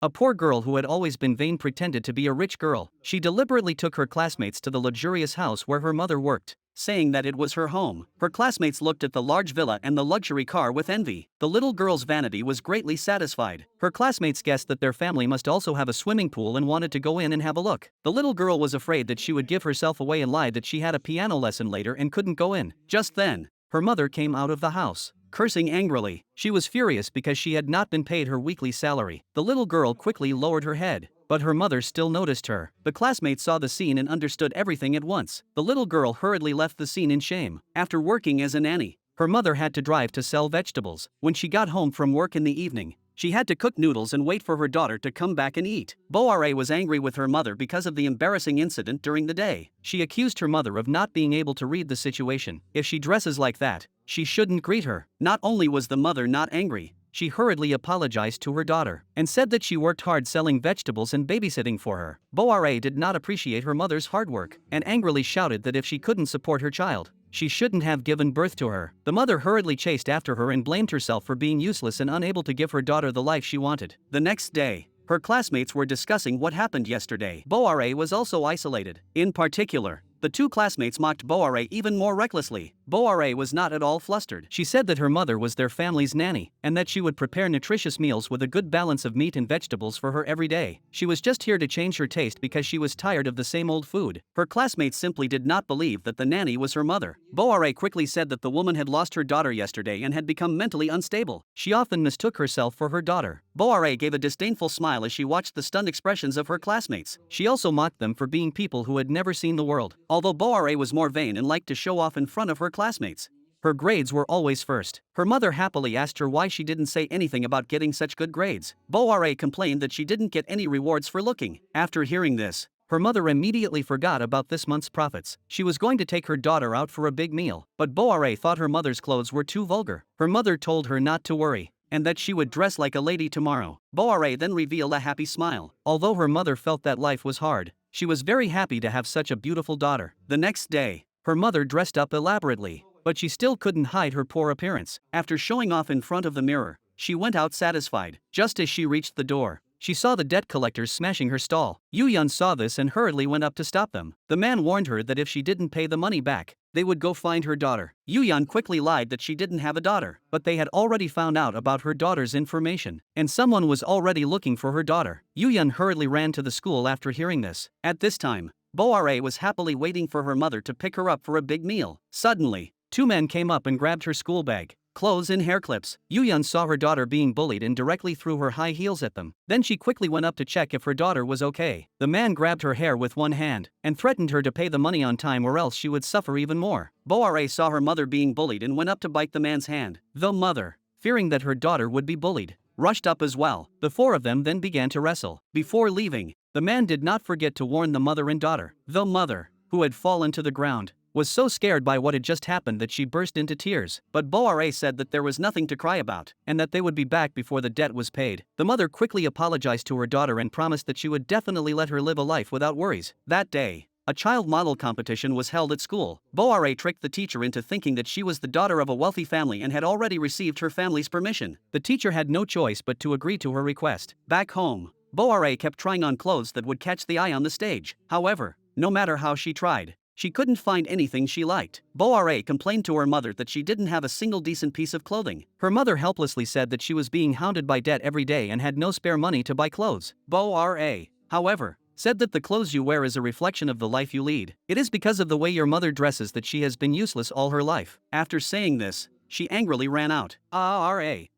A poor girl who had always been vain pretended to be a rich girl. She deliberately took her classmates to the luxurious house where her mother worked, saying that it was her home. Her classmates looked at the large villa and the luxury car with envy. The little girl's vanity was greatly satisfied. Her classmates guessed that their family must also have a swimming pool and wanted to go in and have a look. The little girl was afraid that she would give herself away and lied that she had a piano lesson later and couldn't go in. Just then, her mother came out of the house, cursing angrily. She was furious because she had not been paid her weekly salary. The little girl quickly lowered her head, but her mother still noticed her. The classmates saw the scene and understood everything at once. The little girl hurriedly left the scene in shame. After working as a nanny, her mother had to drive to sell vegetables. When she got home from work in the evening, she had to cook noodles and wait for her daughter to come back and eat. Boare was angry with her mother because of the embarrassing incident during the day. She accused her mother of not being able to read the situation. If she dresses like that, she shouldn't greet her. Not only was the mother not angry, she hurriedly apologized to her daughter and said that she worked hard selling vegetables and babysitting for her. Boare did not appreciate her mother's hard work and angrily shouted that if she couldn't support her child, she shouldn't have given birth to her. The mother hurriedly chased after her and blamed herself for being useless and unable to give her daughter the life she wanted. The next day, her classmates were discussing what happened yesterday. Boare was also isolated. In particular, the two classmates mocked Boare even more recklessly. Boare was not at all flustered. She said that her mother was their family's nanny, and that she would prepare nutritious meals with a good balance of meat and vegetables for her every day. She was just here to change her taste because she was tired of the same old food. Her classmates simply did not believe that the nanny was her mother. Boare quickly said that the woman had lost her daughter yesterday and had become mentally unstable. She often mistook herself for her daughter. Boare gave a disdainful smile as she watched the stunned expressions of her classmates. She also mocked them for being people who had never seen the world. Although Boare was more vain and liked to show off in front of her classmates, her grades were always first. Her mother happily asked her why she didn't say anything about getting such good grades. Boare complained that she didn't get any rewards for looking. After hearing this, her mother immediately forgot about this month's profits. She was going to take her daughter out for a big meal, but Boare thought her mother's clothes were too vulgar. Her mother told her not to worry, and that she would dress like a lady tomorrow. Boare then revealed a happy smile. Although her mother felt that life was hard, she was very happy to have such a beautiful daughter. The next day, her mother dressed up elaborately, but she still couldn't hide her poor appearance. After showing off in front of the mirror, she went out satisfied. Just as she reached the door, she saw the debt collectors smashing her stall. Yu-Yun saw this and hurriedly went up to stop them. The man warned her that if she didn't pay the money back, they would go find her daughter. Yu-Yun quickly lied that she didn't have a daughter, but they had already found out about her daughter's information, and someone was already looking for her daughter. Yu-Yun hurriedly ran to the school after hearing this. At this time, Boare was happily waiting for her mother to pick her up for a big meal. Suddenly, two men came up and grabbed her school bag, clothes and hair clips. Yu-Yun saw her daughter being bullied and directly threw her high heels at them. Then she quickly went up to check if her daughter was okay. The man grabbed her hair with one hand and threatened her to pay the money on time or else she would suffer even more. Boare saw her mother being bullied and went up to bite the man's hand. The mother, fearing that her daughter would be bullied, rushed up as well. The four of them then began to wrestle. Before leaving, the man did not forget to warn the mother and daughter. The mother, who had fallen to the ground, was so scared by what had just happened that she burst into tears. But Boare said that there was nothing to cry about, and that they would be back before the debt was paid. The mother quickly apologized to her daughter and promised that she would definitely let her live a life without worries. That day, a child model competition was held at school. Boare tricked the teacher into thinking that she was the daughter of a wealthy family and had already received her family's permission. The teacher had no choice but to agree to her request. Back home, Boare kept trying on clothes that would catch the eye on the stage. However, no matter how she tried, she couldn't find anything she liked. Boare complained to her mother that she didn't have a single decent piece of clothing. Her mother helplessly said that she was being hounded by debt every day and had no spare money to buy clothes. Boare, however, said that the clothes you wear is a reflection of the life you lead. It is because of the way your mother dresses that she has been useless all her life. After saying this, she angrily ran out.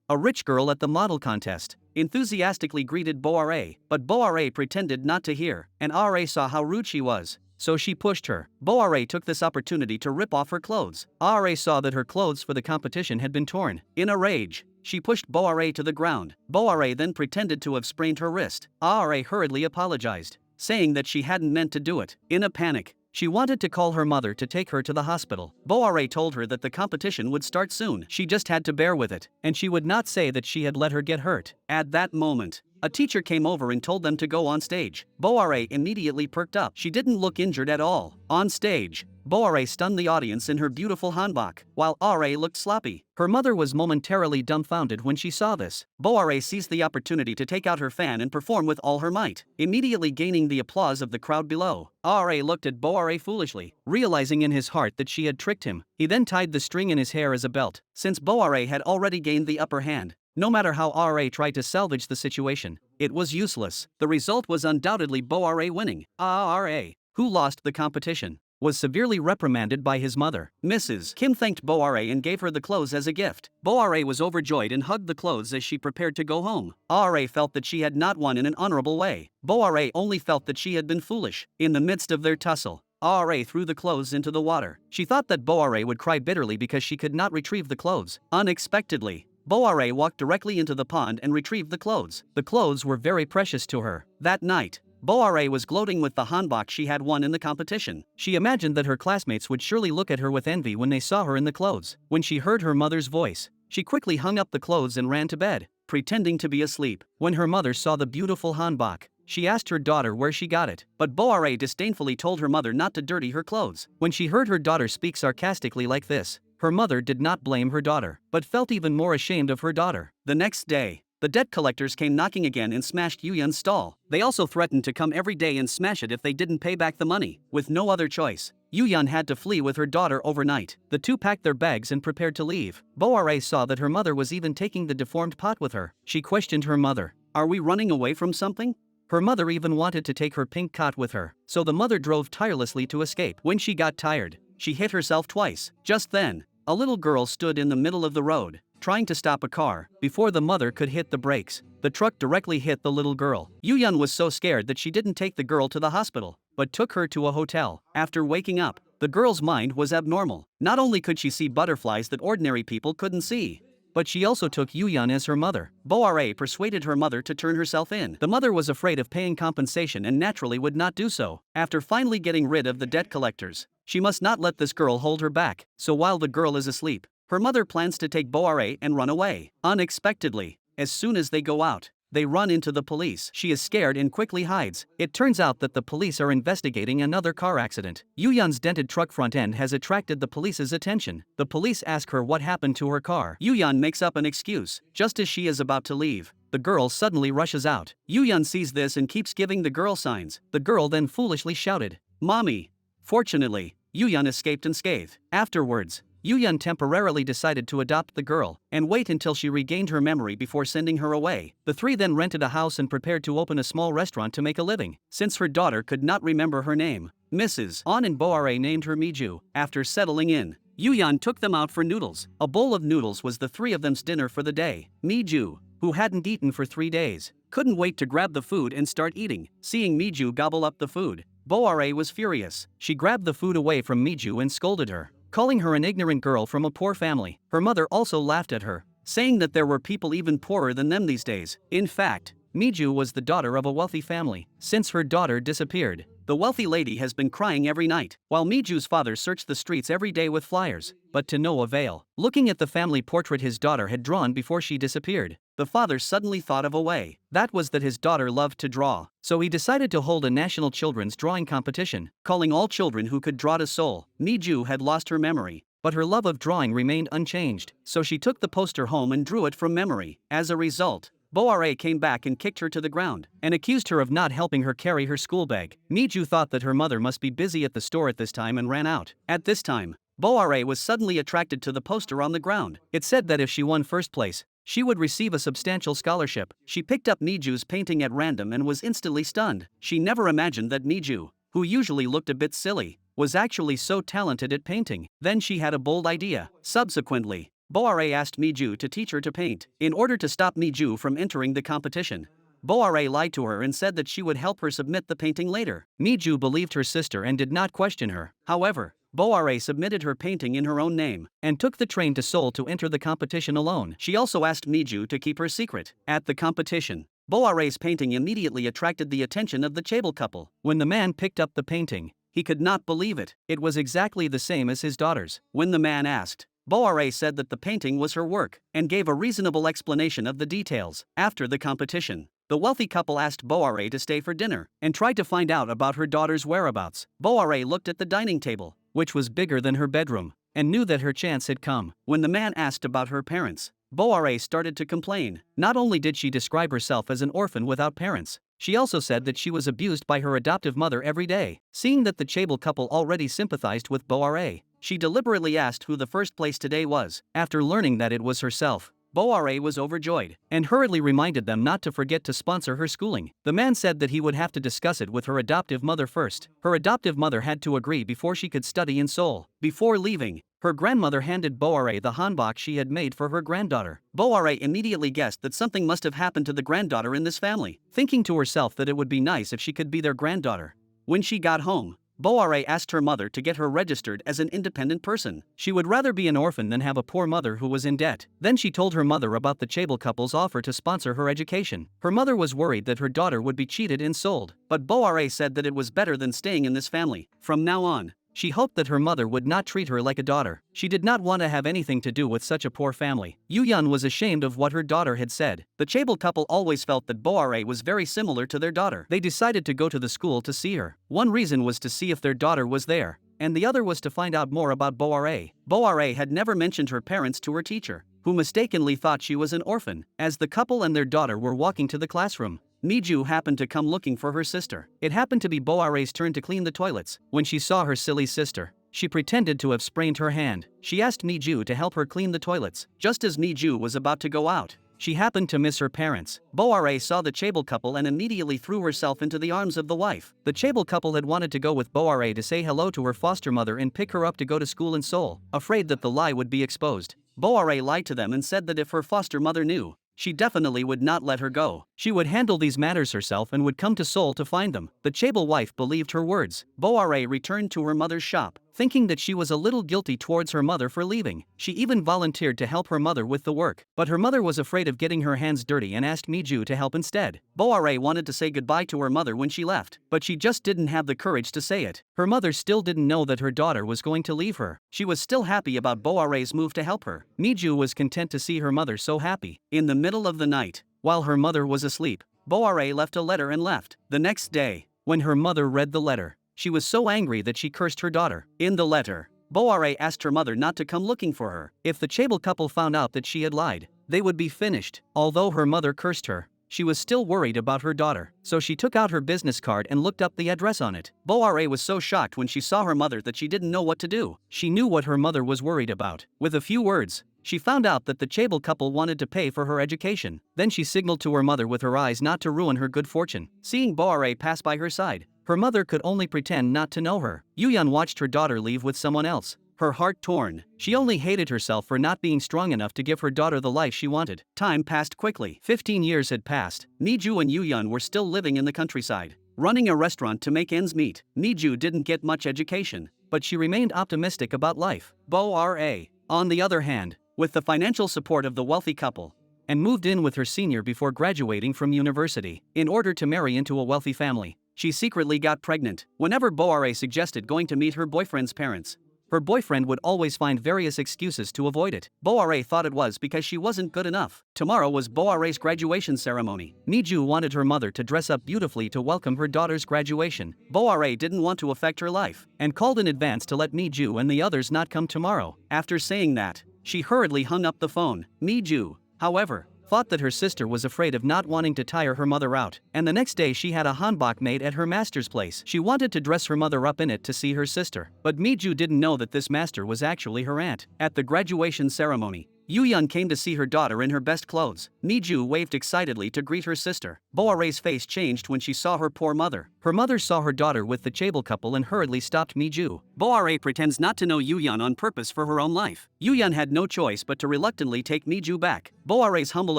A rich girl at the model contest, enthusiastically greeted Boare, but Boare pretended not to hear, and Are saw how rude she was, so she pushed her. Boare took this opportunity to rip off her clothes. Are saw that her clothes for the competition had been torn. In a rage, she pushed Boare to the ground. Boare then pretended to have sprained her wrist. Are hurriedly apologized, saying that she hadn't meant to do it. In a panic, she wanted to call her mother to take her to the hospital. Boare told her that the competition would start soon. She just had to bear with it, and she would not say that she had let her get hurt. At that moment, a teacher came over and told them to go on stage. Boare immediately perked up. She didn't look injured at all. On stage, Boare stunned the audience in her beautiful hanbok, while Are looked sloppy. Her mother was momentarily dumbfounded when she saw this. Boare seized the opportunity to take out her fan and perform with all her might, immediately gaining the applause of the crowd below. Are looked at Boare foolishly, realizing in his heart that she had tricked him. He then tied the string in his hair as a belt, since Boare had already gained the upper hand. No matter how Ra tried to salvage the situation, it was useless. The result was undoubtedly Boare winning. Ra, who lost the competition, was severely reprimanded by his mother. Mrs. Kim thanked Boare and gave her the clothes as a gift. Boare was overjoyed and hugged the clothes as she prepared to go home. Ra felt that she had not won in an honorable way. Boare only felt that she had been foolish. In the midst of their tussle, Ra threw the clothes into the water. She thought that Boare would cry bitterly because she could not retrieve the clothes. Unexpectedly, Boare walked directly into the pond and retrieved the clothes. The clothes were very precious to her. That night, Boare was gloating with the hanbok she had won in the competition. She imagined that her classmates would surely look at her with envy when they saw her in the clothes. When she heard her mother's voice, she quickly hung up the clothes and ran to bed, pretending to be asleep. When her mother saw the beautiful hanbok, she asked her daughter where she got it, but Boare disdainfully told her mother not to dirty her clothes. When she heard her daughter speak sarcastically like this, her mother did not blame her daughter, but felt even more ashamed of her daughter. The next day, the debt collectors came knocking again and smashed Yuyun's stall. They also threatened to come every day and smash it if they didn't pay back the money. With no other choice, Yuyun had to flee with her daughter overnight. The two packed their bags and prepared to leave. Boare saw that her mother was even taking the deformed pot with her. She questioned her mother, "Are we running away from something?" Her mother even wanted to take her pink cot with her, so the mother drove tirelessly to escape. When she got tired, she hit herself twice. Just then, a little girl stood in the middle of the road, trying to stop a car. Before the mother could hit the brakes, the truck directly hit the little girl. Yuyun was so scared that she didn't take the girl to the hospital, but took her to a hotel. After waking up, the girl's mind was abnormal. Not only could she see butterflies that ordinary people couldn't see, but she also took Yuyun as her mother. Boare persuaded her mother to turn herself in. The mother was afraid of paying compensation and naturally would not do so. After finally getting rid of the debt collectors, she must not let this girl hold her back. So while the girl is asleep, her mother plans to take Boare and run away. Unexpectedly, as soon as they go out, they run into the police. She is scared and quickly hides. It turns out that the police are investigating another car accident. Yuyun's dented truck front end has attracted the police's attention. The police ask her what happened to her car. Yuyun makes up an excuse. Just as she is about to leave, the girl suddenly rushes out. Yuyun sees this and keeps giving the girl signs. The girl then foolishly shouted, "Mommy!" Fortunately, Yuyun escaped unscathed. Afterwards, Yuyun temporarily decided to adopt the girl and wait until she regained her memory before sending her away. The three then rented a house and prepared to open a small restaurant to make a living. Since her daughter could not remember her name, Mrs. On and Boare named her Miju. After settling in, Yuyun took them out for noodles. A bowl of noodles was the three of them's dinner for the day. Miju, who hadn't eaten for 3 days, couldn't wait to grab the food and start eating. Seeing Miju gobble up the food, Boare was furious. She grabbed the food away from Miju and scolded her, calling her an ignorant girl from a poor family. Her mother also laughed at her, saying that there were people even poorer than them these days. In fact, Miju was the daughter of a wealthy family. Since her daughter disappeared, the wealthy lady has been crying every night, while Miju's father searched the streets every day with flyers, but to no avail. Looking at the family portrait his daughter had drawn before she disappeared, the father suddenly thought of a way. That was that his daughter loved to draw, so he decided to hold a national children's drawing competition, calling all children who could draw to Seoul. Miju had lost her memory, but her love of drawing remained unchanged, so she took the poster home and drew it from memory. As a result, Boare came back and kicked her to the ground, and accused her of not helping her carry her school bag. Miju thought that her mother must be busy at the store at this time and ran out. At this time, Boare was suddenly attracted to the poster on the ground. It said that if she won first place, she would receive a substantial scholarship. She picked up Miju's painting at random and was instantly stunned. She never imagined that Miju, who usually looked a bit silly, was actually so talented at painting. Then she had a bold idea. Subsequently, Boare asked Miju to teach her to paint. In order to stop Miju from entering the competition, Boare lied to her and said that she would help her submit the painting later. Miju believed her sister and did not question her. However, Boare submitted her painting in her own name and took the train to Seoul to enter the competition alone. She also asked Miju to keep her secret. At the competition, Boare's painting immediately attracted the attention of the Chaebol couple. When the man picked up the painting, he could not believe it. It was exactly the same as his daughter's. When the man asked, Boare said that the painting was her work and gave a reasonable explanation of the details. After the competition, the wealthy couple asked Boare to stay for dinner and tried to find out about her daughter's whereabouts. Boare looked at the dining table, which was bigger than her bedroom, and knew that her chance had come. When the man asked about her parents, Boare started to complain. Not only did she describe herself as an orphan without parents, she also said that she was abused by her adoptive mother every day. Seeing that the Chable couple already sympathized with Boare, she deliberately asked who the first place today was. After learning that it was herself, Boare was overjoyed and hurriedly reminded them not to forget to sponsor her schooling. The man said that he would have to discuss it with her adoptive mother first. Her adoptive mother had to agree before she could study in Seoul. Before leaving, her grandmother handed Boare the hanbok she had made for her granddaughter. Boare immediately guessed that something must have happened to the granddaughter in this family, thinking to herself that it would be nice if she could be their granddaughter. When she got home, Boare asked her mother to get her registered as an independent person. She would rather be an orphan than have a poor mother who was in debt. Then she told her mother about the Chable couple's offer to sponsor her education. Her mother was worried that her daughter would be cheated and sold, but Boare said that it was better than staying in this family. From now on, she hoped that her mother would not treat her like a daughter. She did not want to have anything to do with such a poor family. Yuyun was ashamed of what her daughter had said. The Chable couple always felt that Boare was very similar to their daughter. They decided to go to the school to see her. One reason was to see if their daughter was there, and the other was to find out more about Boare. Boare had never mentioned her parents to her teacher, who mistakenly thought she was an orphan. As the couple and their daughter were walking to the classroom, Miju happened to come looking for her sister. It happened to be Boare's turn to clean the toilets. When she saw her silly sister, she pretended to have sprained her hand. She asked Miju to help her clean the toilets. Just as Miju was about to go out, she happened to miss her parents. Boare saw the Chable couple and immediately threw herself into the arms of the wife. The Chable couple had wanted to go with Boare to say hello to her foster mother and pick her up to go to school in Seoul. Afraid that the lie would be exposed, Boare lied to them and said that if her foster mother knew, she definitely would not let her go. She would handle these matters herself and would come to Seoul to find them. The Chable wife believed her words. Boare returned to her mother's shop, thinking that she was a little guilty towards her mother for leaving. She even volunteered to help her mother with the work, but her mother was afraid of getting her hands dirty and asked Miju to help instead. Boare wanted to say goodbye to her mother when she left, but she just didn't have the courage to say it. Her mother still didn't know that her daughter was going to leave her. She was still happy about Boare's move to help her. Miju was content to see her mother so happy. In the middle of the night, while her mother was asleep, Boare left a letter and left. The next day, when her mother read the letter, she was so angry that she cursed her daughter. In the letter, Boare asked her mother not to come looking for her. If the Chable couple found out that she had lied, they would be finished. Although her mother cursed her, she was still worried about her daughter, so she took out her business card and looked up the address on it. Boare was so shocked when she saw her mother that she didn't know what to do. She knew what her mother was worried about. With a few words, she found out that the Chable couple wanted to pay for her education. Then she signaled to her mother with her eyes not to ruin her good fortune. Seeing Boare pass by her side, her mother could only pretend not to know her. Yuyun watched her daughter leave with someone else, her heart torn. She only hated herself for not being strong enough to give her daughter the life she wanted. Time passed quickly. 15 years had passed. Miju and Yuyun were still living in the countryside, running a restaurant to make ends meet. Miju didn't get much education, but she remained optimistic about life. Boare, on the other hand, with the financial support of the wealthy couple, and moved in with her senior before graduating from university. In order to marry into a wealthy family, she secretly got pregnant. Whenever Boare suggested going to meet her boyfriend's parents, her boyfriend would always find various excuses to avoid it. Boare thought it was because she wasn't good enough. Tomorrow was Boare's graduation ceremony. Miju wanted her mother to dress up beautifully to welcome her daughter's graduation. Boare didn't want to affect her life, and called in advance to let Miju and the others not come tomorrow. After saying that, she hurriedly hung up the phone. Miju, however, thought that her sister was afraid of not wanting to tire her mother out, and the next day she had a hanbok made at her master's place. She wanted to dress her mother up in it to see her sister, but Miju didn't know that this master was actually her aunt. At the graduation ceremony, Yuyun came to see her daughter in her best clothes. Miju waved excitedly to greet her sister. Boare's face changed when she saw her poor mother. Her mother saw her daughter with the Chable couple and hurriedly stopped Miju. Boare pretends not to know Yuyun on purpose for her own life. Yuyun had no choice but to reluctantly take Miju back. Boare's humble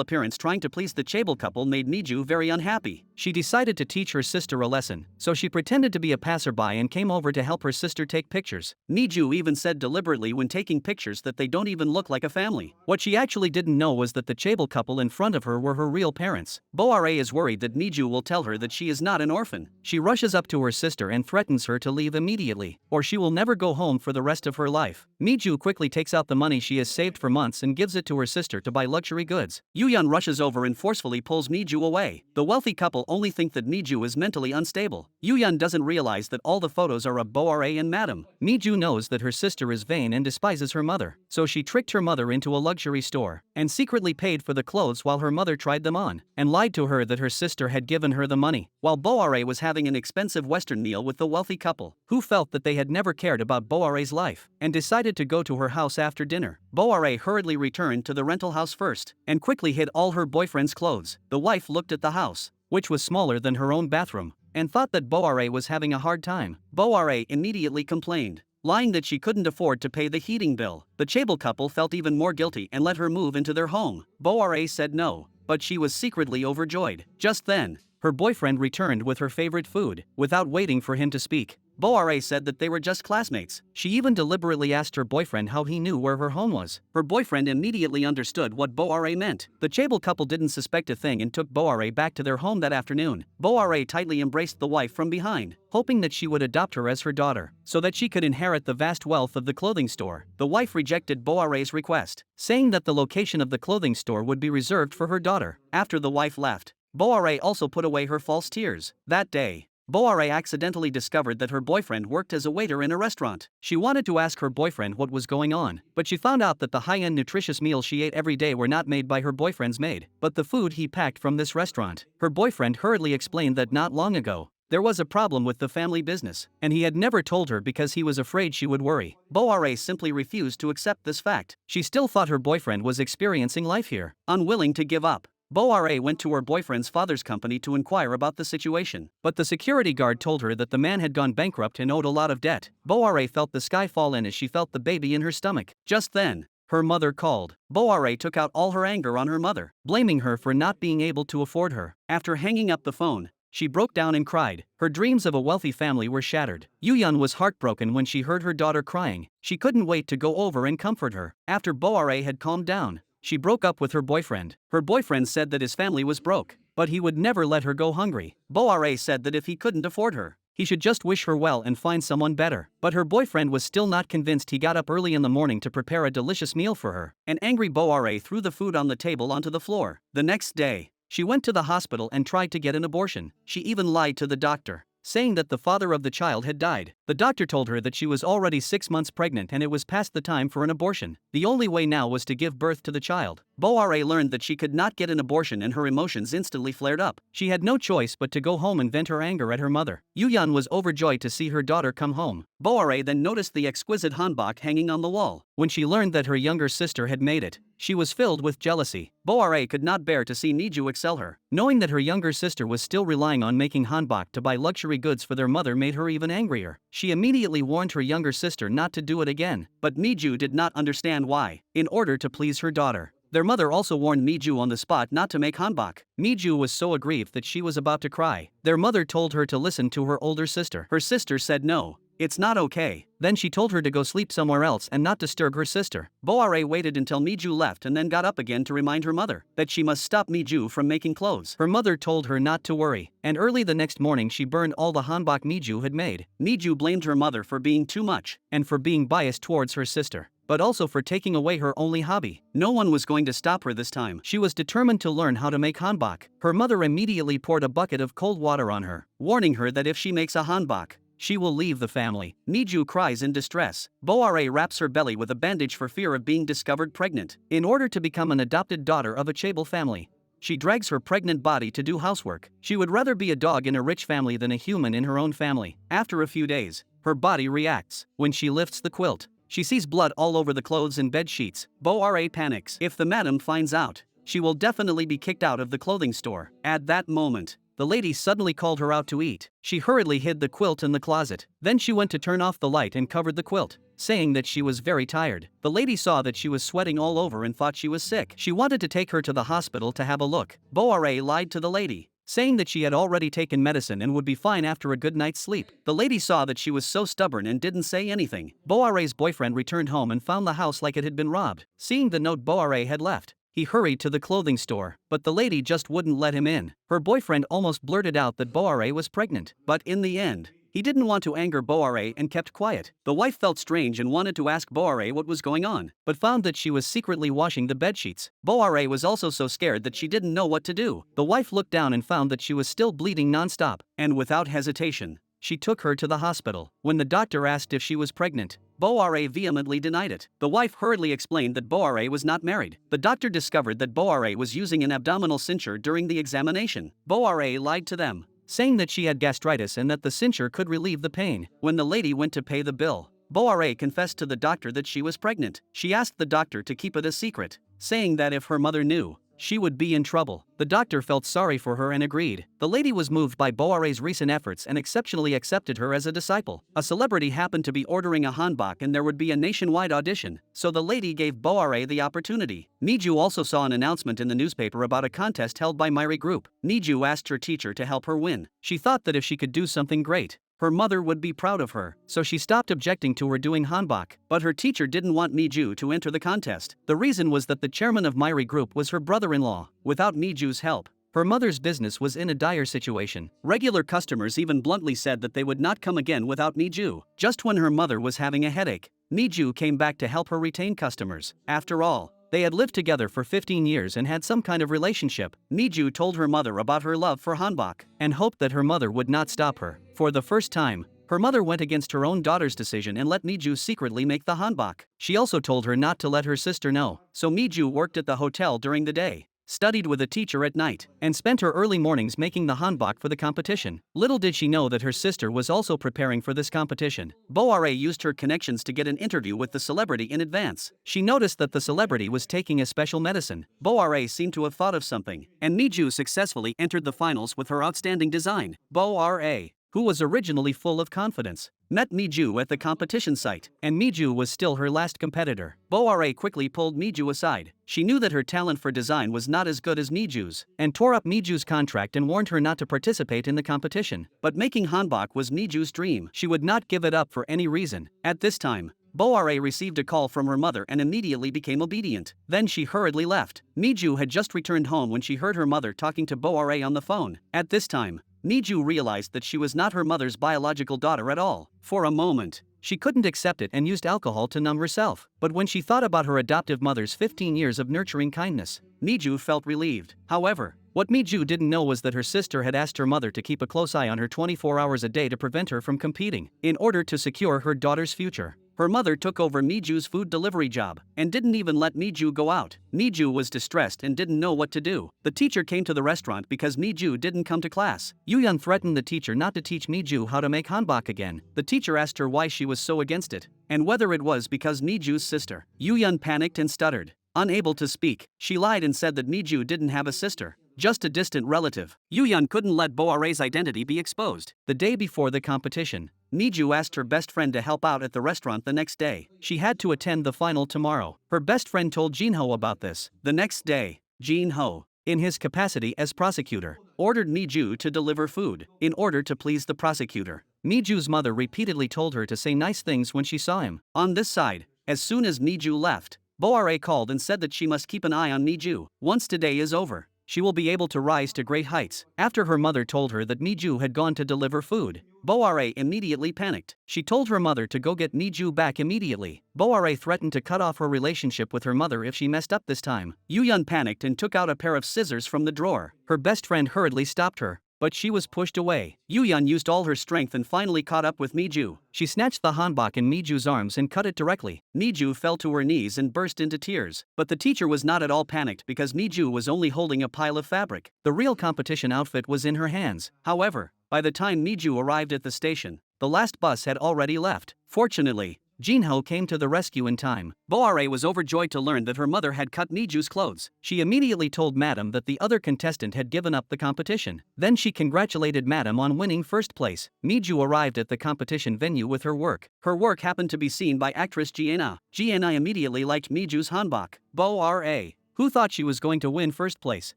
appearance trying to please the Chable couple made Miju very unhappy. She decided to teach her sister a lesson, so she pretended to be a passerby and came over to help her sister take pictures. Miju even said deliberately when taking pictures that they don't even look like a family. What she actually didn't know was that the Chable couple in front of her were her real parents. Boare is worried that Miju will tell her that she is not an orphan. She She rushes up to her sister and threatens her to leave immediately, or she will never go home for the rest of her life. Miju quickly takes out the money she has saved for months and gives it to her sister to buy luxury goods. Yuyan rushes over and forcefully pulls Miju away. The wealthy couple only think that Miju is mentally unstable. Yuyan doesn't realize that all the photos are of Boare and Madam. Miju knows that her sister is vain and despises her mother, so she tricked her mother into a luxury store and secretly paid for the clothes while her mother tried them on, and lied to her that her sister had given her the money, while Boare was having an expensive Western meal with the wealthy couple, who felt that they had never cared about Boare's life, and decided to go to her house after dinner. Boare hurriedly returned to the rental house first, and quickly hid all her boyfriend's clothes. The wife looked at the house, which was smaller than her own bathroom, and thought that Boare was having a hard time. Boare immediately complained, lying that she couldn't afford to pay the heating bill. The Chable couple felt even more guilty and let her move into their home. Boare said no, but she was secretly overjoyed. Just then, her boyfriend returned with her favorite food. Without waiting for him to speak, Boare said that they were just classmates. She even deliberately asked her boyfriend how he knew where her home was. Her boyfriend immediately understood what Boare meant. The Chable couple didn't suspect a thing and took Boare back to their home that afternoon. Boare tightly embraced the wife from behind, hoping that she would adopt her as her daughter, so that she could inherit the vast wealth of the clothing store. The wife rejected Boare's request, saying that the location of the clothing store would be reserved for her daughter. After the wife left, Boare also put away her false tears. That day, Boare accidentally discovered that her boyfriend worked as a waiter in a restaurant. She wanted to ask her boyfriend what was going on, but she found out that the high-end nutritious meals she ate every day were not made by her boyfriend's maid, but the food he packed from this restaurant. Her boyfriend hurriedly explained that not long ago, there was a problem with the family business, and he had never told her because he was afraid she would worry. Boare simply refused to accept this fact. She still thought her boyfriend was experiencing life here. Unwilling to give up, Boare went to her boyfriend's father's company to inquire about the situation, but the security guard told her that the man had gone bankrupt and owed a lot of debt. Boare felt the sky fall in as she felt the baby in her stomach. Just then, her mother called. Boare took out all her anger on her mother, blaming her for not being able to afford her. After hanging up the phone, she broke down and cried. Her dreams of a wealthy family were shattered. Yuyan was heartbroken when she heard her daughter crying. She couldn't wait to go over and comfort her. After Boare had calmed down, she broke up with her boyfriend. Her boyfriend said that his family was broke, but he would never let her go hungry. Boare said that if he couldn't afford her, he should just wish her well and find someone better. But her boyfriend was still not convinced. He got up early in the morning to prepare a delicious meal for her. An angry Boare threw the food on the table onto the floor. The next day, she went to the hospital and tried to get an abortion. She even lied to the doctor, saying that the father of the child had died. The doctor told her that she was already 6 months pregnant and it was past the time for an abortion. The only way now was to give birth to the child. Boare learned that she could not get an abortion and her emotions instantly flared up. She had no choice but to go home and vent her anger at her mother. Yuyan was overjoyed to see her daughter come home. Boare then noticed the exquisite hanbok hanging on the wall. When she learned that her younger sister had made it, she was filled with jealousy. Boare could not bear to see Miju excel her. Knowing that her younger sister was still relying on making hanbok to buy luxury goods for their mother made her even angrier. She immediately warned her younger sister not to do it again, but Miju did not understand why. In order to please her daughter, their mother also warned Miju on the spot not to make hanbok. Miju was so aggrieved that she was about to cry. Their mother told her to listen to her older sister. Her sister said no, it's not okay. Then she told her to go sleep somewhere else and not disturb her sister. Boare waited until Miju left and then got up again to remind her mother that she must stop Miju from making clothes. Her mother told her not to worry, and early the next morning she burned all the hanbok Miju had made. Miju blamed her mother for being too much, and for being biased towards her sister, but also for taking away her only hobby. No one was going to stop her this time. She was determined to learn how to make hanbok. Her mother immediately poured a bucket of cold water on her, warning her that if she makes a hanbok, she will leave the family. Miju cries in distress. Boare wraps her belly with a bandage for fear of being discovered pregnant. In order to become an adopted daughter of a Chable family, she drags her pregnant body to do housework. She would rather be a dog in a rich family than a human in her own family. After a few days, her body reacts. When she lifts the quilt, she sees blood all over the clothes and bed sheets. Boare panics. If the madam finds out, she will definitely be kicked out of the clothing store. At that moment, the lady suddenly called her out to eat. She hurriedly hid the quilt in the closet. Then she went to turn off the light and covered the quilt, saying that she was very tired. The lady saw that she was sweating all over and thought she was sick. She wanted to take her to the hospital to have a look. Boare lied to the lady, saying that she had already taken medicine and would be fine after a good night's sleep. The lady saw that she was so stubborn and didn't say anything. Boare's boyfriend returned home and found the house like it had been robbed. Seeing the note Boare had left, He hurried to the clothing store, but the lady just wouldn't let him in. Her boyfriend almost blurted out that Boare was pregnant, but in the end, he didn't want to anger Boare and kept quiet. The wife felt strange and wanted to ask Boare what was going on, but found that she was secretly washing the bedsheets. Boare was also so scared that she didn't know what to do. The wife looked down and found that she was still bleeding non-stop, and without hesitation, she took her to the hospital. When the doctor asked if she was pregnant, Boare vehemently denied it. The wife hurriedly explained that Boare was not married. The doctor discovered that Boare was using an abdominal cincher during the examination. Boare lied to them, saying that she had gastritis and that the cincher could relieve the pain. When the lady went to pay the bill, Boare confessed to the doctor that she was pregnant. She asked the doctor to keep it a secret, saying that if her mother knew, she would be in trouble. The doctor felt sorry for her and agreed. The lady was moved by Boare's recent efforts and exceptionally accepted her as a disciple. A celebrity happened to be ordering a hanbok and there would be a nationwide audition, so the lady gave Boare the opportunity. Miju also saw an announcement in the newspaper about a contest held by Myri Group. Miju asked her teacher to help her win. She thought that if she could do something great, her mother would be proud of her, so she stopped objecting to her doing hanbok. But her teacher didn't want Miju to enter the contest. The reason was that the chairman of Myri Group was her brother-in-law. Without Miju's help, her mother's business was in a dire situation. Regular customers even bluntly said that they would not come again without Miju. Just when her mother was having a headache, Miju came back to help her retain customers. After all, they had lived together for 15 years and had some kind of relationship. Miju told her mother about her love for hanbok and hoped that her mother would not stop her. For the first time, her mother went against her own daughter's decision and let Miju secretly make the hanbok. She also told her not to let her sister know. So Miju worked at the hotel during the day, studied with a teacher at night, and spent her early mornings making the hanbok for the competition. Little did she know that her sister was also preparing for this competition. Boare used her connections to get an interview with the celebrity in advance. She noticed that the celebrity was taking a special medicine. Boare seemed to have thought of something, and Miju successfully entered the finals with her outstanding design. Boare, who was originally full of confidence, met Miju at the competition site, and Miju was still her last competitor. Boare quickly pulled Miju aside. She knew that her talent for design was not as good as Miju's, and tore up Miju's contract and warned her not to participate in the competition. But making hanbok was Miju's dream. She would not give it up for any reason. At this time, Boare received a call from her mother and immediately became obedient. Then she hurriedly left. Miju had just returned home when she heard her mother talking to Boare on the phone. At this time, Miju realized that she was not her mother's biological daughter at all. For a moment, she couldn't accept it and used alcohol to numb herself. But when she thought about her adoptive mother's 15 years of nurturing kindness, Miju felt relieved. However, what Miju didn't know was that her sister had asked her mother to keep a close eye on her 24 hours a day to prevent her from competing, in order to secure her daughter's future. Her mother took over Miju's food delivery job and didn't even let Miju go out. Miju was distressed and didn't know what to do. The teacher came to the restaurant because Miju didn't come to class. Yuyun threatened the teacher not to teach Miju how to make hanbok again. The teacher asked her why she was so against it, and whether it was because Miju's sister. Yuyun panicked and stuttered. Unable to speak, she lied and said that Miju didn't have a sister, just a distant relative. Yuyun couldn't let Boare's identity be exposed. The day before the competition, Miju asked her best friend to help out at the restaurant the next day. She had to attend the final tomorrow. Her best friend told Jinho about this. The next day, Jinho, in his capacity as prosecutor, ordered Miju to deliver food. In order to please the prosecutor, Miju's mother repeatedly told her to say nice things when she saw him. On this side, as soon as Miju left, Boare called and said that she must keep an eye on Miju. Once today is over, she will be able to rise to great heights. After her mother told her that Miju had gone to deliver food, Boare immediately panicked. She told her mother to go get Miju back immediately. Boare threatened to cut off her relationship with her mother if she messed up this time. Yuyun panicked and took out a pair of scissors from the drawer. Her best friend hurriedly stopped her, but she was pushed away. Yuyun used all her strength and finally caught up with Miju. She snatched the hanbok in Miju's arms and cut it directly. Miju fell to her knees and burst into tears. But the teacher was not at all panicked because Miju was only holding a pile of fabric. The real competition outfit was in her hands. However, by the time Miju arrived at the station, the last bus had already left. Fortunately, Jinho came to the rescue in time. Boare was overjoyed to learn that her mother had cut Miju's clothes. She immediately told Madam that the other contestant had given up the competition. Then she congratulated Madam on winning first place. Miju arrived at the competition venue with her work. Her work happened to be seen by actress Gianna. Gianna immediately liked Miju's hanbok. Boare, who thought she was going to win first place,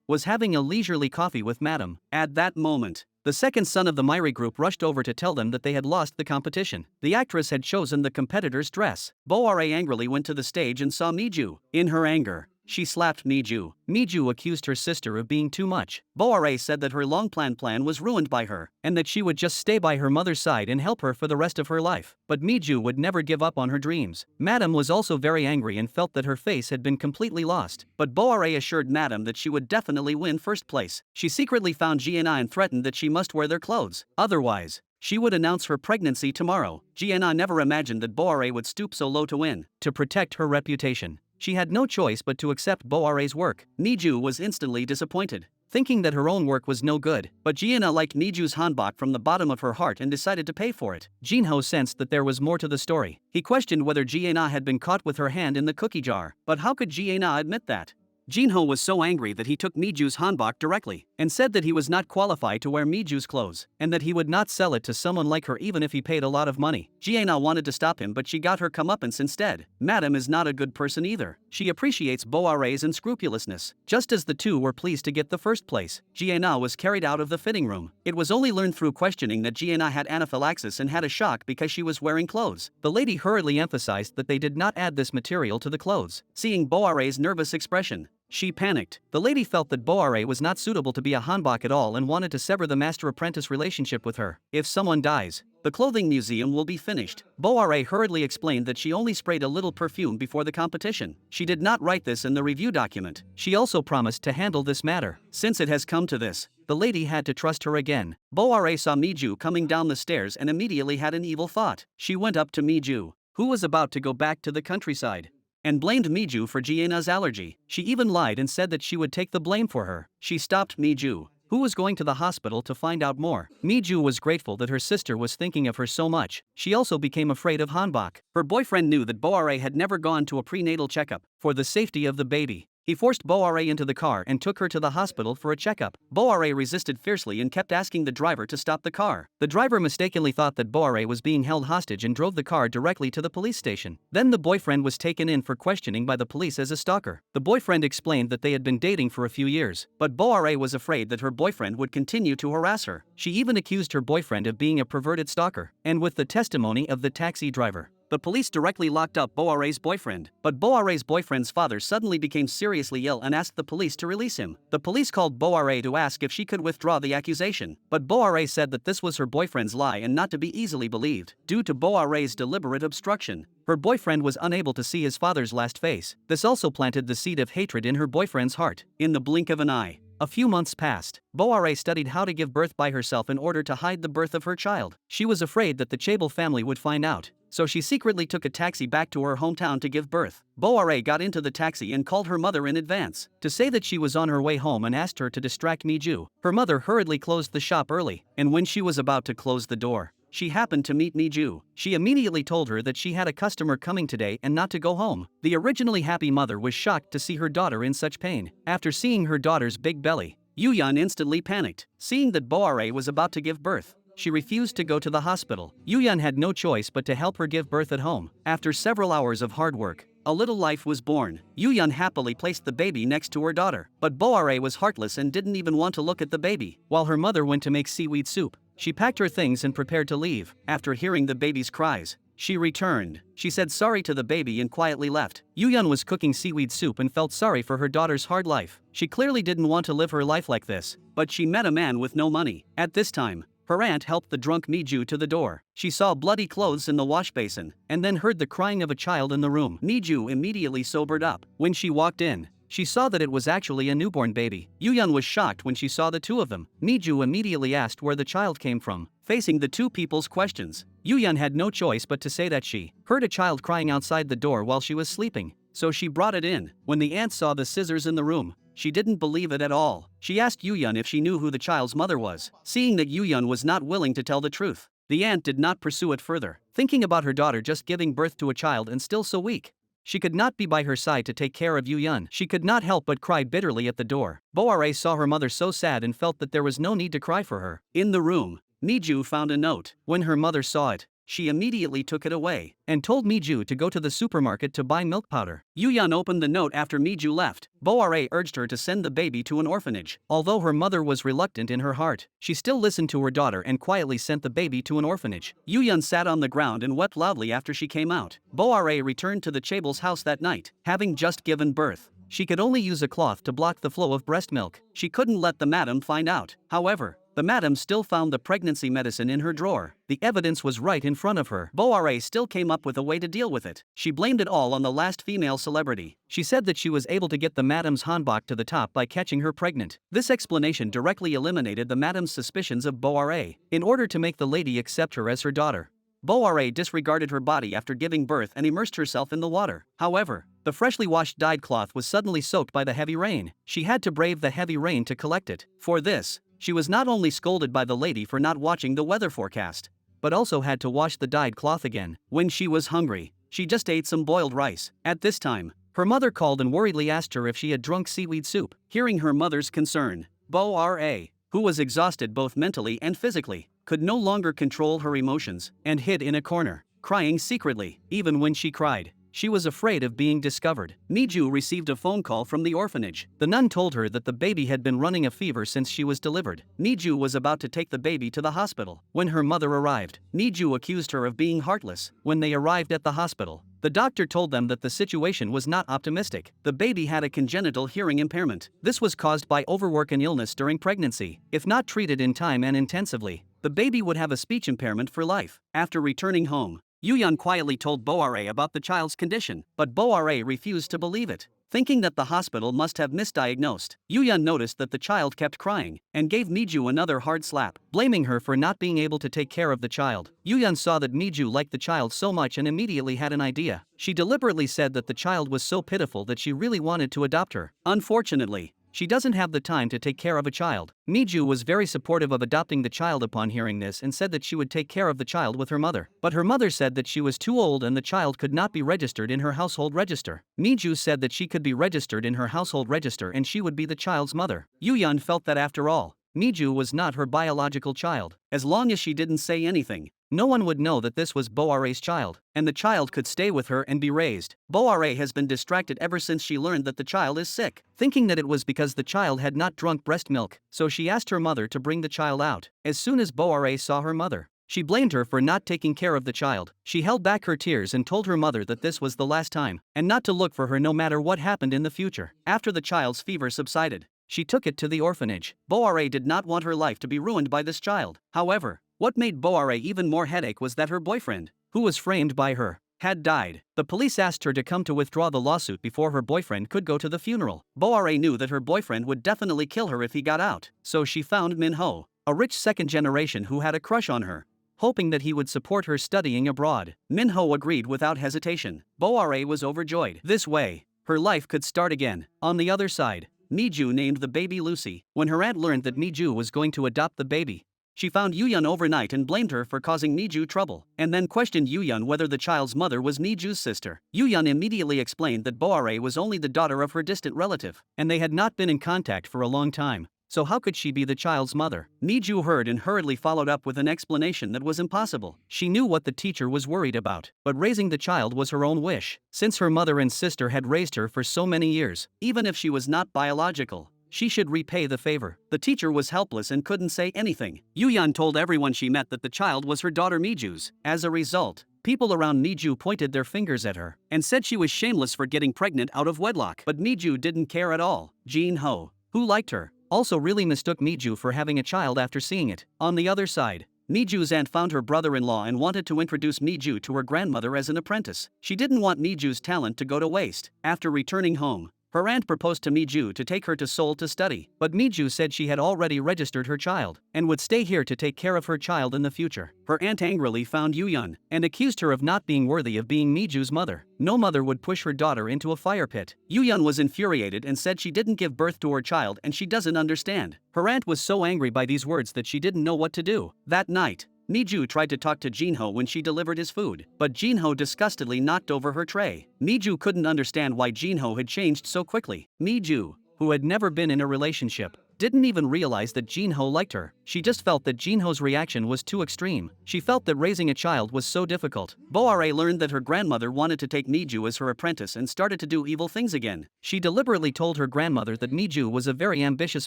was having a leisurely coffee with Madam. At that moment, the second son of the Myri Group rushed over to tell them that they had lost the competition. The actress had chosen the competitor's dress. Boare angrily went to the stage and saw Miju. In her anger, She slapped Miju. Miju accused her sister of being too much. Boare said that her long-planned plan was ruined by her, and that she would just stay by her mother's side and help her for the rest of her life. But Miju would never give up on her dreams. Madame was also very angry and felt that her face had been completely lost. But Boare assured Madame that she would definitely win first place. She secretly found Gianna and threatened that she must wear their clothes. Otherwise, she would announce her pregnancy tomorrow. Gianna never imagined that Boare would stoop so low to win. To protect her reputation, she had no choice but to accept Boare's work. Miju was instantly disappointed, thinking that her own work was no good. But Gianna liked Miju's hanbok from the bottom of her heart and decided to pay for it. Jinho sensed that there was more to the story. He questioned whether Gianna had been caught with her hand in the cookie jar. But how could Gianna admit that? Jinho was so angry that he took Miju's hanbok directly and said that he was not qualified to wear Miju's clothes and that he would not sell it to someone like her even if he paid a lot of money. Gianna wanted to stop him, but she got her comeuppance instead. Madame is not a good person either. She appreciates Boare's unscrupulousness. Just as the two were pleased to get the first place, Gianna was carried out of the fitting room. It was only learned through questioning that Gianna had anaphylaxis and had a shock because she was wearing clothes. The lady hurriedly emphasized that they did not add this material to the clothes. Seeing Boare's nervous expression, she panicked. The lady felt that Boare was not suitable to be a hanbok at all and wanted to sever the master-apprentice relationship with her. If someone dies, the clothing museum will be finished. Boare hurriedly explained that she only sprayed a little perfume before the competition. She did not write this in the review document. She also promised to handle this matter. Since it has come to this, the lady had to trust her again. Boare saw Miju coming down the stairs and immediately had an evil thought. She went up to Miju, who was about to go back to the countryside, and blamed Miju for Gianna's allergy. She even lied and said that she would take the blame for her. She stopped Miju, who was going to the hospital to find out more. Miju was grateful that her sister was thinking of her so much. She also became afraid of hanbok. Her boyfriend knew that Boare had never gone to a prenatal checkup. For the safety of the baby, he forced Boare into the car and took her to the hospital for a checkup. Boare resisted fiercely and kept asking the driver to stop the car. The driver mistakenly thought that Boare was being held hostage and drove the car directly to the police station. Then the boyfriend was taken in for questioning by the police as a stalker. The boyfriend explained that they had been dating for a few years, but Boare was afraid that her boyfriend would continue to harass her. She even accused her boyfriend of being a perverted stalker, and with the testimony of the taxi driver, the police directly locked up Boare's boyfriend. But Boare's boyfriend's father suddenly became seriously ill and asked the police to release him. The police called Boare to ask if she could withdraw the accusation, but Boare said that this was her boyfriend's lie and not to be easily believed. Due to Boare's deliberate obstruction, her boyfriend was unable to see his father's last face. This also planted the seed of hatred in her boyfriend's heart. In the blink of an eye, a few months passed. Boare studied how to give birth by herself in order to hide the birth of her child. She was afraid that the Chable family would find out, so she secretly took a taxi back to her hometown to give birth. Boare got into the taxi and called her mother in advance to say that she was on her way home and asked her to distract Miju. Her mother hurriedly closed the shop early, and when she was about to close the door, she happened to meet Miju. She immediately told her that she had a customer coming today and not to go home. The originally happy mother was shocked to see her daughter in such pain. After seeing her daughter's big belly, Yuyan instantly panicked. Seeing that Boare was about to give birth, she refused to go to the hospital. Yuyan had no choice but to help her give birth at home. After several hours of hard work, a little life was born. Yuyan happily placed the baby next to her daughter, but Boare was heartless and didn't even want to look at the baby. While her mother went to make seaweed soup, she packed her things and prepared to leave. After hearing the baby's cries, she returned. She said sorry to the baby and quietly left. Yuyan was cooking seaweed soup and felt sorry for her daughter's hard life. She clearly didn't want to live her life like this, but she met a man with no money. At this time, her aunt helped the drunk Miju to the door. She saw bloody clothes in the wash basin, and then heard the crying of a child in the room. Miju immediately sobered up. When she walked in, she saw that it was actually a newborn baby. Yuyan was shocked when she saw the two of them. Miju immediately asked where the child came from. Facing the two people's questions, Yuyan had no choice but to say that she heard a child crying outside the door while she was sleeping, so she brought it in. When the aunt saw the scissors in the room, she didn't believe it at all. She asked Yuyan if she knew who the child's mother was. Seeing that Yuyan was not willing to tell the truth, the aunt did not pursue it further. Thinking about her daughter just giving birth to a child and still so weak, she could not be by her side to take care of Yuyan. She could not help but cry bitterly at the door. Boare saw her mother so sad and felt that there was no need to cry for her. In the room, Miju found a note. When her mother saw it, she immediately took it away and told Miju to go to the supermarket to buy milk powder. Yuyan opened the note after Miju left. Boare urged her to send the baby to an orphanage. Although her mother was reluctant in her heart, she still listened to her daughter and quietly sent the baby to an orphanage. Yuyan sat on the ground and wept loudly after she came out. Boare returned to the Chable's house that night, having just given birth. She could only use a cloth to block the flow of breast milk. She couldn't let the madam find out. However, the madam still found the pregnancy medicine in her drawer. The evidence was right in front of her. Boare still came up with a way to deal with it. She blamed it all on the last female celebrity. She said that she was able to get the madam's hanbok to the top by catching her pregnant. This explanation directly eliminated the madam's suspicions of Boare, in order to make the lady accept her as her daughter. Boare disregarded her body after giving birth and immersed herself in the water. However, the freshly washed dyed cloth was suddenly soaked by the heavy rain. She had to brave the heavy rain to collect it. For this, she was not only scolded by the lady for not watching the weather forecast, but also had to wash the dyed cloth again. When she was hungry, she just ate some boiled rice. At this time, her mother called and worriedly asked her if she had drunk seaweed soup. Hearing her mother's concern, Boare, who was exhausted both mentally and physically, could no longer control her emotions and hid in a corner, crying secretly. Even when she cried, she was afraid of being discovered. Miju received a phone call from the orphanage. The nun told her that the baby had been running a fever since she was delivered. Miju was about to take the baby to the hospital when her mother arrived. Miju accused her of being heartless. When they arrived at the hospital, the doctor told them that the situation was not optimistic. The baby had a congenital hearing impairment. This was caused by overwork and illness during pregnancy. If not treated in time and intensively, the baby would have a speech impairment for life. After returning home, Yuyan quietly told Boare about the child's condition, but Boare refused to believe it. Thinking that the hospital must have misdiagnosed, Yuyan noticed that the child kept crying and gave Miju another hard slap, blaming her for not being able to take care of the child. Yuyan saw that Miju liked the child so much and immediately had an idea. She deliberately said that the child was so pitiful that she really wanted to adopt her. Unfortunately, she doesn't have the time to take care of a child. Miju was very supportive of adopting the child upon hearing this and said that she would take care of the child with her mother. But her mother said that she was too old and the child could not be registered in her household register. Miju said that she could be registered in her household register and she would be the child's mother. Yuyan felt that after all, Miju was not her biological child. As long as she didn't say anything, no one would know that this was Boare's child, and the child could stay with her and be raised. Boare has been distracted ever since she learned that the child is sick, thinking that it was because the child had not drunk breast milk, so she asked her mother to bring the child out. As soon as Boare saw her mother, she blamed her for not taking care of the child. She held back her tears and told her mother that this was the last time, and not to look for her no matter what happened in the future. After the child's fever subsided, she took it to the orphanage. Boare did not want her life to be ruined by this child. However, what made Boare even more headache was that her boyfriend, who was framed by her, had died. The police asked her to come to withdraw the lawsuit before her boyfriend could go to the funeral. Boare knew that her boyfriend would definitely kill her if he got out, so she found Minho, a rich second generation who had a crush on her, hoping that he would support her studying abroad. Minho agreed without hesitation. Boare was overjoyed. This way, her life could start again. On the other side, Miju named the baby Lucy. When her aunt learned that Miju was going to adopt the baby, she found Yuyan overnight and blamed her for causing Miju trouble, and then questioned Yuyan whether the child's mother was Miju's sister. Yuyan immediately explained that Boare was only the daughter of her distant relative, and they had not been in contact for a long time, so how could she be the child's mother? Miju heard and hurriedly followed up with an explanation that was impossible. She knew what the teacher was worried about, but raising the child was her own wish, since her mother and sister had raised her for so many years. Even if she was not biological, she should repay the favor. The teacher was helpless and couldn't say anything. Yuyan told everyone she met that the child was her daughter Miju's. As a result, people around Miju pointed their fingers at her and said she was shameless for getting pregnant out of wedlock. But Miju didn't care at all. Jin Ho, who liked her, also really mistook Miju for having a child after seeing it. On the other side, Miju's aunt found her brother-in-law and wanted to introduce Miju to her grandmother as an apprentice. She didn't want Miju's talent to go to waste. After returning home, her aunt proposed to Miju to take her to Seoul to study, but Miju said she had already registered her child and would stay here to take care of her child in the future. Her aunt angrily found Yuyan and accused her of not being worthy of being Miju's mother. No mother would push her daughter into a fire pit. Yuyan was infuriated and said she didn't give birth to her child and she doesn't understand. Her aunt was so angry by these words that she didn't know what to do. That night, Miju tried to talk to Jinho when she delivered his food, but Jinho disgustedly knocked over her tray. Miju couldn't understand why Jinho had changed so quickly. Miju, who had never been in a relationship, didn't even realize that Jinho liked her. She just felt that Jinho's reaction was too extreme. She felt that raising a child was so difficult. Boare learned that her grandmother wanted to take Miju as her apprentice and started to do evil things again. She deliberately told her grandmother that Miju was a very ambitious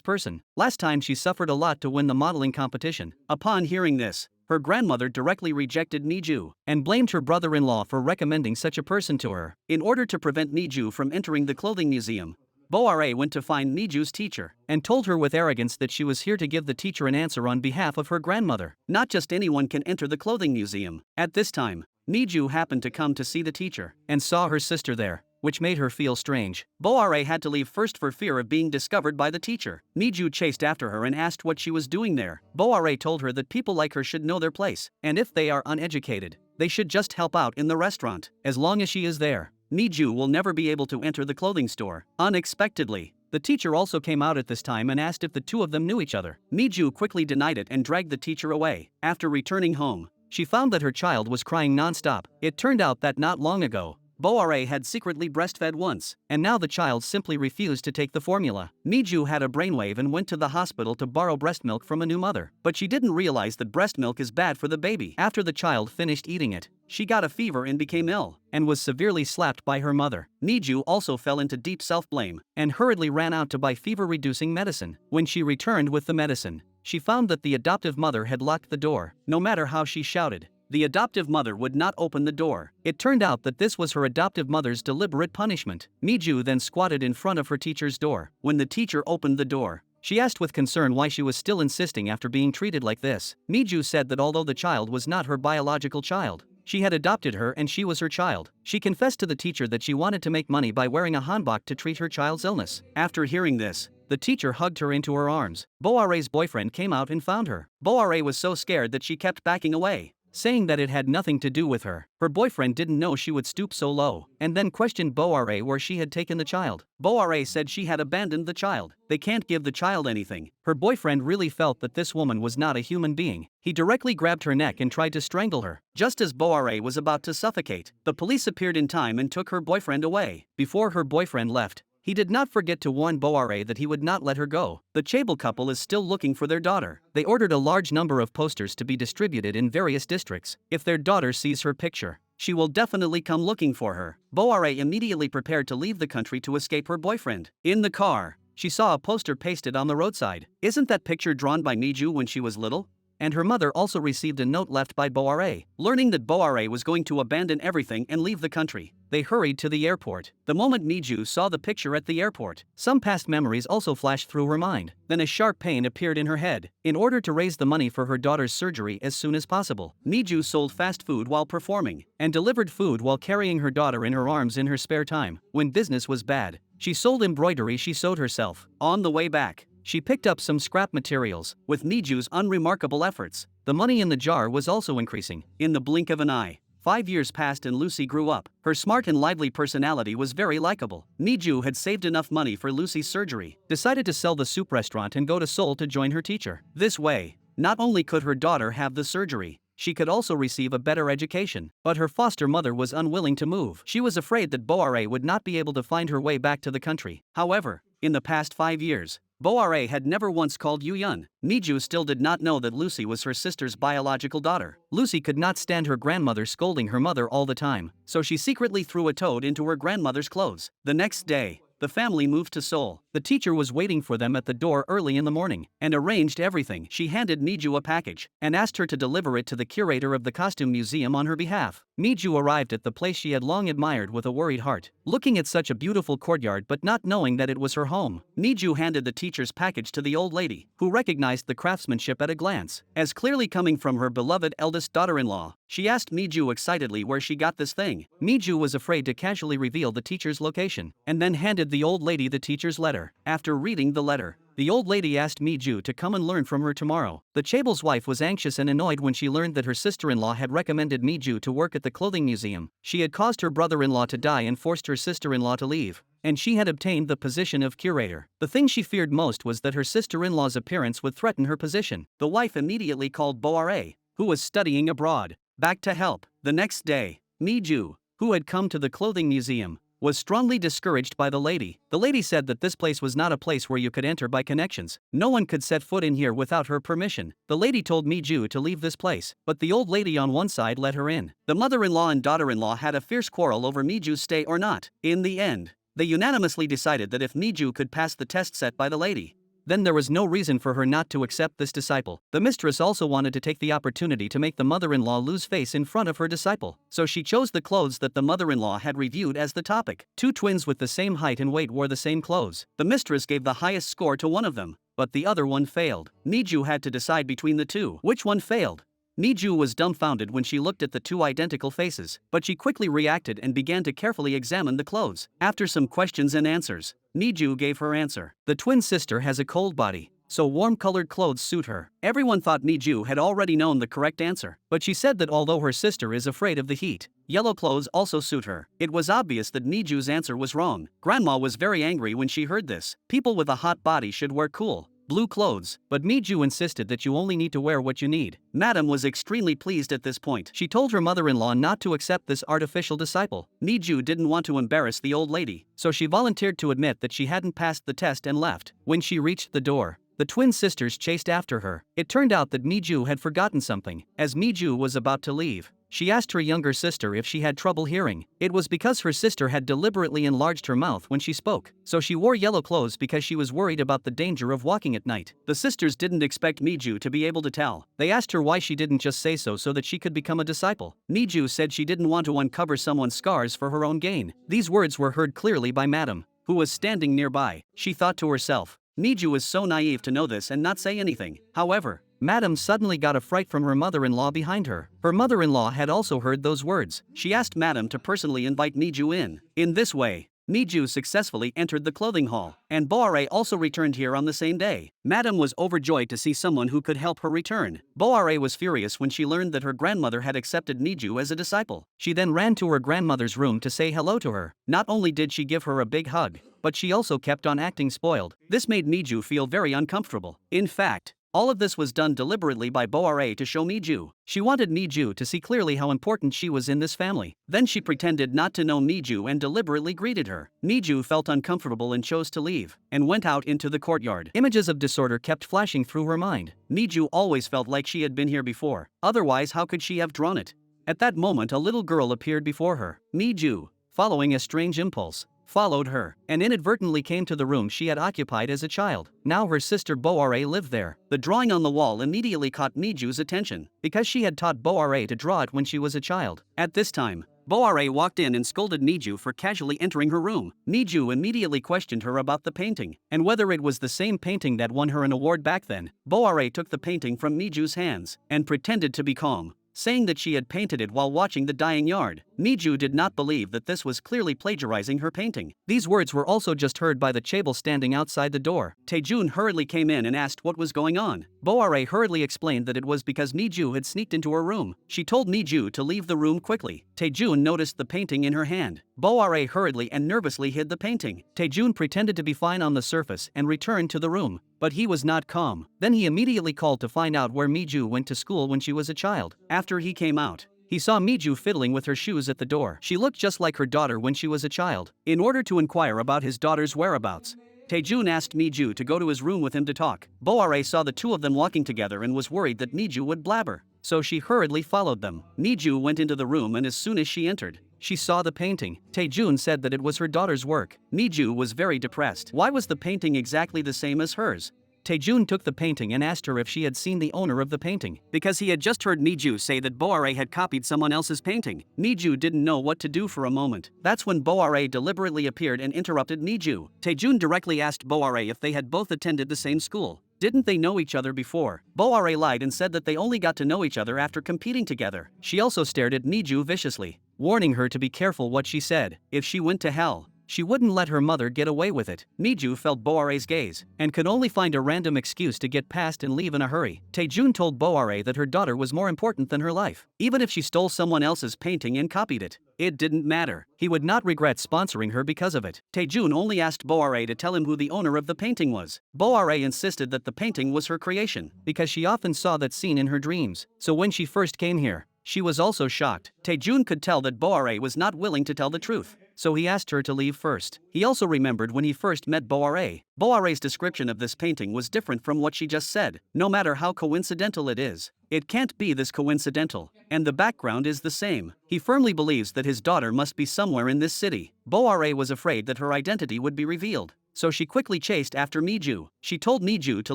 person. Last time she suffered a lot to win the modeling competition. Upon hearing this, her grandmother directly rejected Miju and blamed her brother-in-law for recommending such a person to her. In order to prevent Miju from entering the clothing museum, Boare went to find Miju's teacher and told her with arrogance that she was here to give the teacher an answer on behalf of her grandmother. Not just anyone can enter the clothing museum. At this time, Miju happened to come to see the teacher and saw her sister there, which made her feel strange. Boare had to leave first for fear of being discovered by the teacher. Miju chased after her and asked what she was doing there. Boare told her that people like her should know their place, and if they are uneducated, they should just help out in the restaurant. As long as she is there, Miju will never be able to enter the clothing store. Unexpectedly, the teacher also came out at this time and asked if the two of them knew each other. Miju quickly denied it and dragged the teacher away. After returning home, she found that her child was crying non-stop. It turned out that not long ago, Boare had secretly breastfed once, and now the child simply refused to take the formula. Miju had a brainwave and went to the hospital to borrow breast milk from a new mother, but she didn't realize that breast milk is bad for the baby. After the child finished eating it, she got a fever and became ill, and was severely slapped by her mother. Miju also fell into deep self-blame, and hurriedly ran out to buy fever-reducing medicine. When she returned with the medicine, she found that the adoptive mother had locked the door. No matter how she shouted, the adoptive mother would not open the door. It turned out that this was her adoptive mother's deliberate punishment. Miju then squatted in front of her teacher's door. When the teacher opened the door, she asked with concern why she was still insisting after being treated like this. Miju said that although the child was not her biological child, she had adopted her and she was her child. She confessed to the teacher that she wanted to make money by wearing a hanbok to treat her child's illness. After hearing this, the teacher hugged her into her arms. Boare's boyfriend came out and found her. Boare was so scared that she kept backing away, saying that it had nothing to do with her. Her boyfriend didn't know she would stoop so low, and then questioned Boare where she had taken the child. Boare said she had abandoned the child. They can't give the child anything. Her boyfriend really felt that this woman was not a human being. He directly grabbed her neck and tried to strangle her. Just as Boare was about to suffocate, the police appeared in time and took her boyfriend away. Before her boyfriend left, he did not forget to warn Boare that he would not let her go. The Chable couple is still looking for their daughter. They ordered a large number of posters to be distributed in various districts. If their daughter sees her picture, she will definitely come looking for her. Boare immediately prepared to leave the country to escape her boyfriend. In the car, she saw a poster pasted on the roadside. Isn't that picture drawn by Miju when she was little? And her mother also received a note left by Boare. Learning that Boare was going to abandon everything and leave the country, they hurried to the airport. The moment Miju saw the picture at the airport, some past memories also flashed through her mind. Then a sharp pain appeared in her head. In order to raise the money for her daughter's surgery as soon as possible, Miju sold fast food while performing, and delivered food while carrying her daughter in her arms in her spare time. When business was bad, she sold embroidery she sewed herself. On the way back, she picked up some scrap materials. With Miju's unremarkable efforts, the money in the jar was also increasing. In the blink of an eye, 5 years passed and Lucy grew up. Her smart and lively personality was very likable. Miju had saved enough money for Lucy's surgery, decided to sell the soup restaurant and go to Seoul to join her teacher. This way, not only could her daughter have the surgery, she could also receive a better education. But her foster mother was unwilling to move. She was afraid that Boare would not be able to find her way back to the country. However, in the past 5 years, Boare had never once called Yuyun. Miju still did not know that Lucy was her sister's biological daughter. Lucy could not stand her grandmother scolding her mother all the time, so she secretly threw a toad into her grandmother's clothes. The next day, the family moved to Seoul. The teacher was waiting for them at the door early in the morning and arranged everything. She handed Miju a package and asked her to deliver it to the curator of the costume museum on her behalf. Miju arrived at the place she had long admired with a worried heart, looking at such a beautiful courtyard but not knowing that it was her home. Miju handed the teacher's package to the old lady, who recognized the craftsmanship at a glance as clearly coming from her beloved eldest daughter-in-law. She asked Miju excitedly where she got this thing. Miju was afraid to casually reveal the teacher's location, and then handed the old lady the teacher's letter. After reading the letter, the old lady asked Miju to come and learn from her tomorrow. The Chable's wife was anxious and annoyed when she learned that her sister-in-law had recommended Miju to work at the clothing museum. She had caused her brother-in-law to die and forced her sister-in-law to leave, and she had obtained the position of curator. The thing she feared most was that her sister-in-law's appearance would threaten her position. The wife immediately called Boare, who was studying abroad, back to help. The next day, Miju, who had come to the clothing museum, was strongly discouraged by the lady. The lady said that this place was not a place where you could enter by connections. No one could set foot in here without her permission. The lady told Miju to leave this place, but the old lady on one side let her in. The mother-in-law and daughter-in-law had a fierce quarrel over Miju's stay or not. In the end, they unanimously decided that if Miju could pass the test set by the lady, then there was no reason for her not to accept this disciple. The mistress also wanted to take the opportunity to make the mother-in-law lose face in front of her disciple, so she chose the clothes that the mother-in-law had reviewed as the topic. Two twins with the same height and weight wore the same clothes. The mistress gave the highest score to one of them, but the other one failed. Miju had to decide between the two. Which one failed? Miju was dumbfounded when she looked at the two identical faces, but she quickly reacted and began to carefully examine the clothes. After some questions and answers, Miju gave her answer. The twin sister has a cold body, so warm-colored clothes suit her. Everyone thought Miju had already known the correct answer, but she said that although her sister is afraid of the heat, yellow clothes also suit her. It was obvious that Miju's answer was wrong. Grandma was very angry when she heard this. People with a hot body should wear cool, blue clothes, but Miju insisted that you only need to wear what you need. Madam was extremely pleased at this point. She told her mother-in-law not to accept this artificial disciple. Miju didn't want to embarrass the old lady, so she volunteered to admit that she hadn't passed the test and left. When she reached the door, the twin sisters chased after her. It turned out that Miju had forgotten something. As Miju was about to leave, she asked her younger sister if she had trouble hearing. It was because her sister had deliberately enlarged her mouth when she spoke, so she wore yellow clothes because she was worried about the danger of walking at night. The sisters didn't expect Miju to be able to tell. They asked her why she didn't just say so that she could become a disciple. Miju said she didn't want to uncover someone's scars for her own gain. These words were heard clearly by Madam, who was standing nearby. She thought to herself, Miju is so naive to know this and not say anything. However, Madam suddenly got a fright from her mother-in-law behind her. Her mother-in-law had also heard those words. She asked Madam to personally invite Miju in. In this way, Miju successfully entered the clothing hall, and Boare also returned here on the same day. Madam was overjoyed to see someone who could help her return. Boare was furious when she learned that her grandmother had accepted Miju as a disciple. She then ran to her grandmother's room to say hello to her. Not only did she give her a big hug, but she also kept on acting spoiled. This made Miju feel very uncomfortable. In fact, all of this was done deliberately by Boare to show Miju. She wanted Miju to see clearly how important she was in this family. Then she pretended not to know Miju and deliberately greeted her. Miju felt uncomfortable and chose to leave, and went out into the courtyard. Images of disorder kept flashing through her mind. Miju always felt like she had been here before. Otherwise, how could she have drawn it? At that moment, a little girl appeared before her. Miju, following a strange impulse, followed her, and inadvertently came to the room she had occupied as a child. Now her sister Boare lived there. The drawing on the wall immediately caught Miju's attention, because she had taught Boare to draw it when she was a child. At this time, Boare walked in and scolded Miju for casually entering her room. Miju immediately questioned her about the painting, and whether it was the same painting that won her an award back then. Boare took the painting from Miju's hands, and pretended to be calm, saying that she had painted it while watching the dying yard. Miju did not believe that this was clearly plagiarizing her painting. These words were also just heard by the chaebol standing outside the door. Taejun hurriedly came in and asked what was going on. Boare hurriedly explained that it was because Miju had sneaked into her room. She told Miju to leave the room quickly. Taejun noticed the painting in her hand. Boare hurriedly and nervously hid the painting. Taejun pretended to be fine on the surface and returned to the room, but he was not calm. Then he immediately called to find out where Miju went to school when she was a child. After he came out, he saw Miju fiddling with her shoes at the door. She looked just like her daughter when she was a child. In order to inquire about his daughter's whereabouts, Taejun asked Miju to go to his room with him to talk. Boare saw the two of them walking together and was worried that Miju would blabber, so she hurriedly followed them. Miju went into the room, and as soon as she entered, she saw the painting. Taejun said that it was her daughter's work. Miju was very depressed. Why was the painting exactly the same as hers? Taejun took the painting and asked her if she had seen the owner of the painting, because he had just heard Miju say that Boare had copied someone else's painting. Miju didn't know what to do for a moment. That's when Boare deliberately appeared and interrupted Miju. Taejun directly asked Boare if they had both attended the same school. Didn't they know each other before? Boare lied and said that they only got to know each other after competing together. She also stared at Miju viciously, warning her to be careful what she said. If she went to hell, she wouldn't let her mother get away with it. Miju felt Boare's gaze, and could only find a random excuse to get past and leave in a hurry. Taejun told Boare that her daughter was more important than her life. Even if she stole someone else's painting and copied it, it didn't matter. He would not regret sponsoring her because of it. Taejun only asked Boare to tell him who the owner of the painting was. Boare insisted that the painting was her creation, because she often saw that scene in her dreams. So when she first came here, she was also shocked. Taejun could tell that Boare was not willing to tell the truth, so he asked her to leave first. He also remembered when he first met Boare. Boare's description of this painting was different from what she just said. No matter how coincidental it is, it can't be this coincidental, and the background is the same. He firmly believes that his daughter must be somewhere in this city. Boare was afraid that her identity would be revealed. so she quickly chased after Miju. She told Miju to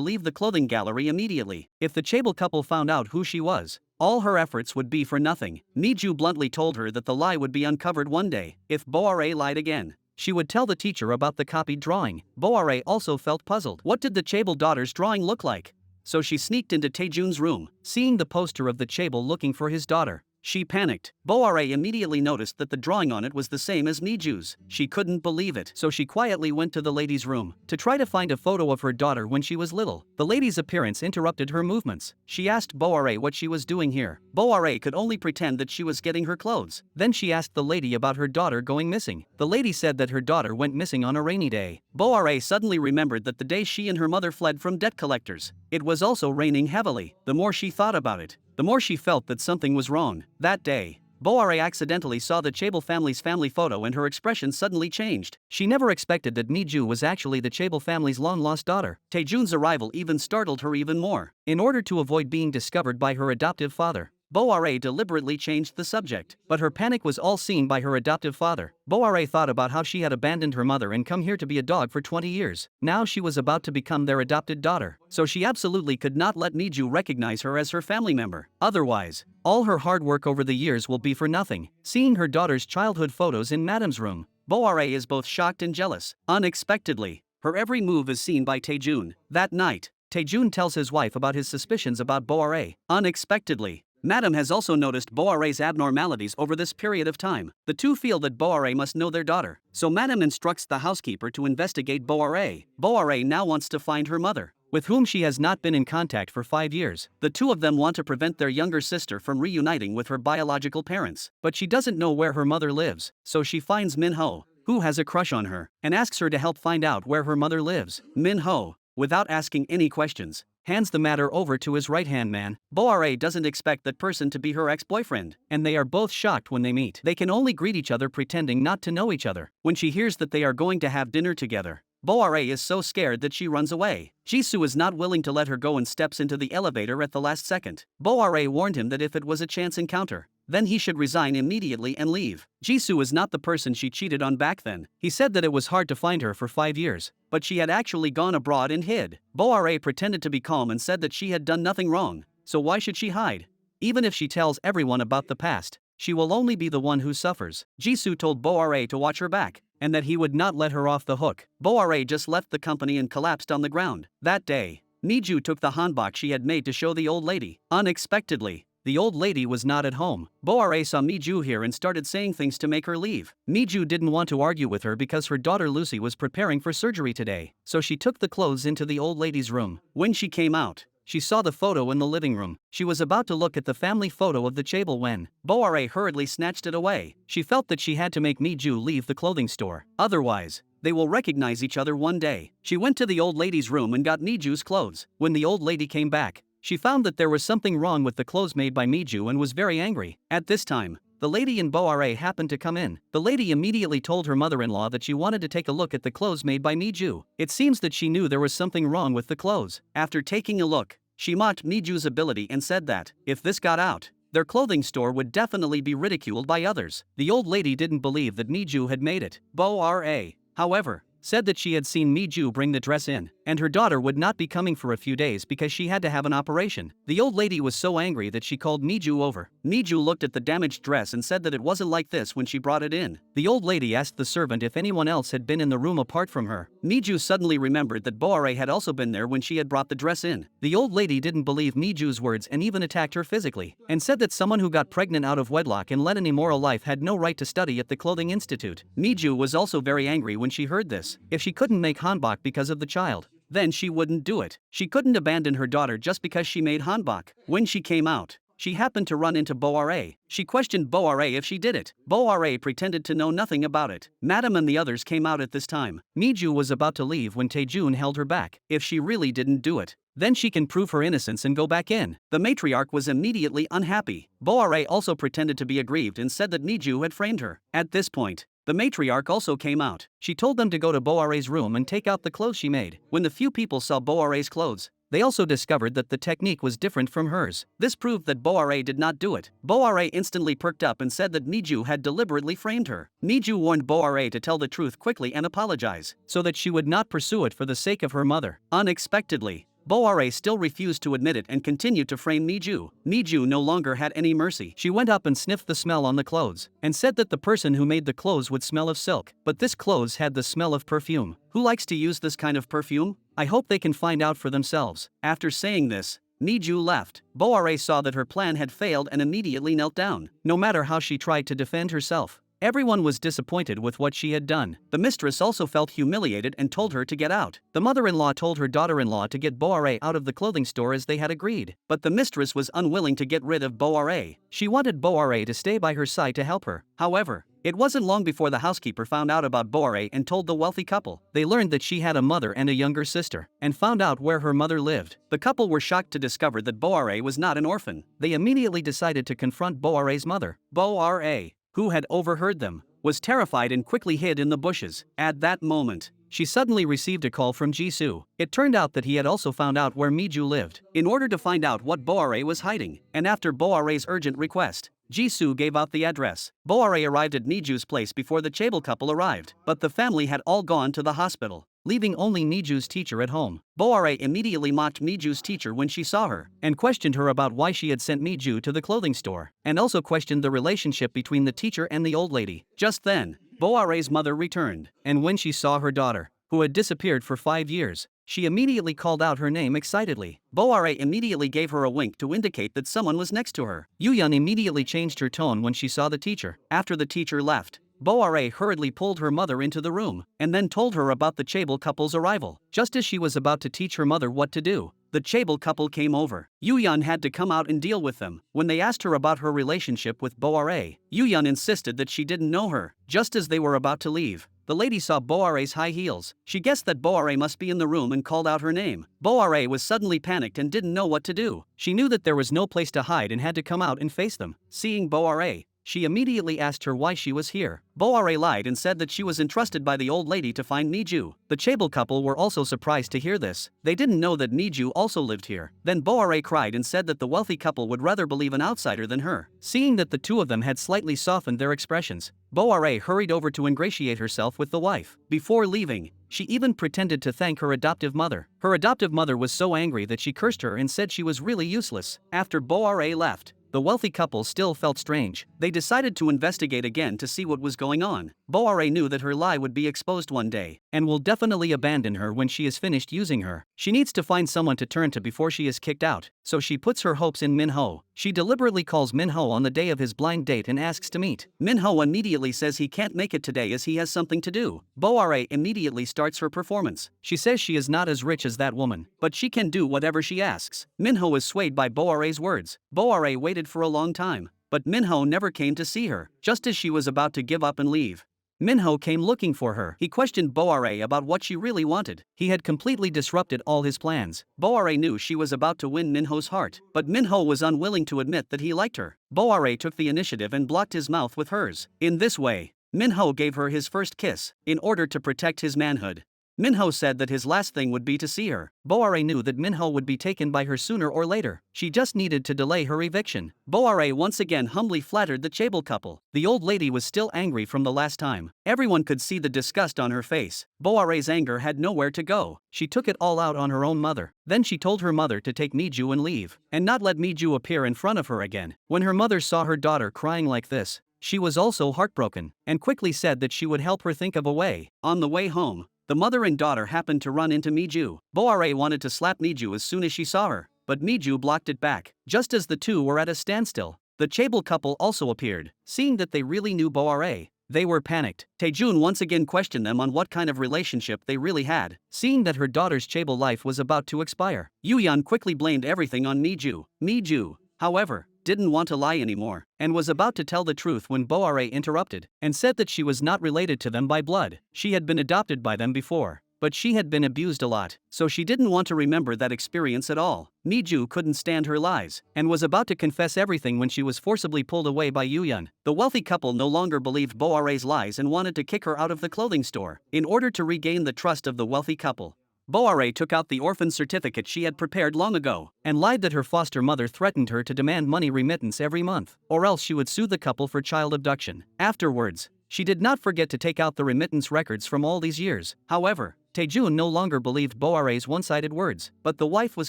leave the clothing gallery immediately. If the Chable couple found out who she was, all her efforts would be for nothing. Miju bluntly told her that the lie would be uncovered one day. If Boare lied again, she would tell the teacher about the copied drawing. Boare also felt puzzled. What did the Chable daughter's drawing look like? So she sneaked into Taejun's room, seeing the poster of the Chable looking for his daughter. She panicked. Boare immediately noticed that the drawing on it was the same as Miju's. She couldn't believe it, so she quietly went to the lady's room to try to find a photo of her daughter when she was little. The lady's appearance interrupted her movements. She asked Boare what she was doing here. Boare could only pretend that she was getting her clothes. Then she asked the lady about her daughter going missing. The lady said that her daughter went missing on a rainy day. Boare suddenly remembered that the day she and her mother fled from debt collectors, it was also raining heavily. The more she thought about it, the more she felt that something was wrong. That day, Boare accidentally saw the Chable family's family photo and her expression suddenly changed. She never expected that Miju was actually the Chable family's long-lost daughter. Taejun's arrival even startled her even more. In order to avoid being discovered by her adoptive father, Boare deliberately changed the subject, but her panic was all seen by her adoptive father. Boare thought about how she had abandoned her mother and come here to be a dog for 20 years. Now she was about to become their adopted daughter, so she absolutely could not let Miju recognize her as her family member. Otherwise, all her hard work over the years will be for nothing. Seeing her daughter's childhood photos in Madame's room, Boare is both shocked and jealous. Unexpectedly, her every move is seen by Taejun. That night, Taejun tells his wife about his suspicions about Boare. Unexpectedly, Madame has also noticed Boare's abnormalities over this period of time. The two feel that Boare must know their daughter, so Madame instructs the housekeeper to investigate Boare. Boare now wants to find her mother, with whom she has not been in contact for 5 years. The two of them want to prevent their younger sister from reuniting with her biological parents, but she doesn't know where her mother lives, so she finds Minho, who has a crush on her, and asks her to help find out where her mother lives. Minho, without asking any questions, hands the matter over to his right-hand man. Boare doesn't expect that person to be her ex-boyfriend, and they are both shocked when they meet. They can only greet each other pretending not to know each other. When she hears that they are going to have dinner together, Boare is so scared that she runs away. Jisoo is not willing to let her go and steps into the elevator at the last second. Boare warned him that if it was a chance encounter, then he should resign immediately and leave. Jisoo is not the person she cheated on back then. He said that it was hard to find her for 5 years, but she had actually gone abroad and hid. Boare pretended to be calm and said that she had done nothing wrong, so why should she hide? Even if she tells everyone about the past, she will only be the one who suffers. Jisoo told Boare to watch her back, and that he would not let her off the hook. Boare just left the company and collapsed on the ground. That day, Miju took the hanbok she had made to show the old lady. Unexpectedly, the old lady was not at home. Boare saw Miju here and started saying things to make her leave. Miju didn't want to argue with her because her daughter Lucy was preparing for surgery today, so she took the clothes into the old lady's room. When she came out, she saw the photo in the living room. She was about to look at the family photo of the Chable when Boare hurriedly snatched it away. She felt that she had to make Miju leave the clothing store. Otherwise, they will recognize each other one day. She went to the old lady's room and got Miju's clothes. When the old lady came back, she found that there was something wrong with the clothes made by Miju and was very angry. At this time, the lady and Boare happened to come in. The lady immediately told her mother-in-law that she wanted to take a look at the clothes made by Miju. It seems that she knew there was something wrong with the clothes. After taking a look, she mocked Miju's ability and said that, if this got out, their clothing store would definitely be ridiculed by others. The old lady didn't believe that Miju had made it. Boare, however, said that she had seen Miju bring the dress in, and her daughter would not be coming for a few days because she had to have an operation. The old lady was so angry that she called Miju over. Miju looked at the damaged dress and said that it wasn't like this when she brought it in. The old lady asked the servant if anyone else had been in the room apart from her. Miju suddenly remembered that Boare had also been there when she had brought the dress in. The old lady didn't believe Miju's words and even attacked her physically, and said that someone who got pregnant out of wedlock and led an immoral life had no right to study at the clothing institute. Miju was also very angry when she heard this. If she couldn't make hanbok because of the child, then she wouldn't do it. She couldn't abandon her daughter just because she made hanbok. When she came out, she happened to run into Boare. She questioned Boare if she did it. Boare pretended to know nothing about it. Madame and the others came out at this time. Miju was about to leave when Taejun held her back. If she really didn't do it, then she can prove her innocence and go back in. The matriarch was immediately unhappy. Boare also pretended to be aggrieved and said that Miju had framed her. At this point, the matriarch also came out. She told them to go to Boare's room and take out the clothes she made. When the few people saw Boare's clothes, They also discovered that the technique was different from hers. This proved that Boare did not do it. Boare instantly perked up and said that Miju had deliberately framed her. Miju warned Boare to tell the truth quickly and apologize, so that she would not pursue it for the sake of her mother. Unexpectedly, Boare still refused to admit it and continued to frame Miju. Miju no longer had any mercy. She went up and sniffed the smell on the clothes, and said that the person who made the clothes would smell of silk, but this clothes had the smell of perfume. Who likes to use this kind of perfume? I hope they can find out for themselves. After saying this, Miju left. Boare saw that her plan had failed and immediately knelt down. No matter how she tried to defend herself, everyone was disappointed with what she had done. The mistress also felt humiliated and told her to get out. The mother-in-law told her daughter-in-law to get Boare out of the clothing store as they had agreed. But the mistress was unwilling to get rid of Boare. She wanted Boare to stay by her side to help her. However, it wasn't long before the housekeeper found out about Boare and told the wealthy couple. They learned that she had a mother and a younger sister, and found out where her mother lived. The couple were shocked to discover that Boare was not an orphan. They immediately decided to confront Boare's mother. Boare, who had overheard them, was terrified and quickly hid in the bushes. At that moment, she suddenly received a call from Jisoo. It turned out that he had also found out where Miju lived, in order to find out what Boare was hiding, and after Boare's urgent request, Jisoo gave out the address. Boare arrived at Miju's place before the Chable couple arrived, but the family had all gone to the hospital, leaving only Miju's teacher at home. Boare immediately mocked Miju's teacher when she saw her, and questioned her about why she had sent Miju to the clothing store, and also questioned the relationship between the teacher and the old lady. Just then, Boare's mother returned, and when she saw her daughter, who had disappeared for 5 years, she immediately called out her name excitedly. Boare immediately gave her a wink to indicate that someone was next to her. Yuyun immediately changed her tone when she saw the teacher. After the teacher left, Boare hurriedly pulled her mother into the room, and then told her about the Chable couple's arrival. Just as she was about to teach her mother what to do, the Chable couple came over. Yuyun had to come out and deal with them. When they asked her about her relationship with Boare, Yuyun insisted that she didn't know her. Just as they were about to leave, the lady saw Boare's high heels. She guessed that Boare must be in the room and called out her name. Boare was suddenly panicked and didn't know what to do. She knew that there was no place to hide and had to come out and face them. Seeing Boare, she immediately asked her why she was here. Boare lied and said that she was entrusted by the old lady to find Miju. The Chable couple were also surprised to hear this. They didn't know that Miju also lived here. Then Boare cried and said that the wealthy couple would rather believe an outsider than her. Seeing that the two of them had slightly softened their expressions, Boare hurried over to ingratiate herself with the wife. Before leaving, she even pretended to thank her adoptive mother. Her adoptive mother was so angry that she cursed her and said she was really useless. After Boare left, the wealthy couple still felt strange. They decided to investigate again to see what was going on. Boare knew that her lie would be exposed one day, and will definitely abandon her when she is finished using her. She needs to find someone to turn to before she is kicked out, so she puts her hopes in Minho. She deliberately calls Minho on the day of his blind date and asks to meet. Minho immediately says he can't make it today as he has something to do. Boare immediately starts her performance. She says she is not as rich as that woman, but she can do whatever she asks. Minho is swayed by Boare's words. Boare waited for a long time, but Minho never came to see her. Just as she was about to give up and leave, Minho came looking for her. He questioned Boare about what she really wanted. He had completely disrupted all his plans. Boare knew she was about to win Minho's heart, but Minho was unwilling to admit that he liked her. Boare took the initiative and blocked his mouth with hers. In this way, Minho gave her his first kiss, in order to protect his manhood. Minho said that his last thing would be to see her. Boare knew that Minho would be taken by her sooner or later. She just needed to delay her eviction. Boare once again humbly flattered the Chable couple. The old lady was still angry from the last time. Everyone could see the disgust on her face. Boare's anger had nowhere to go. She took it all out on her own mother. Then she told her mother to take Miju and leave, and not let Miju appear in front of her again. When her mother saw her daughter crying like this, she was also heartbroken, and quickly said that she would help her think of a way. On the way home, the mother and daughter happened to run into Miju. Boare wanted to slap Miju as soon as she saw her, but Miju blocked it back. Just as the two were at a standstill, the Chable couple also appeared. Seeing that they really knew Boare, they were panicked. Taejun once again questioned them on what kind of relationship they really had. Seeing that her daughter's Chable life was about to expire, Yuyun quickly blamed everything on Miju. Miju, however, didn't want to lie anymore, and was about to tell the truth when Boare interrupted, and said that she was not related to them by blood. She had been adopted by them before, but she had been abused a lot, so she didn't want to remember that experience at all. Miju couldn't stand her lies, and was about to confess everything when she was forcibly pulled away by Yuyun. The wealthy couple no longer believed Boare's lies and wanted to kick her out of the clothing store. In order to regain the trust of the wealthy couple, Boare took out the orphan certificate she had prepared long ago and lied that her foster mother threatened her to demand money remittance every month, or else she would sue the couple for child abduction. Afterwards, she did not forget to take out the remittance records from all these years. However, Taejun no longer believed Boare's one-sided words, but the wife was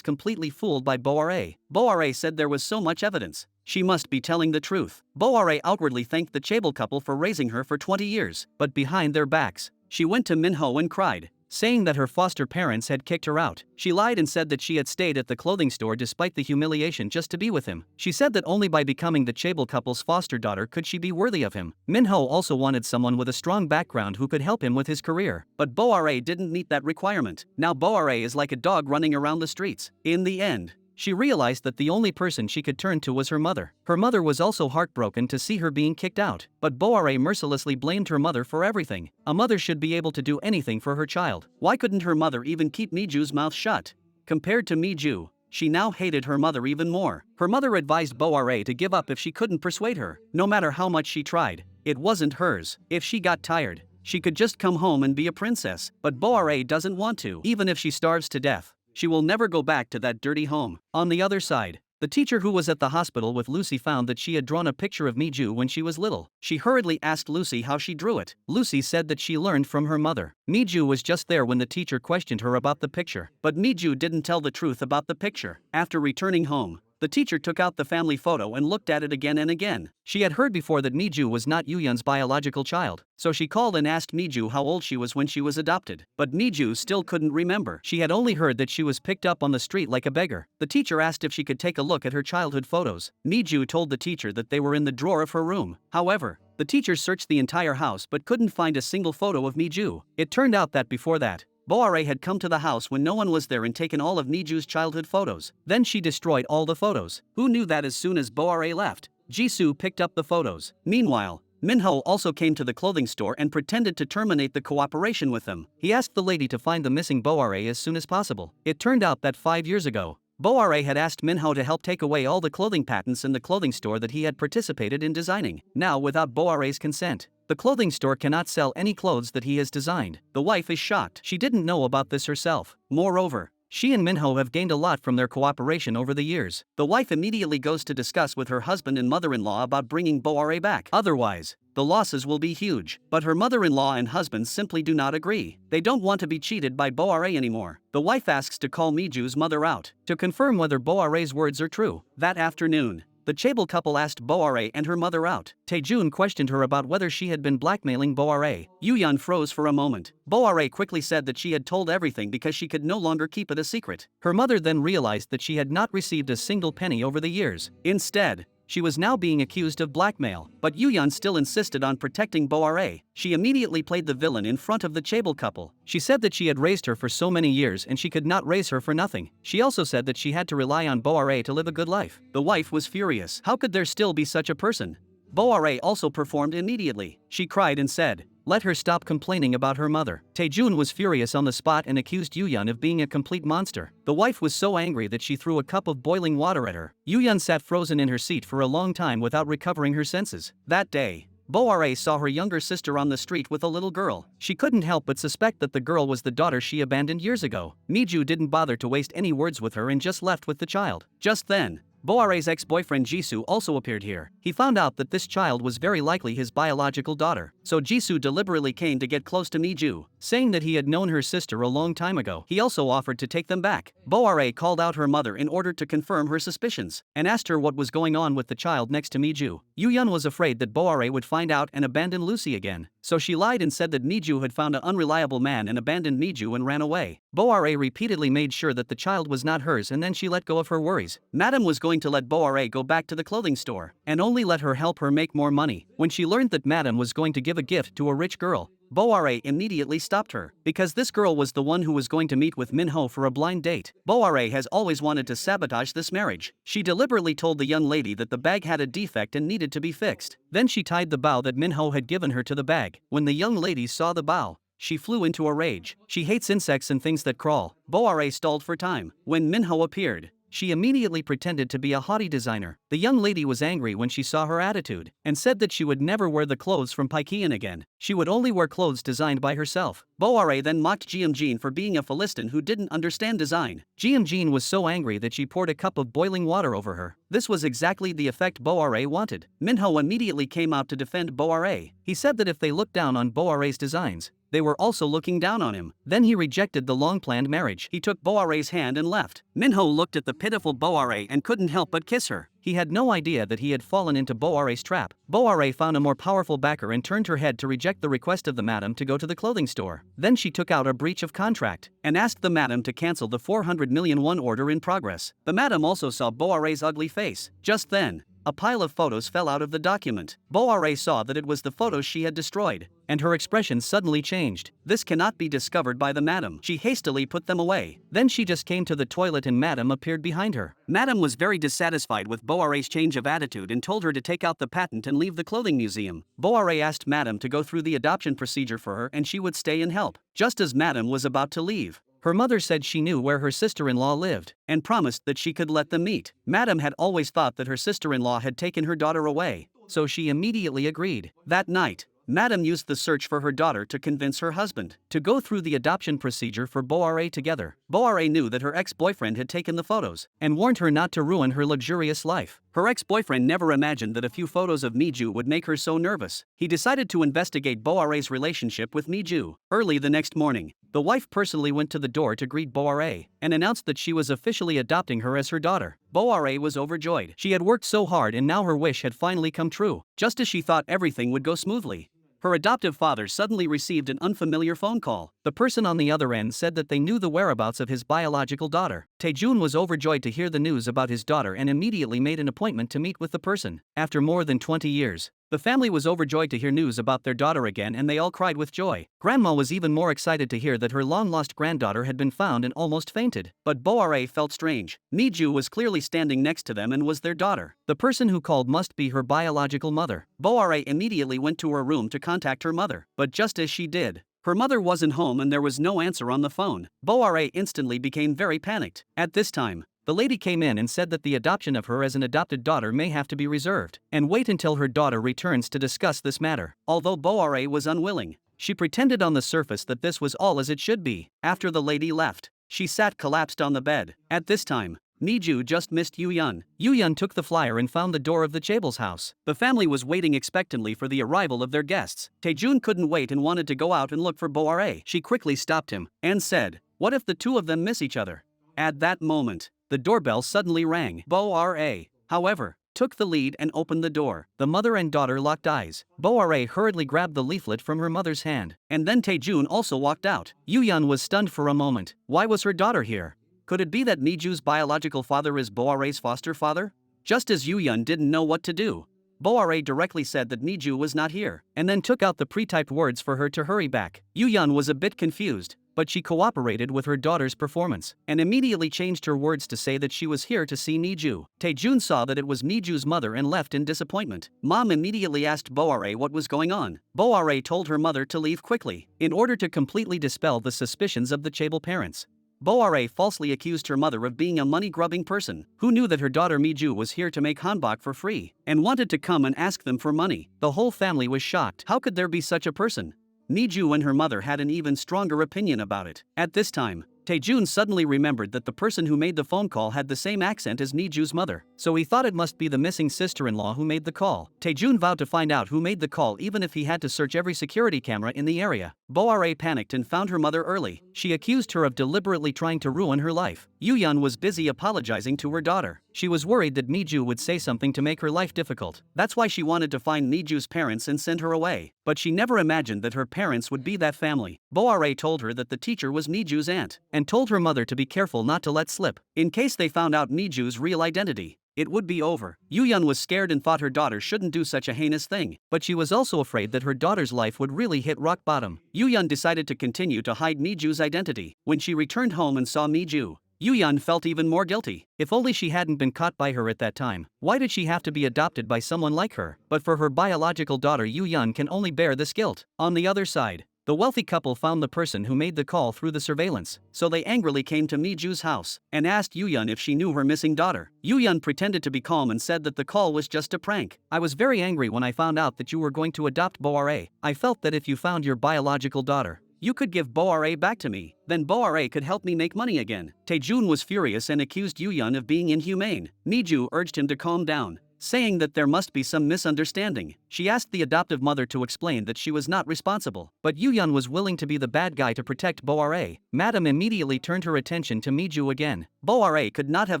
completely fooled by Boare. Boare said there was so much evidence. She must be telling the truth. Boare outwardly thanked the Chaebol couple for raising her for 20 years, but behind their backs, she went to Minho and cried, saying that her foster parents had kicked her out. She lied and said that she had stayed at the clothing store despite the humiliation just to be with him. She said that only by becoming the Chaebol couple's foster daughter could she be worthy of him. Minho also wanted someone with a strong background who could help him with his career, but Boare didn't meet that requirement. Now Boare is like a dog running around the streets. In the end, she realized that the only person she could turn to was her mother. Her mother was also heartbroken to see her being kicked out, but Boare mercilessly blamed her mother for everything. A mother should be able to do anything for her child. Why couldn't her mother even keep Miju's mouth shut? Compared to Miju, she now hated her mother even more. Her mother advised Boare to give up if she couldn't persuade her. No matter how much she tried, it wasn't hers. If she got tired, she could just come home and be a princess, but Boare doesn't want to. Even if she starves to death, she will never go back to that dirty home. On the other side, the teacher who was at the hospital with Lucy found that she had drawn a picture of Miju when she was little. She hurriedly asked Lucy how she drew it. Lucy said that she learned from her mother. Miju was just there when the teacher questioned her about the picture, but Miju didn't tell the truth about the picture. After returning home, the teacher took out the family photo and looked at it again and again. She had heard before that Miju was not Yuyun's biological child, so she called and asked Miju how old she was when she was adopted. But Miju still couldn't remember. She had only heard that she was picked up on the street like a beggar. The teacher asked if she could take a look at her childhood photos. Miju told the teacher that they were in the drawer of her room. However, the teacher searched the entire house but couldn't find a single photo of Miju. It turned out that before that, Boare had come to the house when no one was there and taken all of Miju's childhood photos. Then she destroyed all the photos. Who knew that as soon as Boare left, Jisoo picked up the photos. Meanwhile, Minho also came to the clothing store and pretended to terminate the cooperation with them. He asked the lady to find the missing Boare as soon as possible. It turned out that 5 years ago, Boare had asked Minho to help take away all the clothing patents in the clothing store that he had participated in designing. Now, without Boare's consent, the clothing store cannot sell any clothes that he has designed. The wife is shocked. She didn't know about this herself. Moreover, she and Minho have gained a lot from their cooperation over the years. The wife immediately goes to discuss with her husband and mother-in-law about bringing Boare back. Otherwise, the losses will be huge. But her mother-in-law and husband simply do not agree. They don't want to be cheated by Boare anymore. The wife asks to call Miju's mother out to confirm whether Boare's words are true. That afternoon, the Chaebol couple asked Boare and her mother out. Taejun questioned her about whether she had been blackmailing Boare. Yuyun froze for a moment. Boare quickly said that she had told everything because she could no longer keep it a secret. Her mother then realized that she had not received a single penny over the years. Instead, she was now being accused of blackmail, but Yuyun still insisted on protecting Boare. She immediately played the villain in front of the Chaebol couple. She said that she had raised her for so many years and she could not raise her for nothing. She also said that she had to rely on Boare to live a good life. The wife was furious. How could there still be such a person? Boare also performed immediately. She cried and said, "Let her stop complaining about her mother." Taejun was furious on the spot and accused Yuyun of being a complete monster. The wife was so angry that she threw a cup of boiling water at her. Yuyun sat frozen in her seat for a long time without recovering her senses. That day, Boare saw her younger sister on the street with a little girl. She couldn't help but suspect that the girl was the daughter she abandoned years ago. Miju didn't bother to waste any words with her and just left with the child. Just then, Boare's ex-boyfriend Jisoo also appeared here. He found out that this child was very likely his biological daughter, so Jisoo deliberately came to get close to Miju, saying that he had known her sister a long time ago. He also offered to take them back. Boare called out her mother in order to confirm her suspicions, and asked her what was going on with the child next to Miju. Yuyun was afraid that Boare would find out and abandon Lucy again, so she lied and said that Miju had found an unreliable man and abandoned Miju and ran away. Boare repeatedly made sure that the child was not hers and then she let go of her worries. Madame was going to let Boare go back to the clothing store and only let her help her make more money. When she learned that Madame was going to give a gift to a rich girl, Boare immediately stopped her, because this girl was the one who was going to meet with Minho for a blind date. Boare has always wanted to sabotage this marriage. She deliberately told the young lady that the bag had a defect and needed to be fixed. Then she tied the bow that Minho had given her to the bag. When the young lady saw the bow, she flew into a rage. She hates insects and things that crawl. Boare stalled for time. When Minho appeared, she immediately pretended to be a haughty designer. The young lady was angry when she saw her attitude, and said that she would never wear the clothes from Paikian again. She would only wear clothes designed by herself. Boare then mocked Jeon for being a Philistine who didn't understand design. Jeon was so angry that she poured a cup of boiling water over her. This was exactly the effect Boare wanted. Minho immediately came out to defend Boare. He said that if they looked down on Boare's designs, they were also looking down on him. Then he rejected the long-planned marriage. He took Boare's hand and left. Minho looked at the pitiful Boare and couldn't help but kiss her. He had no idea that he had fallen into Boare's trap. Boare found a more powerful backer and turned her head to reject the request of the madam to go to the clothing store. Then she took out a breach of contract and asked the madam to cancel the 400 million won order in progress. The madam also saw Boare's ugly face. Just then, a pile of photos fell out of the document. Boare saw that it was the photos she had destroyed, and her expression suddenly changed. This cannot be discovered by the madam. She hastily put them away. Then she just came to the toilet and madam appeared behind her. Madam was very dissatisfied with Boare's change of attitude and told her to take out the patent and leave the clothing museum. Boare asked madam to go through the adoption procedure for her and she would stay and help. Just as madam was about to leave, her mother said she knew where her sister-in-law lived and promised that she could let them meet. Madam had always thought that her sister-in-law had taken her daughter away, so she immediately agreed. That night, Madam used the search for her daughter to convince her husband to go through the adoption procedure for Boare together. Boare knew that her ex-boyfriend had taken the photos and warned her not to ruin her luxurious life. Her ex-boyfriend never imagined that a few photos of Miju would make her so nervous. He decided to investigate Boare's relationship with Miju. Early the next morning, the wife personally went to the door to greet Boare and announced that she was officially adopting her as her daughter. Boare was overjoyed. She had worked so hard and now her wish had finally come true. Just as she thought everything would go smoothly, her adoptive father suddenly received an unfamiliar phone call. The person on the other end said that they knew the whereabouts of his biological daughter. Taejun was overjoyed to hear the news about his daughter and immediately made an appointment to meet with the person. After more than 20 years, the family was overjoyed to hear news about their daughter again and they all cried with joy. Grandma was even more excited to hear that her long-lost granddaughter had been found and almost fainted. But Boare felt strange. Miju was clearly standing next to them and was their daughter. The person who called must be her biological mother. Boare immediately went to her room to contact her mother. But just as she did, her mother wasn't home and there was no answer on the phone. Boare instantly became very panicked. At this time, the lady came in and said that the adoption of her as an adopted daughter may have to be reserved and wait until her daughter returns to discuss this matter. Although Boare was unwilling, she pretended on the surface that this was all as it should be. After the lady left, she sat collapsed on the bed. At this time, Miju just missed Yuyun. Yuyun took the flyer and found the door of the Chaebel's house. The family was waiting expectantly for the arrival of their guests. Taejun couldn't wait and wanted to go out and look for Boare. She quickly stopped him and said, "What if the two of them miss each other?" At that moment, the doorbell suddenly rang. Boare, however, took the lead and opened the door. The mother and daughter locked eyes. Boare hurriedly grabbed the leaflet from her mother's hand, and then Taejun also walked out. Yuyun was stunned for a moment. Why was her daughter here? Could it be that Miju's biological father is Boare's foster father? Just as Yuyun didn't know what to do, Boare directly said that Miju was not here, and then took out the pre-typed words for her to hurry back. Yuyun was a bit confused, but she cooperated with her daughter's performance, and immediately changed her words to say that she was here to see Miju. Taejun saw that it was Miju's mother and left in disappointment. Mom immediately asked Boare what was going on. Boare told her mother to leave quickly, in order to completely dispel the suspicions of the Chaebel parents. Boare falsely accused her mother of being a money-grubbing person who knew that her daughter Miju was here to make hanbok for free and wanted to come and ask them for money. The whole family was shocked. How could there be such a person? Miju and her mother had an even stronger opinion about it. At this time, Taejun suddenly remembered that the person who made the phone call had the same accent as Miju's mother, so he thought it must be the missing sister-in-law who made the call. Taejun vowed to find out who made the call even if he had to search every security camera in the area. Boare panicked and found her mother early. She accused her of deliberately trying to ruin her life. Yuyun was busy apologizing to her daughter. She was worried that Miju would say something to make her life difficult. That's why she wanted to find Miju's parents and send her away. But she never imagined that her parents would be that family. Boare told her that the teacher was Miju's aunt, and told her mother to be careful not to let slip, in case they found out Miju's real identity. It would be over. Yuyun was scared and thought her daughter shouldn't do such a heinous thing, but she was also afraid that her daughter's life would really hit rock bottom. Yuyun decided to continue to hide Miju's identity. When she returned home and saw Miju, Yuyun felt even more guilty. If only she hadn't been caught by her at that time. Why did she have to be adopted by someone like her? But for her biological daughter, Yuyun can only bear this guilt. On the other side, the wealthy couple found the person who made the call through the surveillance, so they angrily came to Miju's house and asked Yuyun if she knew her missing daughter. Yuyun pretended to be calm and said that the call was just a prank. "I was very angry when I found out that you were going to adopt Boare. I felt that if you found your biological daughter, You could give Boare back to me, then Boare could help me make money again. Taejun was furious and accused Yuyun of being inhumane. Miju urged him to calm down, saying that there must be some misunderstanding. She asked the adoptive mother to explain that she was not responsible, but Yuyun was willing to be the bad guy to protect Boare. Madam immediately turned her attention to Miju again. Boare could not have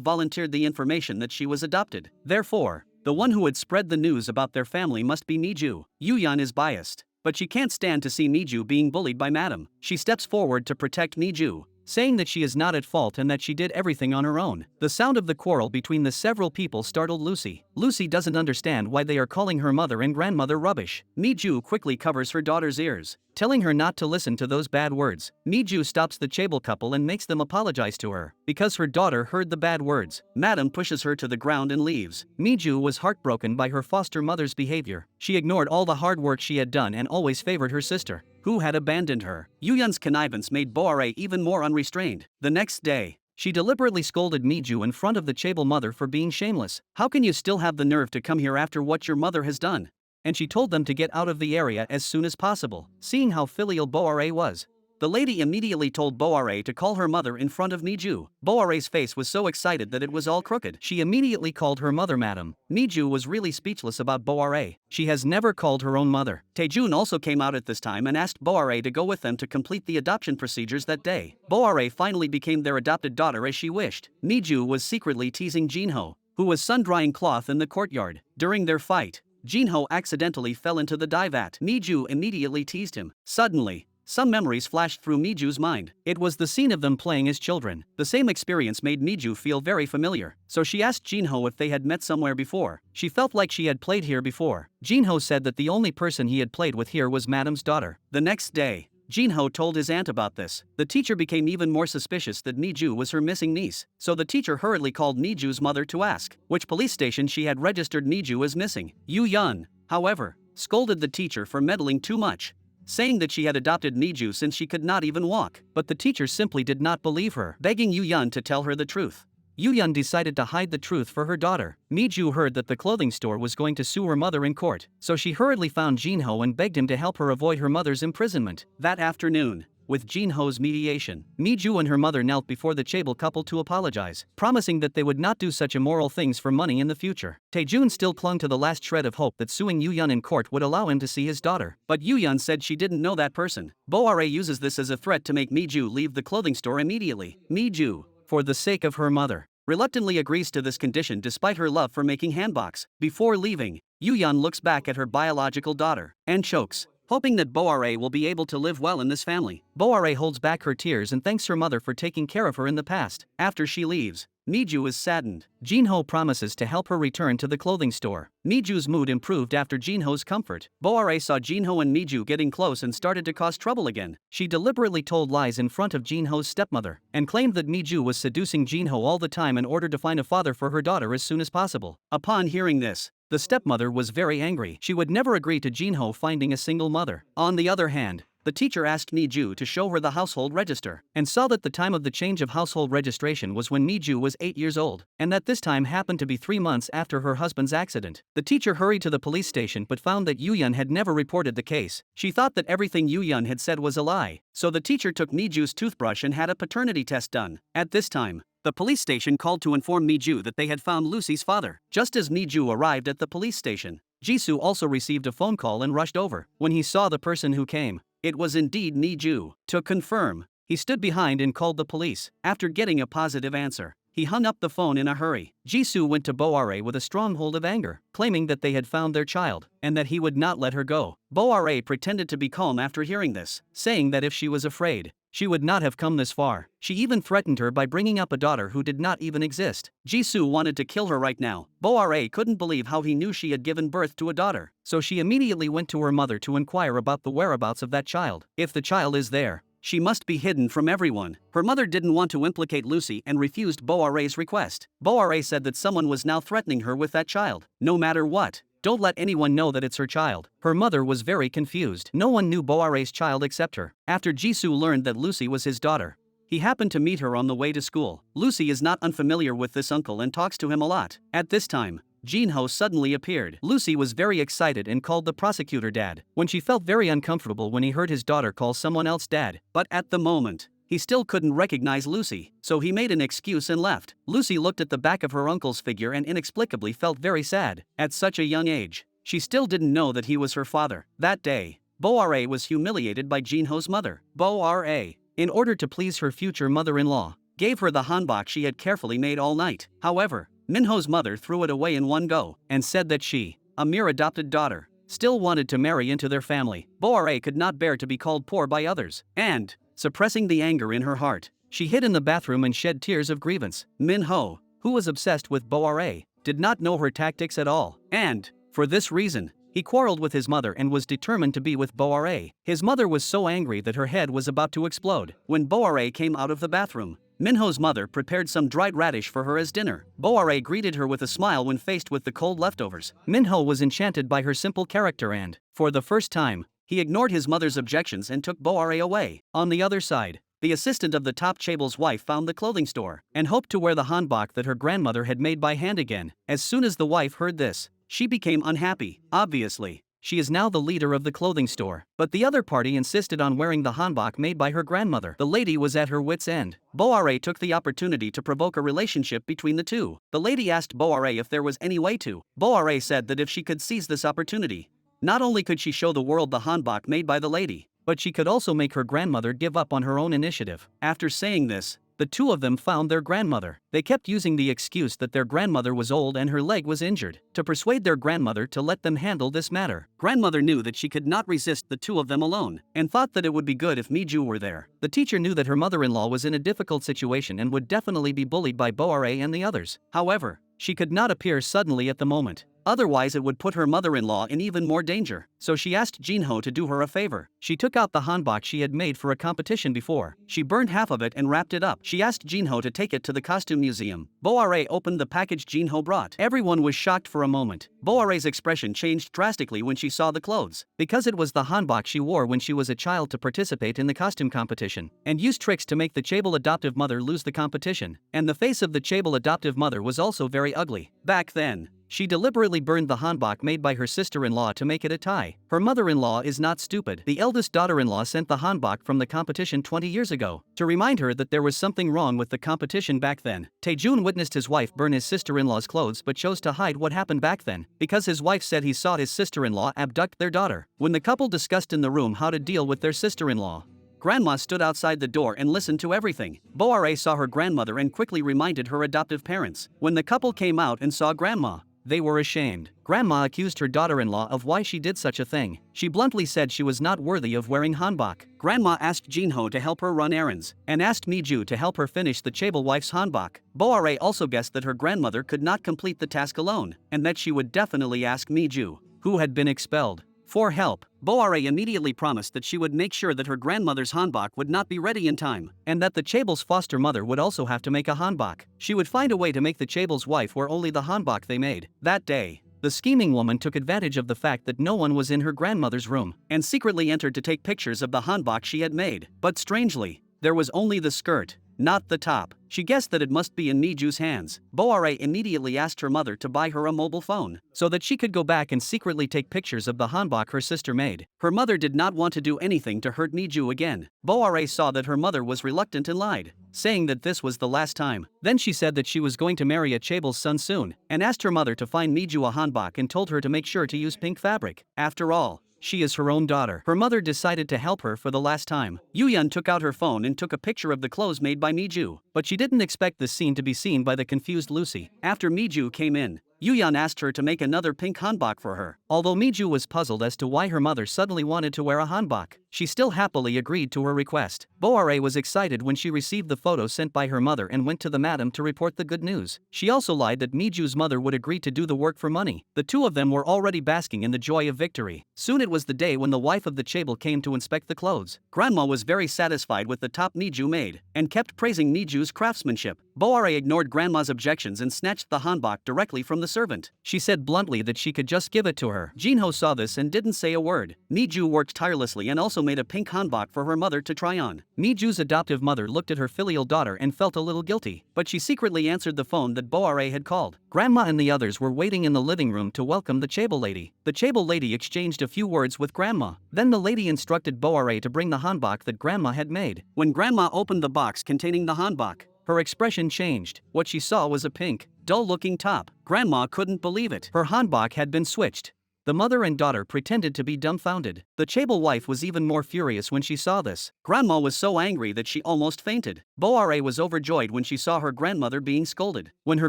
volunteered the information that she was adopted. Therefore, the one who had spread the news about their family must be Miju. Yuyun is biased, but she can't stand to see Miju being bullied by Madam. She steps forward to protect Miju, saying that she is not at fault and that she did everything on her own. The sound of the quarrel between the several people startled Lucy. Lucy doesn't understand why they are calling her mother and grandmother rubbish. Miju quickly covers her daughter's ears, telling her not to listen to those bad words. Miju stops the Chable couple and makes them apologize to her, because her daughter heard the bad words. Madam pushes her to the ground and leaves. Miju was heartbroken by her foster mother's behavior. She ignored all the hard work she had done and always favored her sister, who had abandoned her. Yuyun's connivance made Boare even more unrestrained. The next day, she deliberately scolded Miju in front of the Chable mother for being shameless. How can you still have the nerve to come here after what your mother has done? And she told them to get out of the area as soon as possible. Seeing how filial Boare was, the lady immediately told Boare to call her mother in front of Miju. Boare's face was so excited that it was all crooked. She immediately called her mother Madam. Miju was really speechless about Boare. She has never called her own mother. Taejun also came out at this time and asked Boare to go with them to complete the adoption procedures that day. Boare finally became their adopted daughter as she wished. Miju was secretly teasing Jinho, who was sun-drying cloth in the courtyard. During their fight, Jinho accidentally fell into the dye vat. Miju immediately teased him. Suddenly, some memories flashed through Miju's mind. It was the scene of them playing as children. The same experience made Miju feel very familiar, so she asked Jinho if they had met somewhere before. She felt like she had played here before. Jinho said that the only person he had played with here was Madam's daughter. The next day, Jinho told his aunt about this. The teacher became even more suspicious that Miju was her missing niece, so the teacher hurriedly called Miju's mother to ask which police station she had registered Miju as missing. Yuyun, however, scolded the teacher for meddling too much, saying that she had adopted Miju since she could not even walk. But the teacher simply did not believe her, begging Yuyun to tell her the truth. Yuyun decided to hide the truth for her daughter. Miju heard that the clothing store was going to sue her mother in court, so she hurriedly found Jinho and begged him to help her avoid her mother's imprisonment. That afternoon, with Jinho's mediation, Miju and her mother knelt before the Chable couple to apologize, promising that they would not do such immoral things for money in the future. Taejun still clung to the last shred of hope that suing Yuyun in court would allow him to see his daughter, but Yuyun said she didn't know that person. Boare uses this as a threat to make Miju leave the clothing store immediately. Miju, for the sake of her mother, reluctantly agrees to this condition despite her love for making hanboks. Before leaving, Yuyun looks back at her biological daughter and chokes, hoping that Boare will be able to live well in this family. Boare holds back her tears and thanks her mother for taking care of her in the past. After she leaves, Miju is saddened. Jinho promises to help her return to the clothing store. Miju's mood improved after Jinho's comfort. Boare saw Jinho and Miju getting close and started to cause trouble again. She deliberately told lies in front of Jinho's stepmother and claimed that Miju was seducing Jinho all the time in order to find a father for her daughter as soon as possible. Upon hearing this, the stepmother was very angry. She would never agree to Jinho finding a single mother. On the other hand, the teacher asked Miju to show her the household register, and saw that the time of the change of household registration was when Miju was 8 years old, and that this time happened to be 3 months after her husband's accident. The teacher hurried to the police station but found that Yuyun had never reported the case. She thought that everything Yuyun had said was a lie, so the teacher took Miju's toothbrush and had a paternity test done. At this time, the police station called to inform Miju that they had found Lucy's father. Just as Miju arrived at the police station, Jisoo also received a phone call and rushed over. When he saw the person who came, it was indeed Miju. To confirm, he stood behind and called the police. After getting a positive answer, he hung up the phone in a hurry. Jisoo went to Boare with a stronghold of anger, claiming that they had found their child, and that he would not let her go. Boare pretended to be calm after hearing this, saying that if she was afraid, she would not have come this far. She even threatened her by bringing up a daughter who did not even exist. Jisoo wanted to kill her right now. Boare couldn't believe how he knew she had given birth to a daughter, so she immediately went to her mother to inquire about the whereabouts of that child. If the child is there, she must be hidden from everyone. Her mother didn't want to implicate Lucy and refused Boare's request. Boare said that someone was now threatening her with that child. No matter what, don't let anyone know that it's her child. Her mother was very confused. No one knew Boare's child except her. After Jisoo learned that Lucy was his daughter, he happened to meet her on the way to school. Lucy is not unfamiliar with this uncle and talks to him a lot. At this time, Jinho suddenly appeared. Lucy was very excited and called the prosecutor dad, when she felt very uncomfortable when he heard his daughter call someone else dad. But at the moment, he still couldn't recognize Lucy, so he made an excuse and left. Lucy looked at the back of her uncle's figure and inexplicably felt very sad. At such a young age, she still didn't know that he was her father. That day, Bo-ra was humiliated by Jinho's mother. Bo-ra, in order to please her future mother-in-law, gave her the hanbok she had carefully made all night. However, Minho's mother threw it away in one go and said that she, a mere adopted daughter, still wanted to marry into their family. Bo-ra could not bear to be called poor by others, and, suppressing the anger in her heart, she hid in the bathroom and shed tears of grievance. Minho, who was obsessed with Bo-ra, did not know her tactics at all, and, for this reason, he quarreled with his mother and was determined to be with Bo-ra. His mother was so angry that her head was about to explode. When Bo-ra came out of the bathroom, Minho's mother prepared some dried radish for her as dinner. Bo-ra greeted her with a smile when faced with the cold leftovers. Minho was enchanted by her simple character and, for the first time, he ignored his mother's objections and took Bo-ra away. On the other side, the assistant of the top chaebol's wife found the clothing store and hoped to wear the hanbok that her grandmother had made by hand again. As soon as the wife heard this, she became unhappy. Obviously, she is now the leader of the clothing store, but the other party insisted on wearing the hanbok made by her grandmother. The lady was at her wit's end. Bo-ra took the opportunity to provoke a relationship between the two. The lady asked Bo-ra if there was any way to. Bo-ra said that if she could seize this opportunity, not only could she show the world the hanbok made by the lady, but she could also make her grandmother give up on her own initiative. After saying this, the two of them found their grandmother. They kept using the excuse that their grandmother was old and her leg was injured to persuade their grandmother to let them handle this matter. Grandmother knew that she could not resist the two of them alone and thought that it would be good if Miju were there. The teacher knew that her mother-in-law was in a difficult situation and would definitely be bullied by Bo-ra and the others. However, she could not appear suddenly at the moment. Otherwise it would put her mother-in-law in even more danger. So she asked Jinho to do her a favor. She took out the hanbok she had made for a competition before. She burned half of it and wrapped it up. She asked Jinho to take it to the costume museum. Bo-ra opened the package Jinho brought. Everyone was shocked for a moment. Bo-ra's expression changed drastically when she saw the clothes, because it was the hanbok she wore when she was a child to participate in the costume competition, and used tricks to make the chaebol adoptive mother lose the competition. And the face of the chaebol adoptive mother was also very ugly. Back then, she deliberately burned the hanbok made by her sister-in-law to make it a tie. Her mother-in-law is not stupid. The eldest daughter-in-law sent the hanbok from the competition 20 years ago to remind her that there was something wrong with the competition back then. Taejun witnessed his wife burn his sister-in-law's clothes but chose to hide what happened back then because his wife said he saw his sister-in-law abduct their daughter. When the couple discussed in the room how to deal with their sister-in-law, Grandma stood outside the door and listened to everything. Bo-ra saw her grandmother and quickly reminded her adoptive parents. When the couple came out and saw Grandma, they were ashamed. Grandma accused her daughter-in-law of why she did such a thing. She bluntly said she was not worthy of wearing hanbok. Grandma asked Jinho to help her run errands, and asked Miju to help her finish the chaebol wife's hanbok. Bo-ra also guessed that her grandmother could not complete the task alone, and that she would definitely ask Miju, who had been expelled, for help. Bo-ra immediately promised that she would make sure that her grandmother's hanbok would not be ready in time, and that the chaebol's foster mother would also have to make a hanbok. She would find a way to make the chaebol's wife wear only the hanbok they made. That day, the scheming woman took advantage of the fact that no one was in her grandmother's room, and secretly entered to take pictures of the hanbok she had made. But strangely, there was only the skirt, not the top. She guessed that it must be in Miju's hands. Bo-ra immediately asked her mother to buy her a mobile phone, so that she could go back and secretly take pictures of the hanbok her sister made. Her mother did not want to do anything to hurt Miju again. Bo-ra saw that her mother was reluctant and lied, saying that this was the last time. Then she said that she was going to marry a chaebol's son soon, and asked her mother to find Miju a hanbok and told her to make sure to use pink fabric. After all, she is her own daughter. Her mother decided to help her for the last time. Yuyun took out her phone and took a picture of the clothes made by Miju, but she didn't expect this scene to be seen by the confused Lucy. After Miju came in, Yuyun asked her to make another pink hanbok for her. Although Miju was puzzled as to why her mother suddenly wanted to wear a hanbok, she still happily agreed to her request. Bo-ra was excited when she received the photo sent by her mother and went to the madam to report the good news. She also lied that Miju's mother would agree to do the work for money. The two of them were already basking in the joy of victory. Soon it was the day when the wife of the chaebol came to inspect the clothes. Grandma was very satisfied with the top Miju made, and kept praising Miju's craftsmanship. Boare ignored Grandma's objections and snatched the hanbok directly from the servant. She said bluntly that she could just give it to her. Jinho saw this and didn't say a word. Miju worked tirelessly and also made a pink hanbok for her mother to try on. Miju's adoptive mother looked at her filial daughter and felt a little guilty, but she secretly answered the phone that Boare had called. Grandma and the others were waiting in the living room to welcome the chaebol lady. The chaebol lady exchanged a few words with Grandma. Then the lady instructed Boare to bring the hanbok that Grandma had made. When Grandma opened the box containing the hanbok, her expression changed. What she saw was a pink, dull-looking top. Grandma couldn't believe it. Her hanbok had been switched. The mother and daughter pretended to be dumbfounded. The chaebol wife was even more furious when she saw this. Grandma was so angry that she almost fainted. Boare was overjoyed when she saw her grandmother being scolded. When her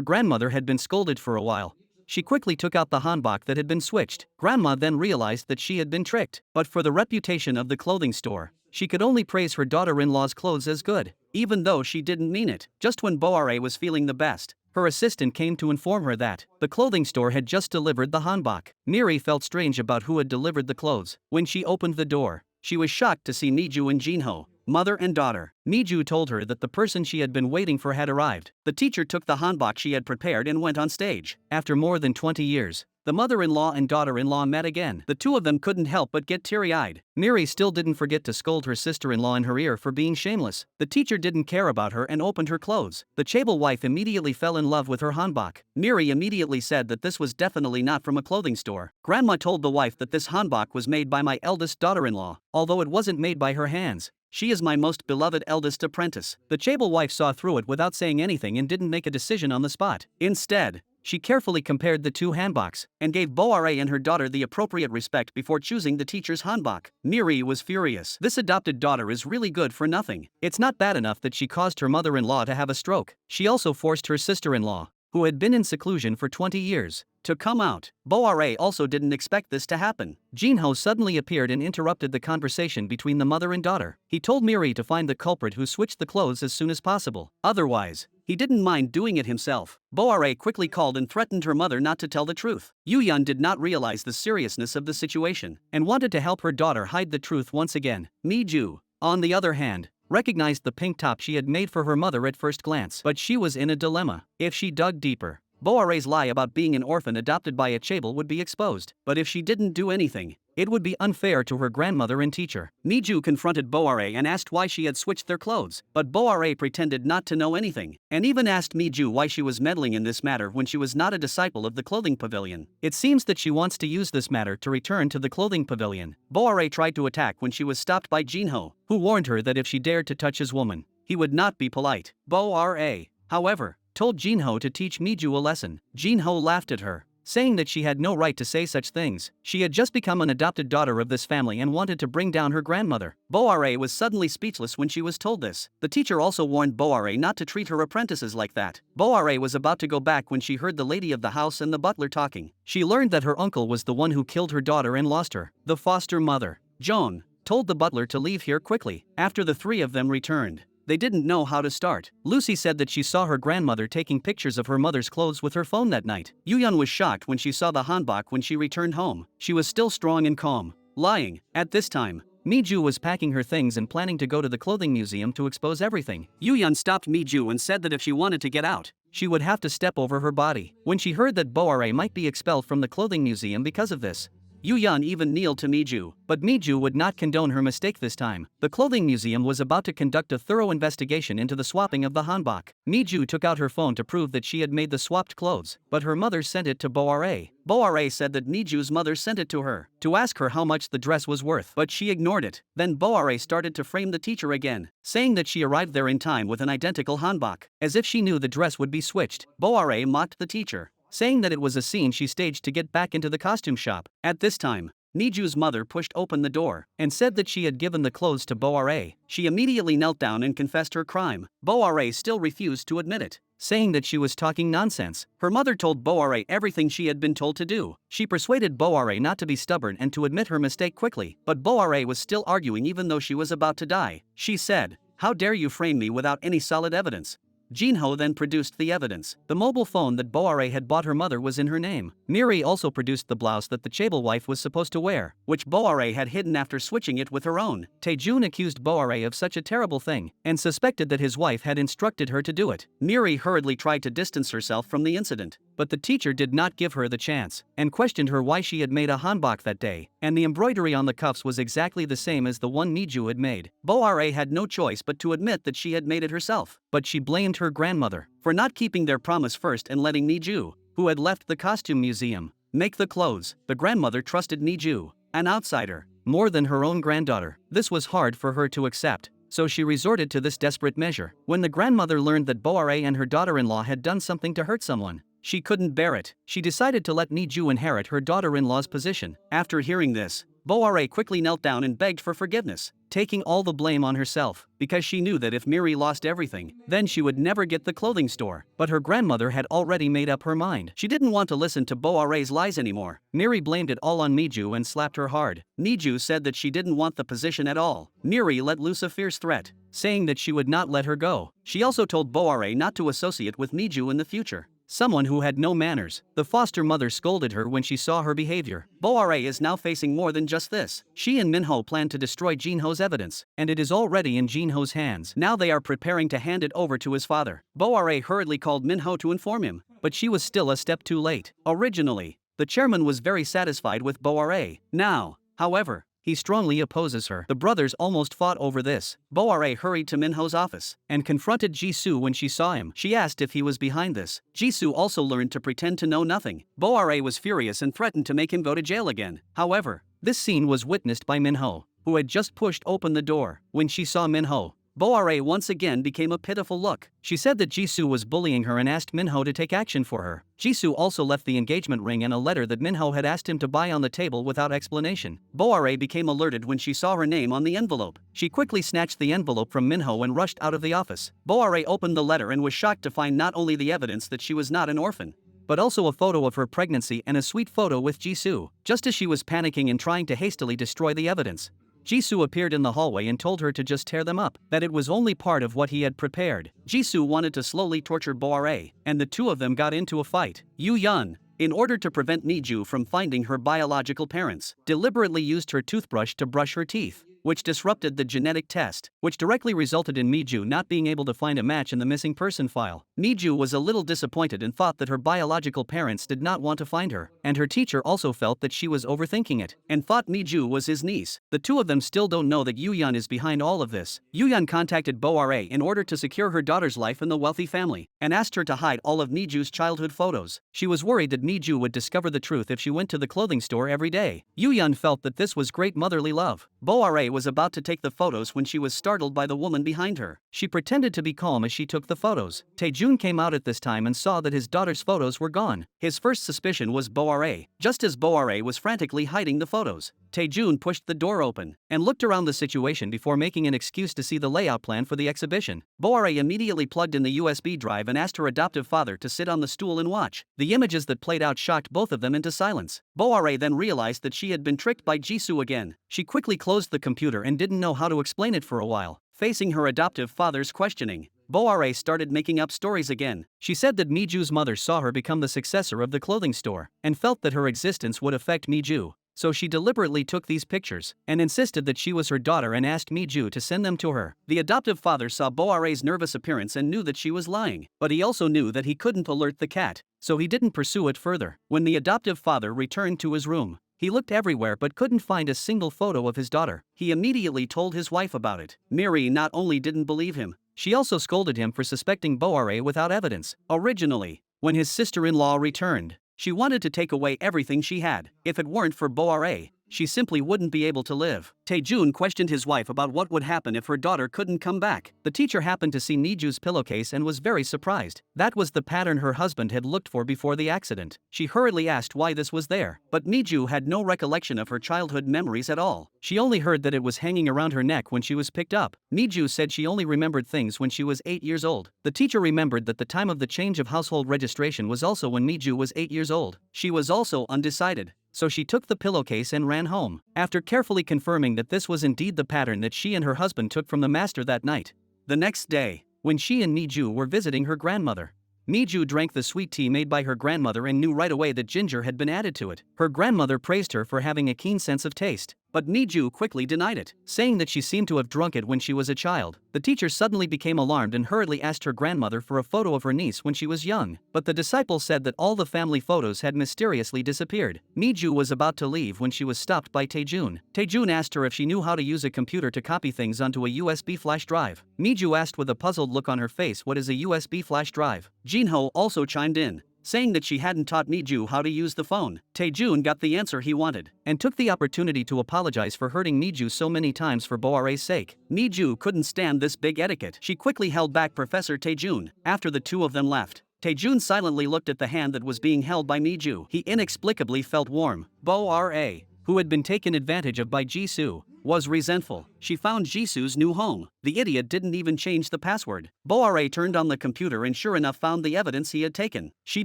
grandmother had been scolded for a while, she quickly took out the hanbok that had been switched. Grandma then realized that she had been tricked. But for the reputation of the clothing store, she could only praise her daughter-in-law's clothes as good, even though she didn't mean it. Just when Boare was feeling the best, her assistant came to inform her that the clothing store had just delivered the hanbok. Miri felt strange about who had delivered the clothes. When she opened the door, she was shocked to see Miju and Jinho, mother and daughter. Miju told her that the person she had been waiting for had arrived. The teacher took the hanbok she had prepared and went on stage. After more than 20 years, the mother-in-law and daughter-in-law met again. The two of them couldn't help but get teary-eyed. Miri still didn't forget to scold her sister-in-law in her ear for being shameless. The teacher didn't care about her and opened her clothes. The chaebol wife immediately fell in love with her hanbok. Miri immediately said that this was definitely not from a clothing store. Grandma told the wife that this hanbok was made by my eldest daughter-in-law, although it wasn't made by her hands. She is my most beloved eldest apprentice. The chaebol wife saw through it without saying anything and didn't make a decision on the spot. Instead, she carefully compared the two hanboks and gave Boare and her daughter the appropriate respect before choosing the teacher's hanbok. Miri was furious. This adopted daughter is really good for nothing. It's not bad enough that she caused her mother-in-law to have a stroke. She also forced her sister-in-law, who had been in seclusion for 20 years, to come out. Boare also didn't expect this to happen. Jinho suddenly appeared and interrupted the conversation between the mother and daughter. He told Miri to find the culprit who switched the clothes as soon as possible. Otherwise, he didn't mind doing it himself. Boare quickly called and threatened her mother not to tell the truth. Yuyun did not realize the seriousness of the situation and wanted to help her daughter hide the truth once again. Miju, on the other hand, recognized the pink top she had made for her mother at first glance. But she was in a dilemma. If she dug deeper, Boare's lie about being an orphan adopted by a chaebol would be exposed. But if she didn't do anything, it would be unfair to her grandmother and teacher. Miju confronted Boare and asked why she had switched their clothes, but Boare pretended not to know anything, and even asked Miju why she was meddling in this matter when she was not a disciple of the clothing pavilion. It seems that she wants to use this matter to return to the clothing pavilion. Boare tried to attack when she was stopped by Jinho, who warned her that if she dared to touch his woman, he would not be polite. Boare, however, told Jinho to teach Miju a lesson. Jinho laughed at her, saying that she had no right to say such things. She had just become an adopted daughter of this family and wanted to bring down her grandmother. Boare was suddenly speechless when she was told this. The teacher also warned Boare not to treat her apprentices like that. Boare was about to go back when she heard the lady of the house and the butler talking. She learned that her uncle was the one who killed her daughter and lost her. The foster mother, Joan, told the butler to leave here quickly. After the three of them returned, they didn't know how to start. Lucy said that she saw her grandmother taking pictures of her mother's clothes with her phone that night. Yuyun was shocked when she saw the hanbok when she returned home. She was still strong and calm, lying. At this time, Miju was packing her things and planning to go to the clothing museum to expose everything. Yuyun stopped Miju and said that if she wanted to get out, she would have to step over her body. When she heard that Boare might be expelled from the clothing museum because of this, Yuyun even kneeled to Miju, but Miju would not condone her mistake this time. The clothing museum was about to conduct a thorough investigation into the swapping of the hanbok. Miju took out her phone to prove that she had made the swapped clothes, but her mother sent it to Boare. Boare said that Miju's mother sent it to her to ask her how much the dress was worth, but she ignored it. Then Boare started to frame the teacher again, saying that she arrived there in time with an identical hanbok, as if she knew the dress would be switched. Boare mocked the teacher, saying that it was a scene she staged to get back into the costume shop. At this time, Miju's mother pushed open the door and said that she had given the clothes to Boare. She immediately knelt down and confessed her crime. Boare still refused to admit it, saying that she was talking nonsense. Her mother told Boare everything she had been told to do. She persuaded Boare not to be stubborn and to admit her mistake quickly, but Boare was still arguing even though she was about to die. She said, "How dare you frame me without any solid evidence? Jinho then produced the evidence. The mobile phone that Boare had bought her mother was in her name. Miri also produced the blouse that the Chable wife was supposed to wear, which Boare had hidden after switching it with her own. Taejun accused Boare of such a terrible thing, and suspected that his wife had instructed her to do it. Miri hurriedly tried to distance herself from the incident, but the teacher did not give her the chance, and questioned her why she had made a hanbok that day, and the embroidery on the cuffs was exactly the same as the one Niju had made. Boare had no choice but to admit that she had made it herself, but she blamed her grandmother for not keeping their promise first and letting Niju, who had left the costume museum, make the clothes. The grandmother trusted Niju, an outsider, more than her own granddaughter. This was hard for her to accept, so she resorted to this desperate measure. When the grandmother learned that Boare and her daughter-in-law had done something to hurt someone, she couldn't bear it. She decided to let Niju inherit her daughter-in-law's position. After hearing this, Boare quickly knelt down and begged for forgiveness, taking all the blame on herself, because she knew that if Miri lost everything, then she would never get the clothing store. But her grandmother had already made up her mind. She didn't want to listen to Boare's lies anymore. Miri blamed it all on Niju and slapped her hard. Niju said that she didn't want the position at all. Miri let loose a fierce threat, saying that she would not let her go. She also told Boare not to associate with Niju in the future. Someone who had no manners. The foster mother scolded her when she saw her behavior. Boare is now facing more than just this. She and Minho plan to destroy Jinho's evidence, and it is already in Jinho's hands. Now they are preparing to hand it over to his father. Boare hurriedly called Minho to inform him, but she was still a step too late. Originally, the chairman was very satisfied with Boare. Now, however, he strongly opposes her. The brothers almost fought over this. Boare hurried to Minho's office and confronted Jisoo when she saw him. She asked if he was behind this. Jisoo also learned to pretend to know nothing. Boare was furious and threatened to make him go to jail again. However, this scene was witnessed by Minho, who had just pushed open the door. When she saw Minho, Boare once again became a pitiful look. She said that Jisoo was bullying her and asked Minho to take action for her. Jisoo also left the engagement ring and a letter that Minho had asked him to buy on the table without explanation. Boare became alerted when she saw her name on the envelope. She quickly snatched the envelope from Minho and rushed out of the office. Boare opened the letter and was shocked to find not only the evidence that she was not an orphan, but also a photo of her pregnancy and a sweet photo with Jisoo. Just as she was panicking and trying to hastily destroy the evidence, Jisoo appeared in the hallway and told her to just tear them up, that it was only part of what he had prepared. Jisoo wanted to slowly torture Boare, and the two of them got into a fight. Yu Yun, in order to prevent Niju from finding her biological parents, deliberately used her toothbrush to brush her teeth, which disrupted the genetic test, which directly resulted in Miju not being able to find a match in the missing person file. Miju was a little disappointed and thought that her biological parents did not want to find her, and her teacher also felt that she was overthinking it, and thought Miju was his niece. The two of them still don't know that Yuyun is behind all of this. Yuyun contacted Boare in order to secure her daughter's life in the wealthy family, and asked her to hide all of Niju's childhood photos. She was worried that Niju would discover the truth if she went to the clothing store every day. Yuyun felt that this was great motherly love. Boare was about to take the photos when she was startled by the woman behind her. She pretended to be calm as she took the photos. Taejun came out at this time and saw that his daughter's photos were gone. His first suspicion was Boare. Just as Boare was frantically hiding the photos, Taejun pushed the door open and looked around the situation before making an excuse to see the layout plan for the exhibition. Boare immediately plugged in the USB drive and asked her adoptive father to sit on the stool and watch. The images that played out shocked both of them into silence. Boare then realized that she had been tricked by Jisoo again. She quickly closed the computer and didn't know how to explain it for a while. Facing her adoptive father's questioning, Boare started making up stories again. She said that Miju's mother saw her become the successor of the clothing store and felt that her existence would affect Miju. So she deliberately took these pictures and insisted that she was her daughter and asked Miju to send them to her. The adoptive father saw Boare's nervous appearance and knew that she was lying, but he also knew that he couldn't alert the cat, so he didn't pursue it further. When the adoptive father returned to his room, he looked everywhere but couldn't find a single photo of his daughter. He immediately told his wife about it. Miri not only didn't believe him, she also scolded him for suspecting Boare without evidence. Originally, when his sister-in-law returned, she wanted to take away everything she had. If it weren't for Boare, she simply wouldn't be able to live. Taejun questioned his wife about what would happen if her daughter couldn't come back. The teacher happened to see Niju's pillowcase and was very surprised. That was the pattern her husband had looked for before the accident. She hurriedly asked why this was there, but Niju had no recollection of her childhood memories at all. She only heard that it was hanging around her neck when she was picked up. Niju said she only remembered things when she was 8 years old. The teacher remembered that the time of the change of household registration was also when Niju was 8 years old. She was also undecided, so she took the pillowcase and ran home. After carefully confirming that this was indeed the pattern that she and her husband took from the master that night, the next day, when she and Miju were visiting her grandmother. Miju drank the sweet tea made by her grandmother and knew right away that ginger had been added to it. Her grandmother praised her for having a keen sense of taste, but Miju quickly denied it, saying that she seemed to have drunk it when she was a child. The teacher suddenly became alarmed and hurriedly asked her grandmother for a photo of her niece when she was young, but the disciple said that all the family photos had mysteriously disappeared. Miju was about to leave when she was stopped by Taejun. Taejun asked her if she knew how to use a computer to copy things onto a USB flash drive. Miju asked with a puzzled look on her face what is a USB flash drive. Jinho also chimed in, saying that she hadn't taught Miju how to use the phone. Taejun got the answer he wanted, and took the opportunity to apologize for hurting Miju so many times for Boare's sake. Miju couldn't stand this big etiquette. She quickly held back Professor Taejun. After the two of them left, Taejun silently looked at the hand that was being held by Miju. He inexplicably felt warm. Boa, who had been taken advantage of by Jisoo, was resentful. She found Jisoo's new home. The idiot didn't even change the password. Boare turned on the computer and sure enough found the evidence he had taken. She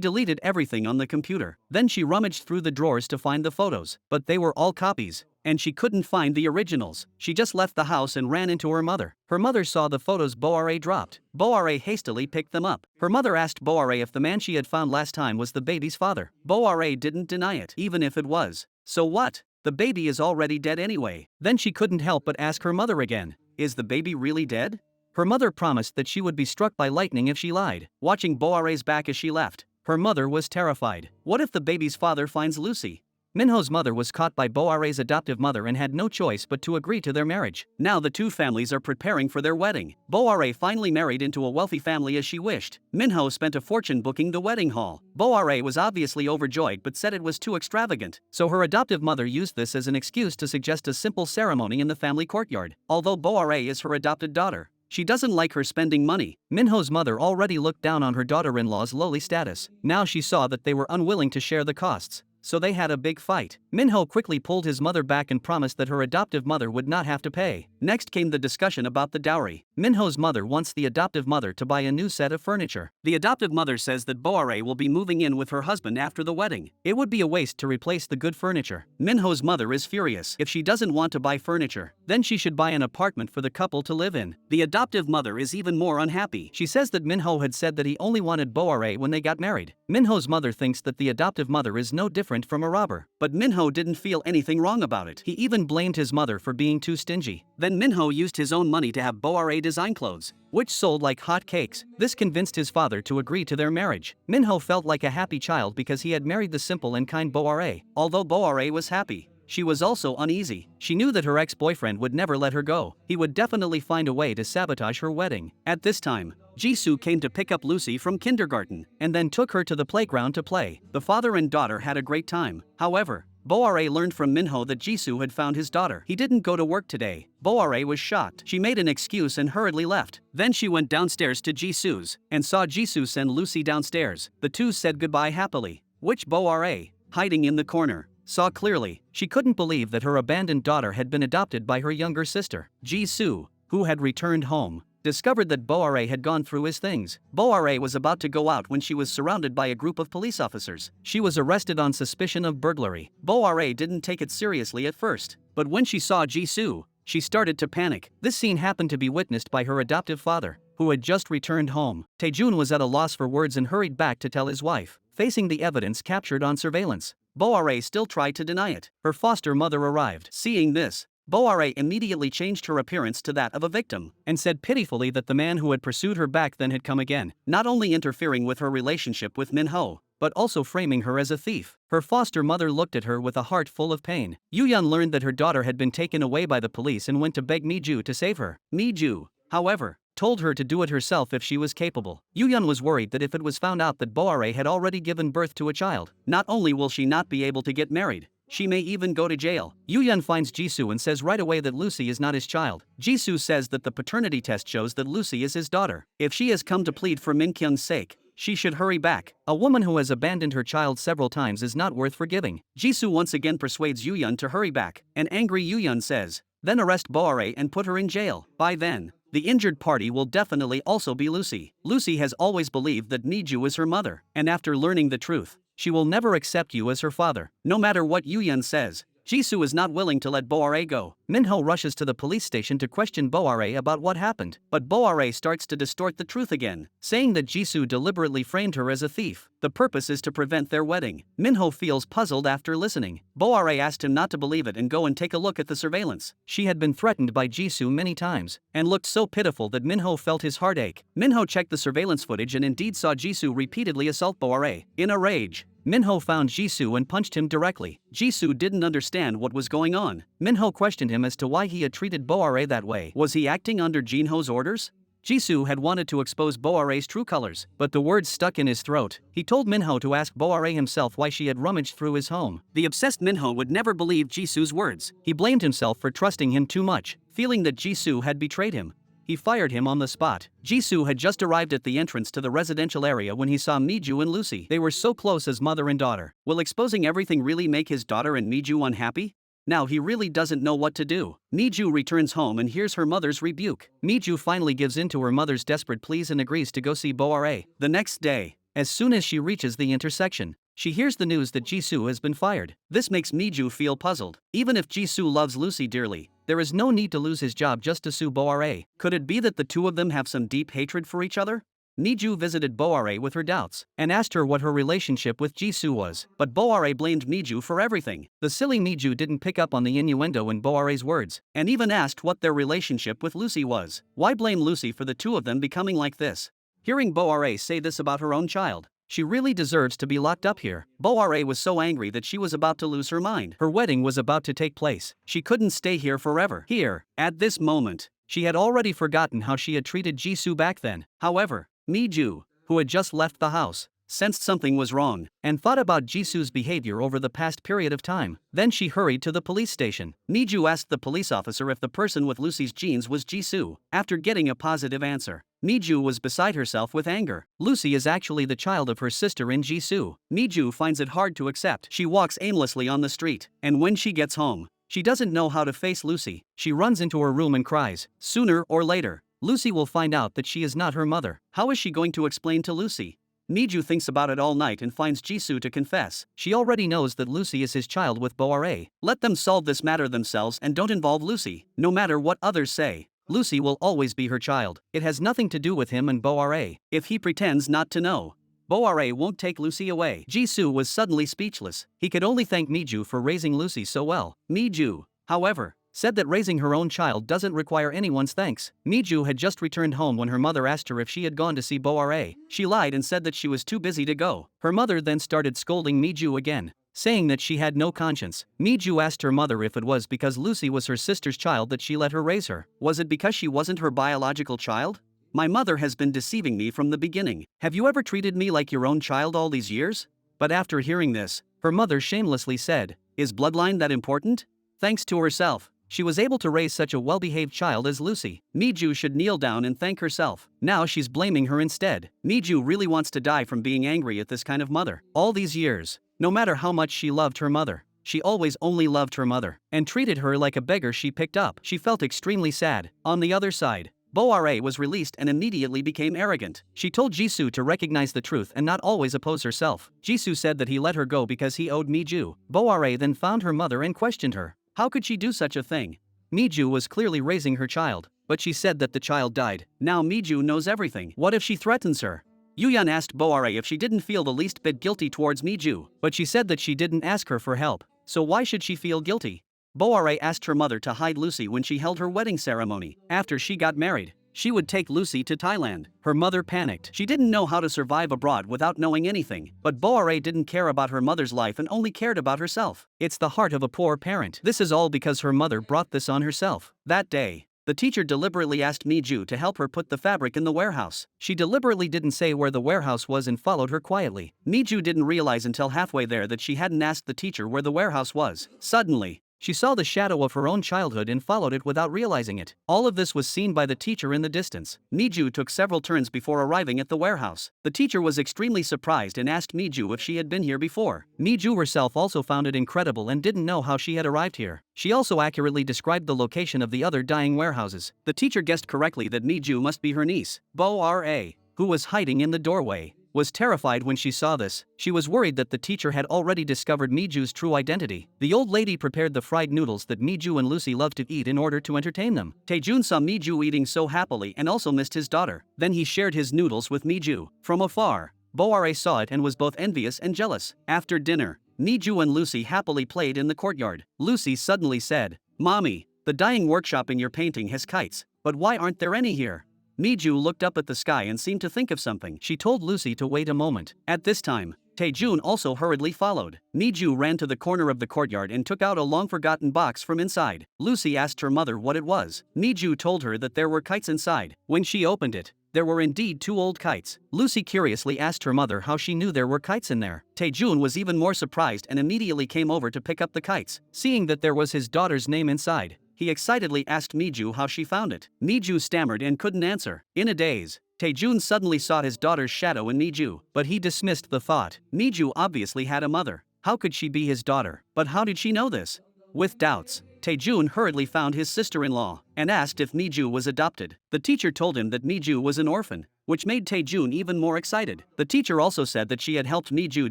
deleted everything on the computer. Then she rummaged through the drawers to find the photos, but they were all copies, and she couldn't find the originals. She just left the house and ran into her mother. Her mother saw the photos Boare dropped. Boare hastily picked them up. Her mother asked Boare if the man she had found last time was the baby's father. Boare didn't deny it, even if it was. So what? The baby is already dead anyway. Then she couldn't help but ask her mother again, is the baby really dead? Her mother promised that she would be struck by lightning if she lied. Watching Boare's back as she left, her mother was terrified. What if the baby's father finds Lucy? Minho's mother was caught by Boare's adoptive mother and had no choice but to agree to their marriage. Now the two families are preparing for their wedding. Boare finally married into a wealthy family as she wished. Minho spent a fortune booking the wedding hall. Boare was obviously overjoyed but said it was too extravagant, so her adoptive mother used this as an excuse to suggest a simple ceremony in the family courtyard. Although Boare is her adopted daughter, she doesn't like her spending money. Minho's mother already looked down on her daughter-in-law's lowly status. Now she saw that they were unwilling to share the costs, so they had a big fight. Minho quickly pulled his mother back and promised that her adoptive mother would not have to pay. Next came the discussion about the dowry. Minho's mother wants the adoptive mother to buy a new set of furniture. The adoptive mother says that Boare will be moving in with her husband after the wedding. It would be a waste to replace the good furniture. Minho's mother is furious. If she doesn't want to buy furniture, then she should buy an apartment for the couple to live in. The adoptive mother is even more unhappy. She says that Minho had said that he only wanted Boare when they got married. Minho's mother thinks that the adoptive mother is no different from a robber. But Minho didn't feel anything wrong about it. He even blamed his mother for being too stingy. Then Minho used his own money to have Boare design clothes, which sold like hot cakes. This convinced his father to agree to their marriage. Minho felt like a happy child because he had married the simple and kind Boare. Although Boare was happy, she was also uneasy. She knew that her ex-boyfriend would never let her go. He would definitely find a way to sabotage her wedding. At this time, Jisoo came to pick up Lucy from kindergarten, and then took her to the playground to play. The father and daughter had a great time. However, Boare learned from Minho that Jisoo had found his daughter. He didn't go to work today. Boare was shocked. She made an excuse and hurriedly left. Then she went downstairs to Jisoo's, and saw Jisoo send Lucy downstairs. The two said goodbye happily, which Boare, hiding in the corner, saw clearly. She couldn't believe that her abandoned daughter had been adopted by her younger sister. Jisoo, who had returned home, discovered that Boare had gone through his things. Boare was about to go out when she was surrounded by a group of police officers. She was arrested on suspicion of burglary. Boare didn't take it seriously at first, but when she saw Jisoo, she started to panic. This scene happened to be witnessed by her adoptive father, who had just returned home. Taejun was at a loss for words and hurried back to tell his wife, facing the evidence captured on surveillance. Boare still tried to deny it. Her foster mother arrived. Seeing this, Boare immediately changed her appearance to that of a victim, and said pitifully that the man who had pursued her back then had come again, not only interfering with her relationship with Minho, but also framing her as a thief. Her foster mother looked at her with a heart full of pain. Yuyun learned that her daughter had been taken away by the police and went to beg Miju to save her. Miju, however, told her to do it herself if she was capable. Yuyun was worried that if it was found out that Boare had already given birth to a child, not only will she not be able to get married, she may even go to jail. Yuyun finds Jisoo and says right away that Lucy is not his child. Jisoo says that the paternity test shows that Lucy is his daughter. If she has come to plead for Minkyung's sake, she should hurry back. A woman who has abandoned her child several times is not worth forgiving. Jisoo once again persuades Yuyun to hurry back. An angry Yuyun says, then arrest Boare and put her in jail. By then, the injured party will definitely also be Lucy. Lucy has always believed that Miju is her mother, and after learning the truth, she will never accept you as her father. No matter what Yuyun says, Jisoo is not willing to let Boare go. Minho rushes to the police station to question Boare about what happened, but Boare starts to distort the truth again, saying that Jisoo deliberately framed her as a thief. The purpose is to prevent their wedding. Minho feels puzzled after listening. Boare asked him not to believe it and go and take a look at the surveillance. She had been threatened by Jisoo many times, and looked so pitiful that Minho felt his heart ache. Minho checked the surveillance footage and indeed saw Jisoo repeatedly assault Boare. In a rage, Minho found Jisoo and punched him directly. Jisoo didn't understand what was going on. Minho questioned him as to why he had treated Boare that way. Was he acting under Jinho's orders? Jisoo had wanted to expose Boare's true colors, but the words stuck in his throat. He told Minho to ask Boare himself why she had rummaged through his home. The obsessed Minho would never believe Jisoo's words. He blamed himself for trusting him too much, feeling that Jisoo had betrayed him. He fired him on the spot. Jisoo had just arrived at the entrance to the residential area when he saw Miju and Lucy. They were so close as mother and daughter. Will exposing everything really make his daughter and Miju unhappy? Now he really doesn't know what to do. Miju returns home and hears her mother's rebuke. Miju finally gives in to her mother's desperate pleas and agrees to go see Boare. The next day, as soon as she reaches the intersection, she hears the news that Jisoo has been fired. This makes Miju feel puzzled. Even if Jisoo loves Lucy dearly, there is no need to lose his job just to sue Boare. Could it be that the two of them have some deep hatred for each other? Miju visited Boare with her doubts and asked her what her relationship with Jisoo was, but Boare blamed Miju for everything. The silly Miju didn't pick up on the innuendo in Boare's words, and even asked what their relationship with Lucy was. Why blame Lucy for the two of them becoming like this? Hearing Boare say this about her own child, she really deserves to be locked up here. Boare was so angry that she was about to lose her mind. Her wedding was about to take place. She couldn't stay here forever. Here, at this moment, she had already forgotten how she had treated Jisoo back then. However, Miju, who had just left the house, sensed something was wrong, and thought about Jisoo's behavior over the past period of time. Then she hurried to the police station. Miju asked the police officer if the person with Lucy's genes was Jisoo. After getting a positive answer, Miju was beside herself with anger. Lucy is actually the child of her sister in Jisoo. Miju finds it hard to accept. She walks aimlessly on the street, and when she gets home, she doesn't know how to face Lucy. She runs into her room and cries. Sooner or later, Lucy will find out that she is not her mother. How is she going to explain to Lucy? Miju thinks about it all night and finds Jisoo to confess. She already knows that Lucy is his child with Boare. Let them solve this matter themselves and don't involve Lucy. No matter what others say, Lucy will always be her child. It has nothing to do with him and Boare. If he pretends not to know, Boare won't take Lucy away. Jisoo was suddenly speechless. He could only thank Miju for raising Lucy so well. Miju, however, said that raising her own child doesn't require anyone's thanks. Miju had just returned home when her mother asked her if she had gone to see Boare. She lied and said that she was too busy to go. Her mother then started scolding Miju again, saying that she had no conscience. Miju asked her mother if it was because Lucy was her sister's child that she let her raise her. Was it because she wasn't her biological child? My mother has been deceiving me from the beginning. Have you ever treated me like your own child all these years? But after hearing this, her mother shamelessly said, "Is bloodline that important?" Thanks to herself, she was able to raise such a well-behaved child as Lucy. Miju should kneel down and thank herself. Now she's blaming her instead. Miju really wants to die from being angry at this kind of mother. All these years, no matter how much she loved her mother, she always only loved her mother, and treated her like a beggar she picked up. She felt extremely sad. On the other side, Boare was released and immediately became arrogant. She told Jisoo to recognize the truth and not always oppose herself. Jisoo said that he let her go because he owed Miju. Boare then found her mother and questioned her. How could she do such a thing? Miju was clearly raising her child, but she said that the child died. Now Miju knows everything. What if she threatens her? Yuyan asked Boare if she didn't feel the least bit guilty towards Miju, but she said that she didn't ask her for help, so why should she feel guilty? Boare asked her mother to hide Lucy when she held her wedding ceremony. After she got married, she would take Lucy to Thailand. Her mother panicked. She didn't know how to survive abroad without knowing anything. But Boare didn't care about her mother's life and only cared about herself. It's the heart of a poor parent. This is all because her mother brought this on herself. That day, the teacher deliberately asked Miju to help her put the fabric in the warehouse. She deliberately didn't say where the warehouse was and followed her quietly. Miju didn't realize until halfway there that she hadn't asked the teacher where the warehouse was. Suddenly, she saw the shadow of her own childhood and followed it without realizing it. All of this was seen by the teacher in the distance. Miju took several turns before arriving at the warehouse. The teacher was extremely surprised and asked Miju if she had been here before. Miju herself also found it incredible and didn't know how she had arrived here. She also accurately described the location of the other dying warehouses. The teacher guessed correctly that Miju must be her niece, Boare, who was hiding in the doorway. was terrified when she saw this. She was worried that the teacher had already discovered Miju's true identity. The old lady prepared the fried noodles that Miju and Lucy loved to eat in order to entertain them. Taejun saw Miju eating so happily and also missed his daughter. Then he shared his noodles with Miju. From afar, Boare saw it and was both envious and jealous. After dinner, Miju and Lucy happily played in the courtyard. Lucy suddenly said, "Mommy, the dyeing workshop in your painting has kites, but why aren't there any here?" Miju looked up at the sky and seemed to think of something. She told Lucy to wait a moment. At this time, Taejun also hurriedly followed. Miju ran to the corner of the courtyard and took out a long-forgotten box from inside. Lucy asked her mother what it was. Miju told her that there were kites inside. When she opened it, there were indeed 2 old kites. Lucy curiously asked her mother how she knew there were kites in there. Taejun was even more surprised and immediately came over to pick up the kites. Seeing that there was his daughter's name inside, he excitedly asked Miju how she found it. Miju stammered and couldn't answer. In a daze, Taejun suddenly saw his daughter's shadow in Miju, but he dismissed the thought. Miju obviously had a mother. How could she be his daughter? But how did she know this? With doubts, Taejun hurriedly found his sister-in-law and asked if Miju was adopted. The teacher told him that Miju was an orphan, which made Taejun even more excited. The teacher also said that she had helped Miju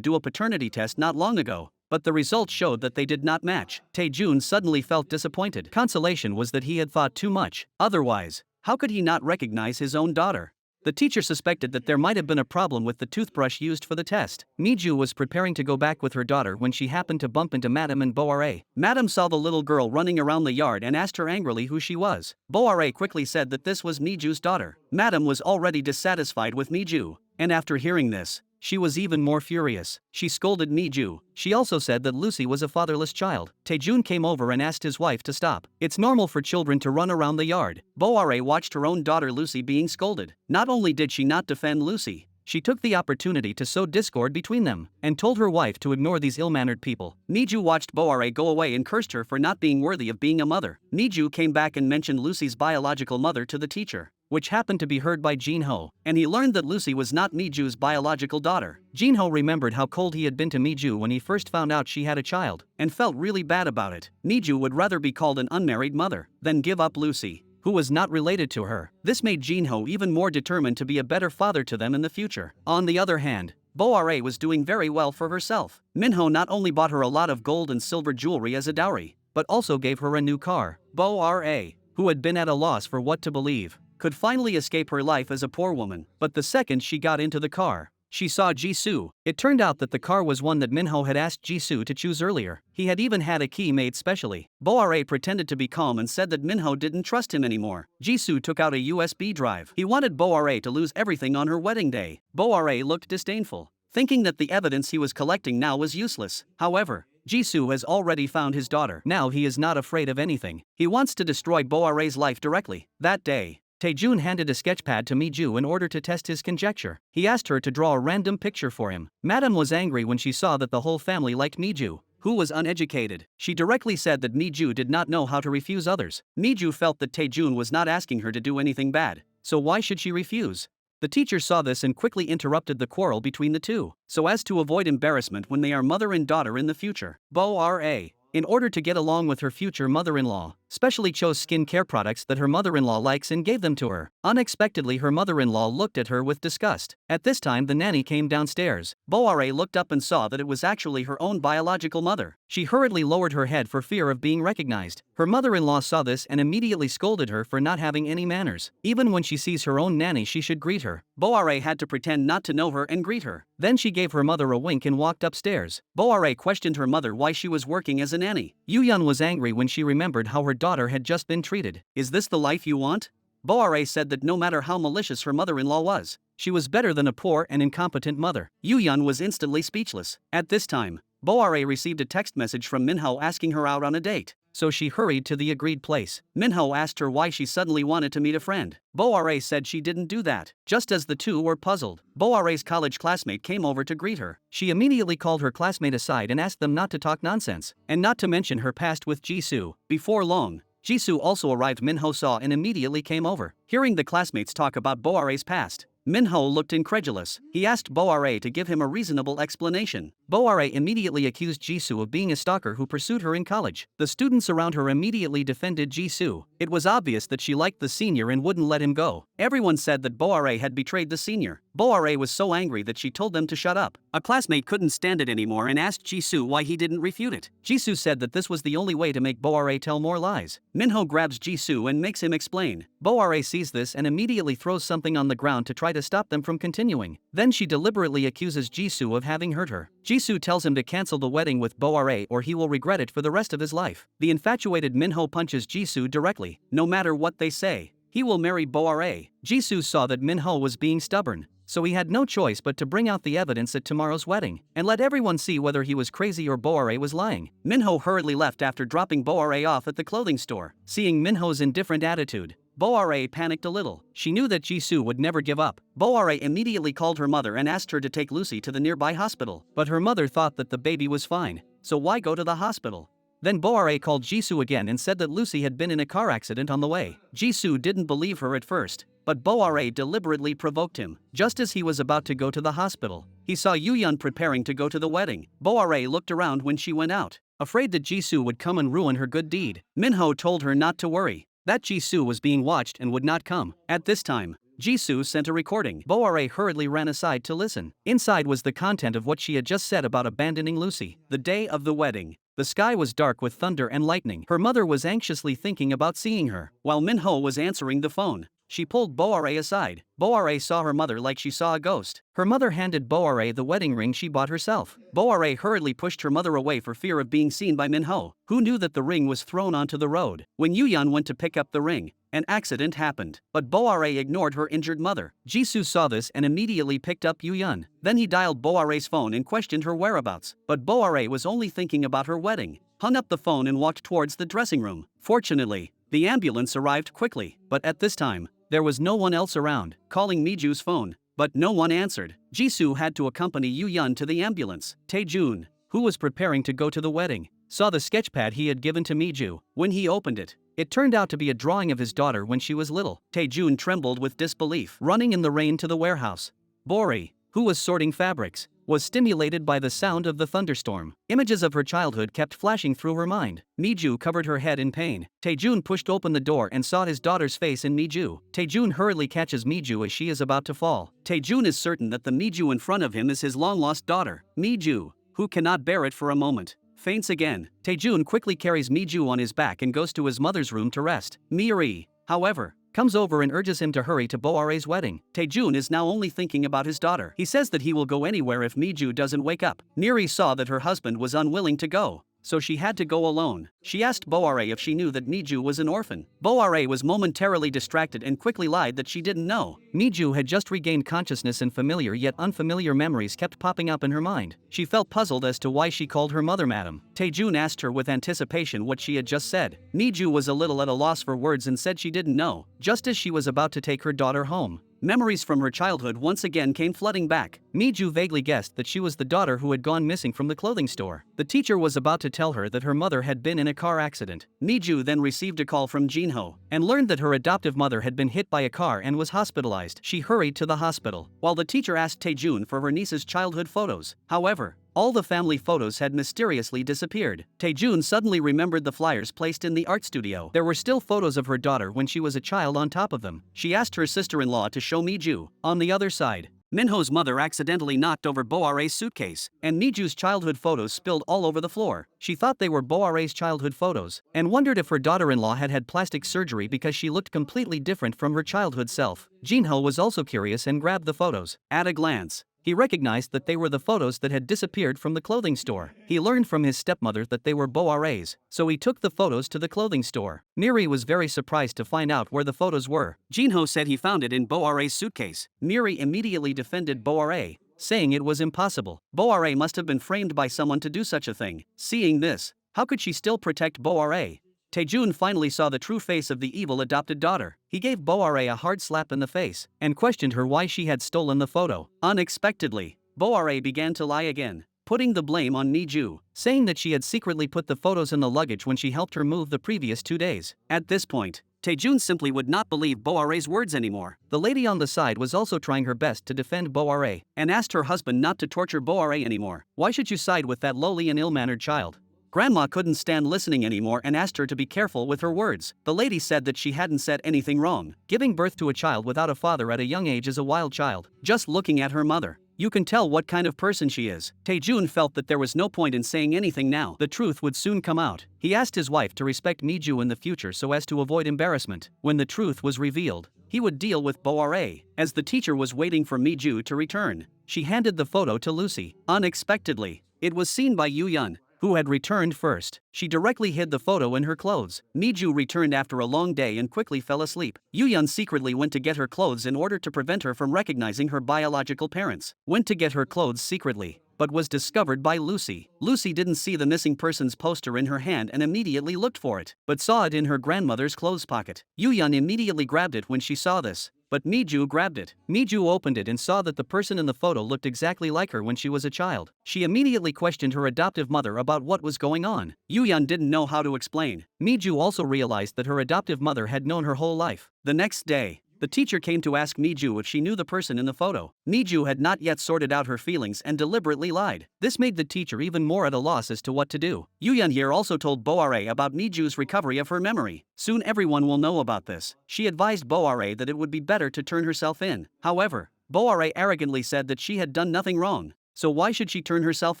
do a paternity test not long ago, but the results showed that they did not match. Taejun suddenly felt disappointed. Consolation was that he had thought too much. Otherwise, how could he not recognize his own daughter? The teacher suspected that there might have been a problem with the toothbrush used for the test. Miju was preparing to go back with her daughter when she happened to bump into Madame and Boare. Madame saw the little girl running around the yard and asked her angrily who she was. Boare quickly said that this was Miju's daughter. Madame was already dissatisfied with Miju, and after hearing this, she was even more furious. She scolded Miju. She also said that Lucy was a fatherless child. Taejun came over and asked his wife to stop. It's normal for children to run around the yard. Boare watched her own daughter Lucy being scolded. Not only did she not defend Lucy, she took the opportunity to sow discord between them, and told her wife to ignore these ill-mannered people. Miju watched Boare go away and cursed her for not being worthy of being a mother. Miju came back and mentioned Lucy's biological mother to the teacher, which happened to be heard by Jinho, and he learned that Lucy was not Miju's biological daughter. Jinho remembered how cold he had been to Miju when he first found out she had a child, and felt really bad about it. Miju would rather be called an unmarried mother than give up Lucy, who was not related to her. This made Jinho even more determined to be a better father to them in the future. On the other hand, Boare was doing very well for herself. Minho not only bought her a lot of gold and silver jewelry as a dowry, but also gave her a new car. Boare, who had been at a loss for what to believe, could finally escape her life as a poor woman. But the second she got into the car, she saw Jisoo. It turned out that the car was one that Minho had asked Jisoo to choose earlier. He had even had a key made specially. Boare pretended to be calm and said that Minho didn't trust him anymore. Jisoo took out a USB drive. He wanted Boare to lose everything on her wedding day. Boare looked disdainful, thinking that the evidence he was collecting now was useless. However, Jisoo has already found his daughter. Now he is not afraid of anything. He wants to destroy Boare's life directly. That day, Taejun handed a sketchpad to Miju in order to test his conjecture. He asked her to draw a random picture for him. Madame was angry when she saw that the whole family liked Miju, who was uneducated. She directly said that Miju did not know how to refuse others. Miju felt that Taejun was not asking her to do anything bad, so why should she refuse? The teacher saw this and quickly interrupted the quarrel between the two, so as to avoid embarrassment when they are mother and daughter in the future. Boare, in order to get along with her future mother-in-law, specially chose skincare products that her mother-in-law likes and gave them to her. Unexpectedly, her mother-in-law looked at her with disgust. At this time, the nanny came downstairs. Boare looked up and saw that it was actually her own biological mother. She hurriedly lowered her head for fear of being recognized. Her mother-in-law saw this and immediately scolded her for not having any manners. Even when she sees her own nanny, she should greet her. Boare had to pretend not to know her and greet her. Then she gave her mother a wink and walked upstairs. Boare questioned her mother why she was working as a nanny. Yuyun was angry when she remembered how her daughter had just been treated. Is this the life you want? Boare said that no matter how malicious her mother-in-law was, she was better than a poor and incompetent mother. Yuyun was instantly speechless. At this time, Boare received a text message from Minho asking her out on a date, so she hurried to the agreed place. Minho asked her why she suddenly wanted to meet a friend. Boare said she didn't do that. Just as the two were puzzled, Boare's college classmate came over to greet her. She immediately called her classmate aside and asked them not to talk nonsense, and not to mention her past with Jisoo. Before long, Jisoo also arrived. Minho saw and immediately came over. Hearing the classmates talk about Boare's past, Minho looked incredulous. He asked Boare to give him a reasonable explanation. Boare immediately accused Jisoo of being a stalker who pursued her in college. The students around her immediately defended Jisoo. It was obvious that she liked the senior and wouldn't let him go. Everyone said that Boare had betrayed the senior. Boare was so angry that she told them to shut up. A classmate couldn't stand it anymore and asked Jisoo why he didn't refute it. Jisoo said that this was the only way to make Boare tell more lies. Minho grabs Jisoo and makes him explain. Boare sees this and immediately throws something on the ground to try to stop them from continuing. Then she deliberately accuses Jisoo of having hurt her. Jisoo tells him to cancel the wedding with Boare or he will regret it for the rest of his life. The infatuated Minho punches Jisoo directly. No matter what they say, he will marry Boare. Jisoo saw that Minho was being stubborn, so he had no choice but to bring out the evidence at tomorrow's wedding and let everyone see whether he was crazy or Boare was lying. Minho hurriedly left after dropping Boare off at the clothing store. Seeing Minho's indifferent attitude, Boare panicked a little. She knew that Jisoo would never give up. Boare immediately called her mother and asked her to take Lucy to the nearby hospital. But her mother thought that the baby was fine, so why go to the hospital? Then Boare called Jisoo again and said that Lucy had been in a car accident on the way. Jisoo didn't believe her at first, but Boare deliberately provoked him. Just as he was about to go to the hospital, he saw Yuyun preparing to go to the wedding. Boare looked around when she went out, afraid that Jisoo would come and ruin her good deed. Minho told her not to worry, that Jisoo was being watched and would not come. At this time, Jisoo sent a recording. Boare hurriedly ran aside to listen. Inside was the content of what she had just said about abandoning Lucy. The day of the wedding, the sky was dark with thunder and lightning. Her mother was anxiously thinking about seeing her. While Minho was answering the phone, she pulled Boare aside. Boare saw her mother like she saw a ghost. Her mother handed Boare the wedding ring she bought herself. Boare hurriedly pushed her mother away for fear of being seen by Minho, who knew that the ring was thrown onto the road. When Yuyun went to pick up the ring, an accident happened, but Boare ignored her injured mother. Jisoo saw this and immediately picked up Yuyun. Then he dialed Boare's phone and questioned her whereabouts. But Boare was only thinking about her wedding, hung up the phone and walked towards the dressing room. Fortunately, the ambulance arrived quickly, but at this time, there was no one else around. Calling Miju's phone, but no one answered. Jisoo had to accompany Yuyun to the ambulance. Taejun, who was preparing to go to the wedding, saw the sketchpad he had given to Miju. When he opened it, it turned out to be a drawing of his daughter when she was little. Taejun trembled with disbelief. Running in the rain to the warehouse, Bori, who was sorting fabrics, was stimulated by the sound of the thunderstorm. Images of her childhood kept flashing through her mind. Miju covered her head in pain. Taejun pushed open the door and saw his daughter's face in Miju. Taejun hurriedly catches Miju as she is about to fall. Taejun is certain that the Miju in front of him is his long-lost daughter. Miju, who cannot bear it for a moment, faints again. Taejun quickly carries Miju on his back and goes to his mother's room to rest. Miri, however, comes over and urges him to hurry to Boare's wedding. Taejun is now only thinking about his daughter. He says that he will go anywhere if Miju doesn't wake up. Miri saw that her husband was unwilling to go, so she had to go alone. She asked Boare if she knew that Miju was an orphan. Boare was momentarily distracted and quickly lied that she didn't know. Miju had just regained consciousness and familiar yet unfamiliar memories kept popping up in her mind. She felt puzzled as to why she called her mother madam. Taejun asked her with anticipation what she had just said. Miju was a little at a loss for words and said she didn't know, just as she was about to take her daughter home. Memories from her childhood once again came flooding back. Miju vaguely guessed that she was the daughter who had gone missing from the clothing store. The teacher was about to tell her that her mother had been in a car accident. Miju then received a call from Jinho and learned that her adoptive mother had been hit by a car and was hospitalized. She hurried to the hospital, while the teacher asked Taejun for her niece's childhood photos. However, all the family photos had mysteriously disappeared. Taejun suddenly remembered the flyers placed in the art studio. There were still photos of her daughter when she was a child on top of them. She asked her sister-in-law to show Miju. On the other side, Minho's mother accidentally knocked over Boare's suitcase, and Miju's childhood photos spilled all over the floor. She thought they were Boare's childhood photos, and wondered if her daughter-in-law had had plastic surgery because she looked completely different from her childhood self. Jinho was also curious and grabbed the photos. At a glance, he recognized that they were the photos that had disappeared from the clothing store. He learned from his stepmother that they were Boare's, so he took the photos to the clothing store. Miri was very surprised to find out where the photos were. Jinho said he found it in Boare's suitcase. Miri immediately defended Boare, saying it was impossible. Boare must have been framed by someone to do such a thing. Seeing this, how could she still protect Boare? Taejun finally saw the true face of the evil adopted daughter. He gave Boare a hard slap in the face and questioned her why she had stolen the photo. Unexpectedly, Boare began to lie again, putting the blame on Miju, saying that she had secretly put the photos in the luggage when she helped her move the previous 2 days. At this point, Taejun simply would not believe Boare's words anymore. The lady on the side was also trying her best to defend Boare, and asked her husband not to torture Boare anymore. Why should you side with that lowly and ill-mannered child? Grandma couldn't stand listening anymore and asked her to be careful with her words. The lady said that she hadn't said anything wrong. Giving birth to a child without a father at a young age is a wild child. Just looking at her mother, you can tell what kind of person she is. Taejun felt that there was no point in saying anything now. The truth would soon come out. He asked his wife to respect Miju in the future so as to avoid embarrassment. When the truth was revealed, he would deal with Boare. As the teacher was waiting for Miju to return, she handed the photo to Lucy. Unexpectedly, it was seen by Yuyun, who had returned first. She directly hid the photo in her clothes. Miju returned after a long day and quickly fell asleep. Yuyun secretly went to get her clothes in order to prevent her from recognizing her biological parents. Went to get her clothes secretly, but was discovered by Lucy. Lucy didn't see the missing person's poster in her hand and immediately looked for it, but saw it in her grandmother's clothes pocket. Yuyun immediately grabbed it when she saw this, but Miju grabbed it. Miju opened it and saw that the person in the photo looked exactly like her when she was a child. She immediately questioned her adoptive mother about what was going on. Yuyun didn't know how to explain. Miju also realized that her adoptive mother had known her whole life. The next day, the teacher came to ask Miju if she knew the person in the photo. Miju had not yet sorted out her feelings and deliberately lied. This made the teacher even more at a loss as to what to do. Yuyun here also told Boare about Miju's recovery of her memory. Soon everyone will know about this. She advised Boare that it would be better to turn herself in. However, Boare arrogantly said that she had done nothing wrong, so why should she turn herself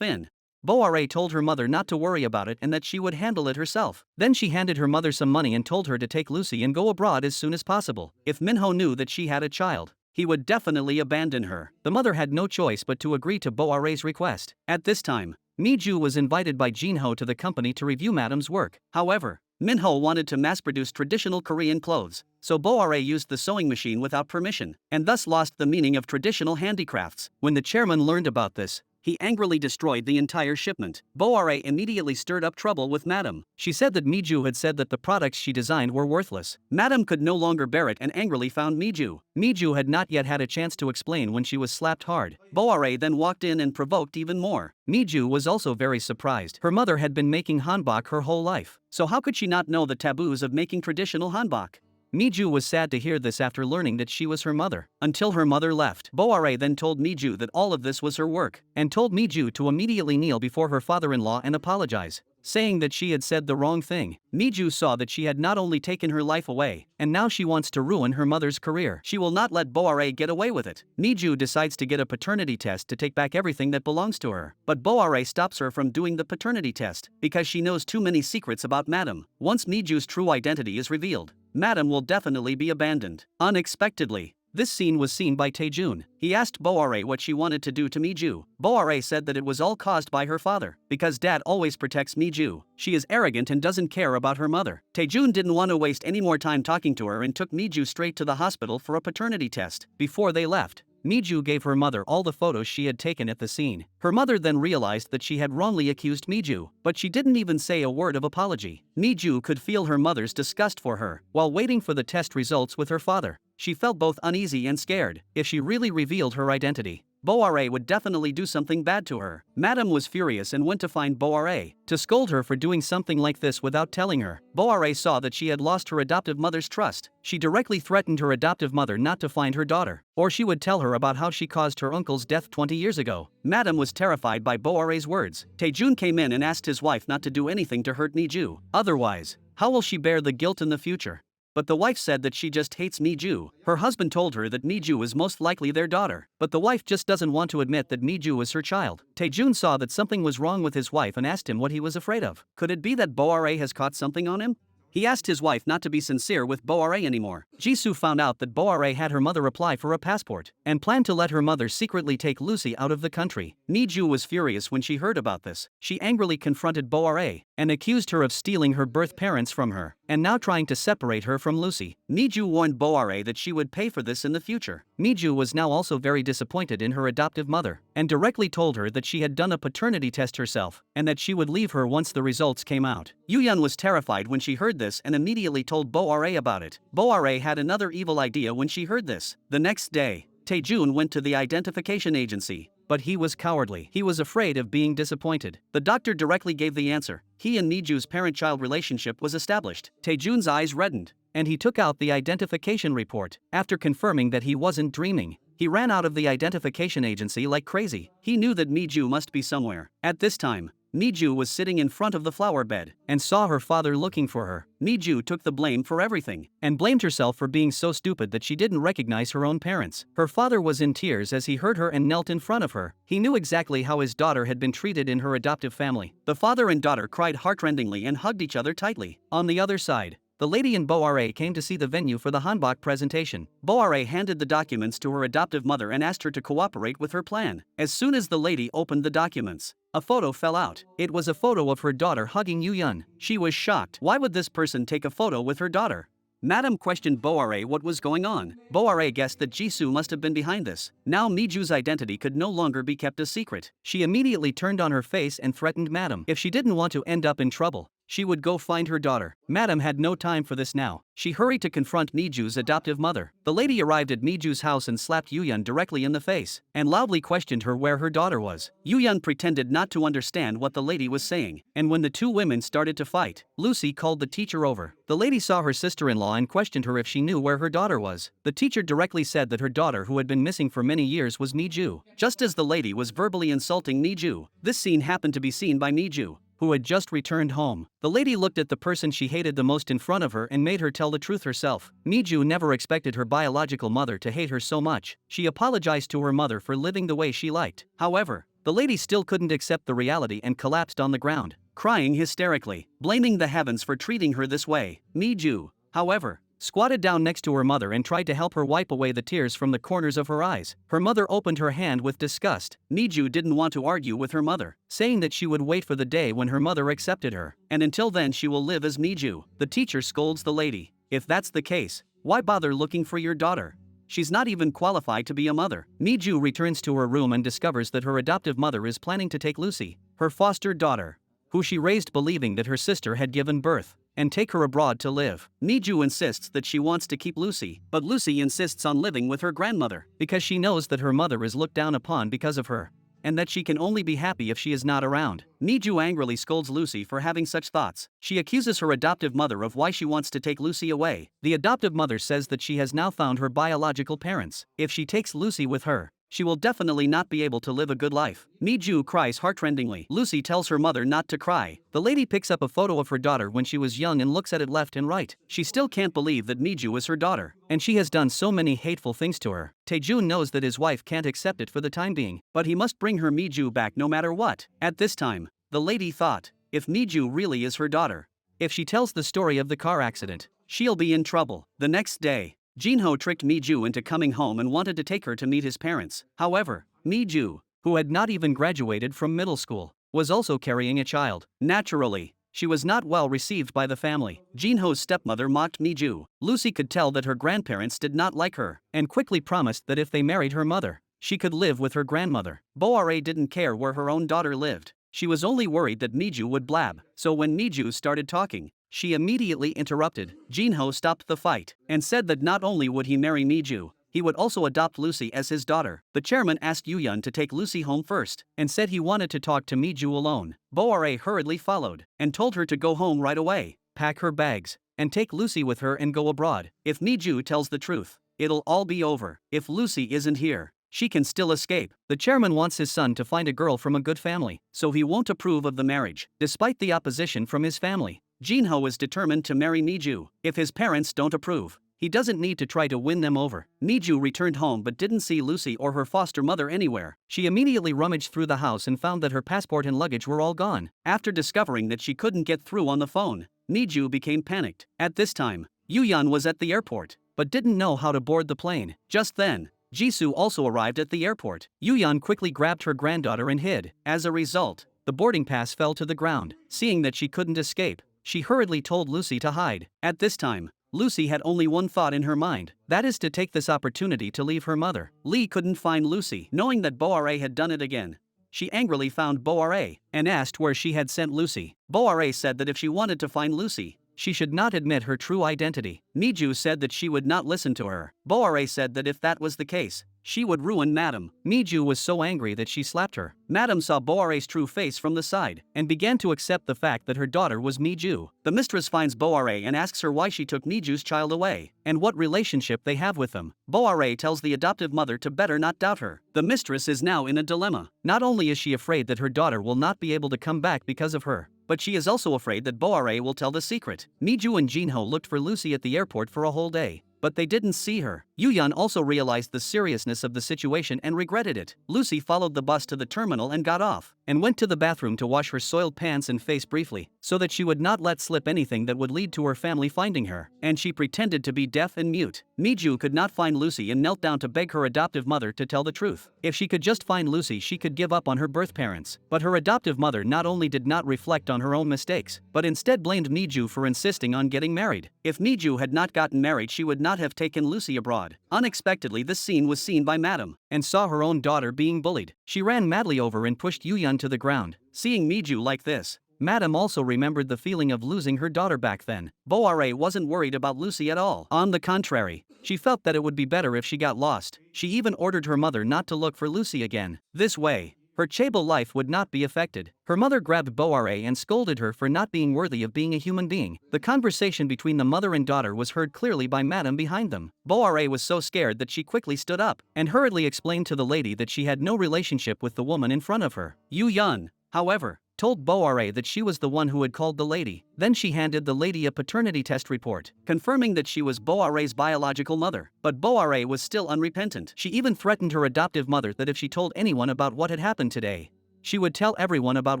in? Boare told her mother not to worry about it and that she would handle it herself. Then she handed her mother some money and told her to take Lucy and go abroad as soon as possible. If Minho knew that she had a child, he would definitely abandon her. The mother had no choice but to agree to Boare's request. At this time, Miju was invited by Jinho to the company to review Madam's work. However, Minho wanted to mass-produce traditional Korean clothes, so Boare used the sewing machine without permission, and thus lost the meaning of traditional handicrafts. When the chairman learned about this, he angrily destroyed the entire shipment. Boare immediately stirred up trouble with Madam. She said that Miju had said that the products she designed were worthless. Madam could no longer bear it and angrily found Miju. Miju had not yet had a chance to explain when she was slapped hard. Boare then walked in and provoked even more. Miju was also very surprised. Her mother had been making hanbok her whole life, so how could she not know the taboos of making traditional hanbok? Miju was sad to hear this after learning that she was her mother, until her mother left. Boare then told Miju that all of this was her work, and told Miju to immediately kneel before her father-in-law and apologize, saying that she had said the wrong thing. Miju saw that she had not only taken her life away, and now she wants to ruin her mother's career. She will not let Boare get away with it. Miju decides to get a paternity test to take back everything that belongs to her, but Boare stops her from doing the paternity test because she knows too many secrets about Madam. Once Miju's true identity is revealed, Madam will definitely be abandoned. Unexpectedly, this scene was seen by Taejun. He asked Boare what she wanted to do to Miju. Boare said that it was all caused by her father, because dad always protects Miju. She is arrogant and doesn't care about her mother. Taejun didn't want to waste any more time talking to her and took Miju straight to the hospital for a paternity test. Before they left, Miju gave her mother all the photos she had taken at the scene. Her mother then realized that she had wrongly accused Miju, but she didn't even say a word of apology. Miju could feel her mother's disgust for her. While waiting for the test results with her father, she felt both uneasy and scared. If she really revealed her identity, Boare would definitely do something bad to her. Madam was furious and went to find Boare to scold her for doing something like this without telling her. Boare saw that she had lost her adoptive mother's trust. She directly threatened her adoptive mother not to find her daughter, or she would tell her about how she caused her uncle's death 20 years ago. Madam was terrified by Boare's words. Taejun came in and asked his wife not to do anything to hurt Miju. Otherwise, how will she bear the guilt in the future? But the wife said that she just hates Miju. Her husband told her that Miju is most likely their daughter, but the wife just doesn't want to admit that Miju is her child. Taejun saw that something was wrong with his wife and asked him what he was afraid of. Could it be that Boare has caught something on him? He asked his wife not to be sincere with Boare anymore. Jisoo found out that Boare had her mother apply for a passport and planned to let her mother secretly take Lucy out of the country. Miju was furious when she heard about this. She angrily confronted Boare and accused her of stealing her birth parents from her and now trying to separate her from Lucy. Miju warned Boare that she would pay for this in the future. Miju was now also very disappointed in her adoptive mother and directly told her that she had done a paternity test herself and that she would leave her once the results came out. Yuyun was terrified when she heard this and immediately told Boare about it. Boare had another evil idea when she heard this. The next day, Taejun went to the identification agency, but he was cowardly. He was afraid of being disappointed. The doctor directly gave the answer. He and Miju's parent-child relationship was established. Taejun's eyes reddened. and he took out the identification report. After confirming that he wasn't dreaming, he ran out of the identification agency like crazy. He knew that Mi-ju must be somewhere. At this time, Mi-ju was sitting in front of the flower bed and saw her father looking for her. Mi-ju took the blame for everything and blamed herself for being so stupid that she didn't recognize her own parents. Her father was in tears as he heard her and knelt in front of her. He knew exactly how his daughter had been treated in her adoptive family. The father and daughter cried heartrendingly and hugged each other tightly. On the other side, the lady and Boare came to see the venue for the hanbok presentation. Boare handed the documents to her adoptive mother and asked her to cooperate with her plan. As soon as the lady opened the documents, a photo fell out. It was a photo of her daughter hugging Yu-yun. She was shocked. Why would this person take a photo with her daughter? Madame questioned Boare what was going on. Boare guessed that Jisoo must have been behind this. Now Mi-ju's identity could no longer be kept a secret. She immediately turned on her face and threatened Madame. If she didn't want to end up in trouble, she would go find her daughter. Madame had no time for this now. She hurried to confront Mi-ju's adoptive mother. The lady arrived at Mi-ju's house and slapped Yu-yun directly in the face and loudly questioned her where her daughter was. Yu-yun pretended not to understand what the lady was saying, and when the two women started to fight, Lucy called the teacher over. The lady saw her sister-in-law and questioned her if she knew where her daughter was. The teacher directly said that her daughter, who had been missing for many years, was Mi-ju. Just as the lady was verbally insulting Mi-ju, this scene happened to be seen by Mi-ju, who had just returned home. The lady looked at the person she hated the most in front of her and made her tell the truth herself. Mi-ju never expected her biological mother to hate her so much. She apologized to her mother for living the way she liked. However, the lady still couldn't accept the reality and collapsed on the ground, crying hysterically, blaming the heavens for treating her this way. Mi-ju, however, squatted down next to her mother and tried to help her wipe away the tears from the corners of her eyes. Her mother opened her hand with disgust. Mi-ju didn't want to argue with her mother, saying that she would wait for the day when her mother accepted her, and until then she will live as Mi-ju. The teacher scolds the lady. If that's the case, why bother looking for your daughter? She's not even qualified to be a mother. Mi-ju returns to her room and discovers that her adoptive mother is planning to take Lucy, her foster daughter, who she raised believing that her sister had given birth, and take her abroad to live. Mi-ju insists that she wants to keep Lucy, but Lucy insists on living with her grandmother because she knows that her mother is looked down upon because of her, and that she can only be happy if she is not around. Mi-ju angrily scolds Lucy for having such thoughts. She accuses her adoptive mother of why she wants to take Lucy away. The adoptive mother says that she has now found her biological parents. If she takes Lucy with her, she will definitely not be able to live a good life. Mi-ju cries heartrendingly. Lucy tells her mother not to cry. The lady picks up a photo of her daughter when she was young and looks at it left and right. She still can't believe that Mi-ju is her daughter, and she has done so many hateful things to her. Tae-jun knows that his wife can't accept it for the time being, but he must bring her Mi-ju back no matter what. At this time, the lady thought, if Mi-ju really is her daughter, if she tells the story of the car accident, she'll be in trouble. The next day, Jinho tricked Mi-ju into coming home and wanted to take her to meet his parents. However, Mi-ju, who had not even graduated from middle school, was also carrying a child. Naturally, she was not well received by the family. Jinho's stepmother mocked Mi-ju. Lucy could tell that her grandparents did not like her, and quickly promised that if they married her mother, she could live with her grandmother. Boare didn't care where her own daughter lived. She was only worried that Mi-ju would blab, so when Mi-ju started talking, she immediately interrupted. Jinho stopped the fight and said that not only would he marry Mi-ju, he would also adopt Lucy as his daughter. The chairman asked Yu-yun to take Lucy home first and said he wanted to talk to Mi-ju alone. Boare hurriedly followed and told her to go home right away, pack her bags, and take Lucy with her and go abroad. If Mi-ju tells the truth, it'll all be over. If Lucy isn't here, she can still escape. The chairman wants his son to find a girl from a good family, so he won't approve of the marriage, despite the opposition from his family. Jinho is determined to marry Mi-ju. If his parents don't approve, he doesn't need to try to win them over. Mi-ju returned home but didn't see Lucy or her foster mother anywhere. She immediately rummaged through the house and found that her passport and luggage were all gone. After discovering that she couldn't get through on the phone, Mi-ju became panicked. At this time, Yu-yun was at the airport, but didn't know how to board the plane. Just then, Jisoo also arrived at the airport. Yu-yun quickly grabbed her granddaughter and hid. As a result, the boarding pass fell to the ground. Seeing that she couldn't escape, she hurriedly told Lucy to hide. At this time, Lucy had only one thought in her mind, that is to take this opportunity to leave her mother. Lee couldn't find Lucy. Knowing that Boare had done it again, she angrily found Boare and asked where she had sent Lucy. Boare said that if she wanted to find Lucy, she should not admit her true identity. Mi-ju said that she would not listen to her. Boare said that if that was the case, she would ruin Madame. Miju was so angry that she slapped her. Madame saw Boare's true face from the side and began to accept the fact that her daughter was Miju. The mistress finds Boare and asks her why she took Miju's child away and what relationship they have with them. Boare tells the adoptive mother to better not doubt her. The mistress is now in a dilemma. Not only is she afraid that her daughter will not be able to come back because of her, but she is also afraid that Boare will tell the secret. Miju and Jinho looked for Lucy at the airport for a whole day, but they didn't see her. Yuyan also realized the seriousness of the situation and regretted it. Lucy followed the bus to the terminal and got off, and went to the bathroom to wash her soiled pants and face briefly, so that she would not let slip anything that would lead to her family finding her, and she pretended to be deaf and mute. Miju could not find Lucy and knelt down to beg her adoptive mother to tell the truth. If she could just find Lucy, she could give up on her birth parents. But her adoptive mother not only did not reflect on her own mistakes, but instead blamed Miju for insisting on getting married. If Miju had not gotten married, she would not have taken Lucy abroad. Unexpectedly, this scene was seen by Madame, and saw her own daughter being bullied. She ran madly over and pushed Yuyan to the ground. Seeing Miju like this, Madame also remembered the feeling of losing her daughter back then. Boare wasn't worried about Lucy at all. On the contrary, she felt that it would be better if she got lost. She even ordered her mother not to look for Lucy again. This way, her chaebol life would not be affected. Her mother grabbed Boare and scolded her for not being worthy of being a human being. The conversation between the mother and daughter was heard clearly by Madame behind them. Boare was so scared that she quickly stood up and hurriedly explained to the lady that she had no relationship with the woman in front of her. Yuyan, however, told Boare that she was the one who had called the lady. Then she handed the lady a paternity test report, confirming that she was Boare's biological mother. But Boare was still unrepentant. She even threatened her adoptive mother that if she told anyone about what had happened today, she would tell everyone about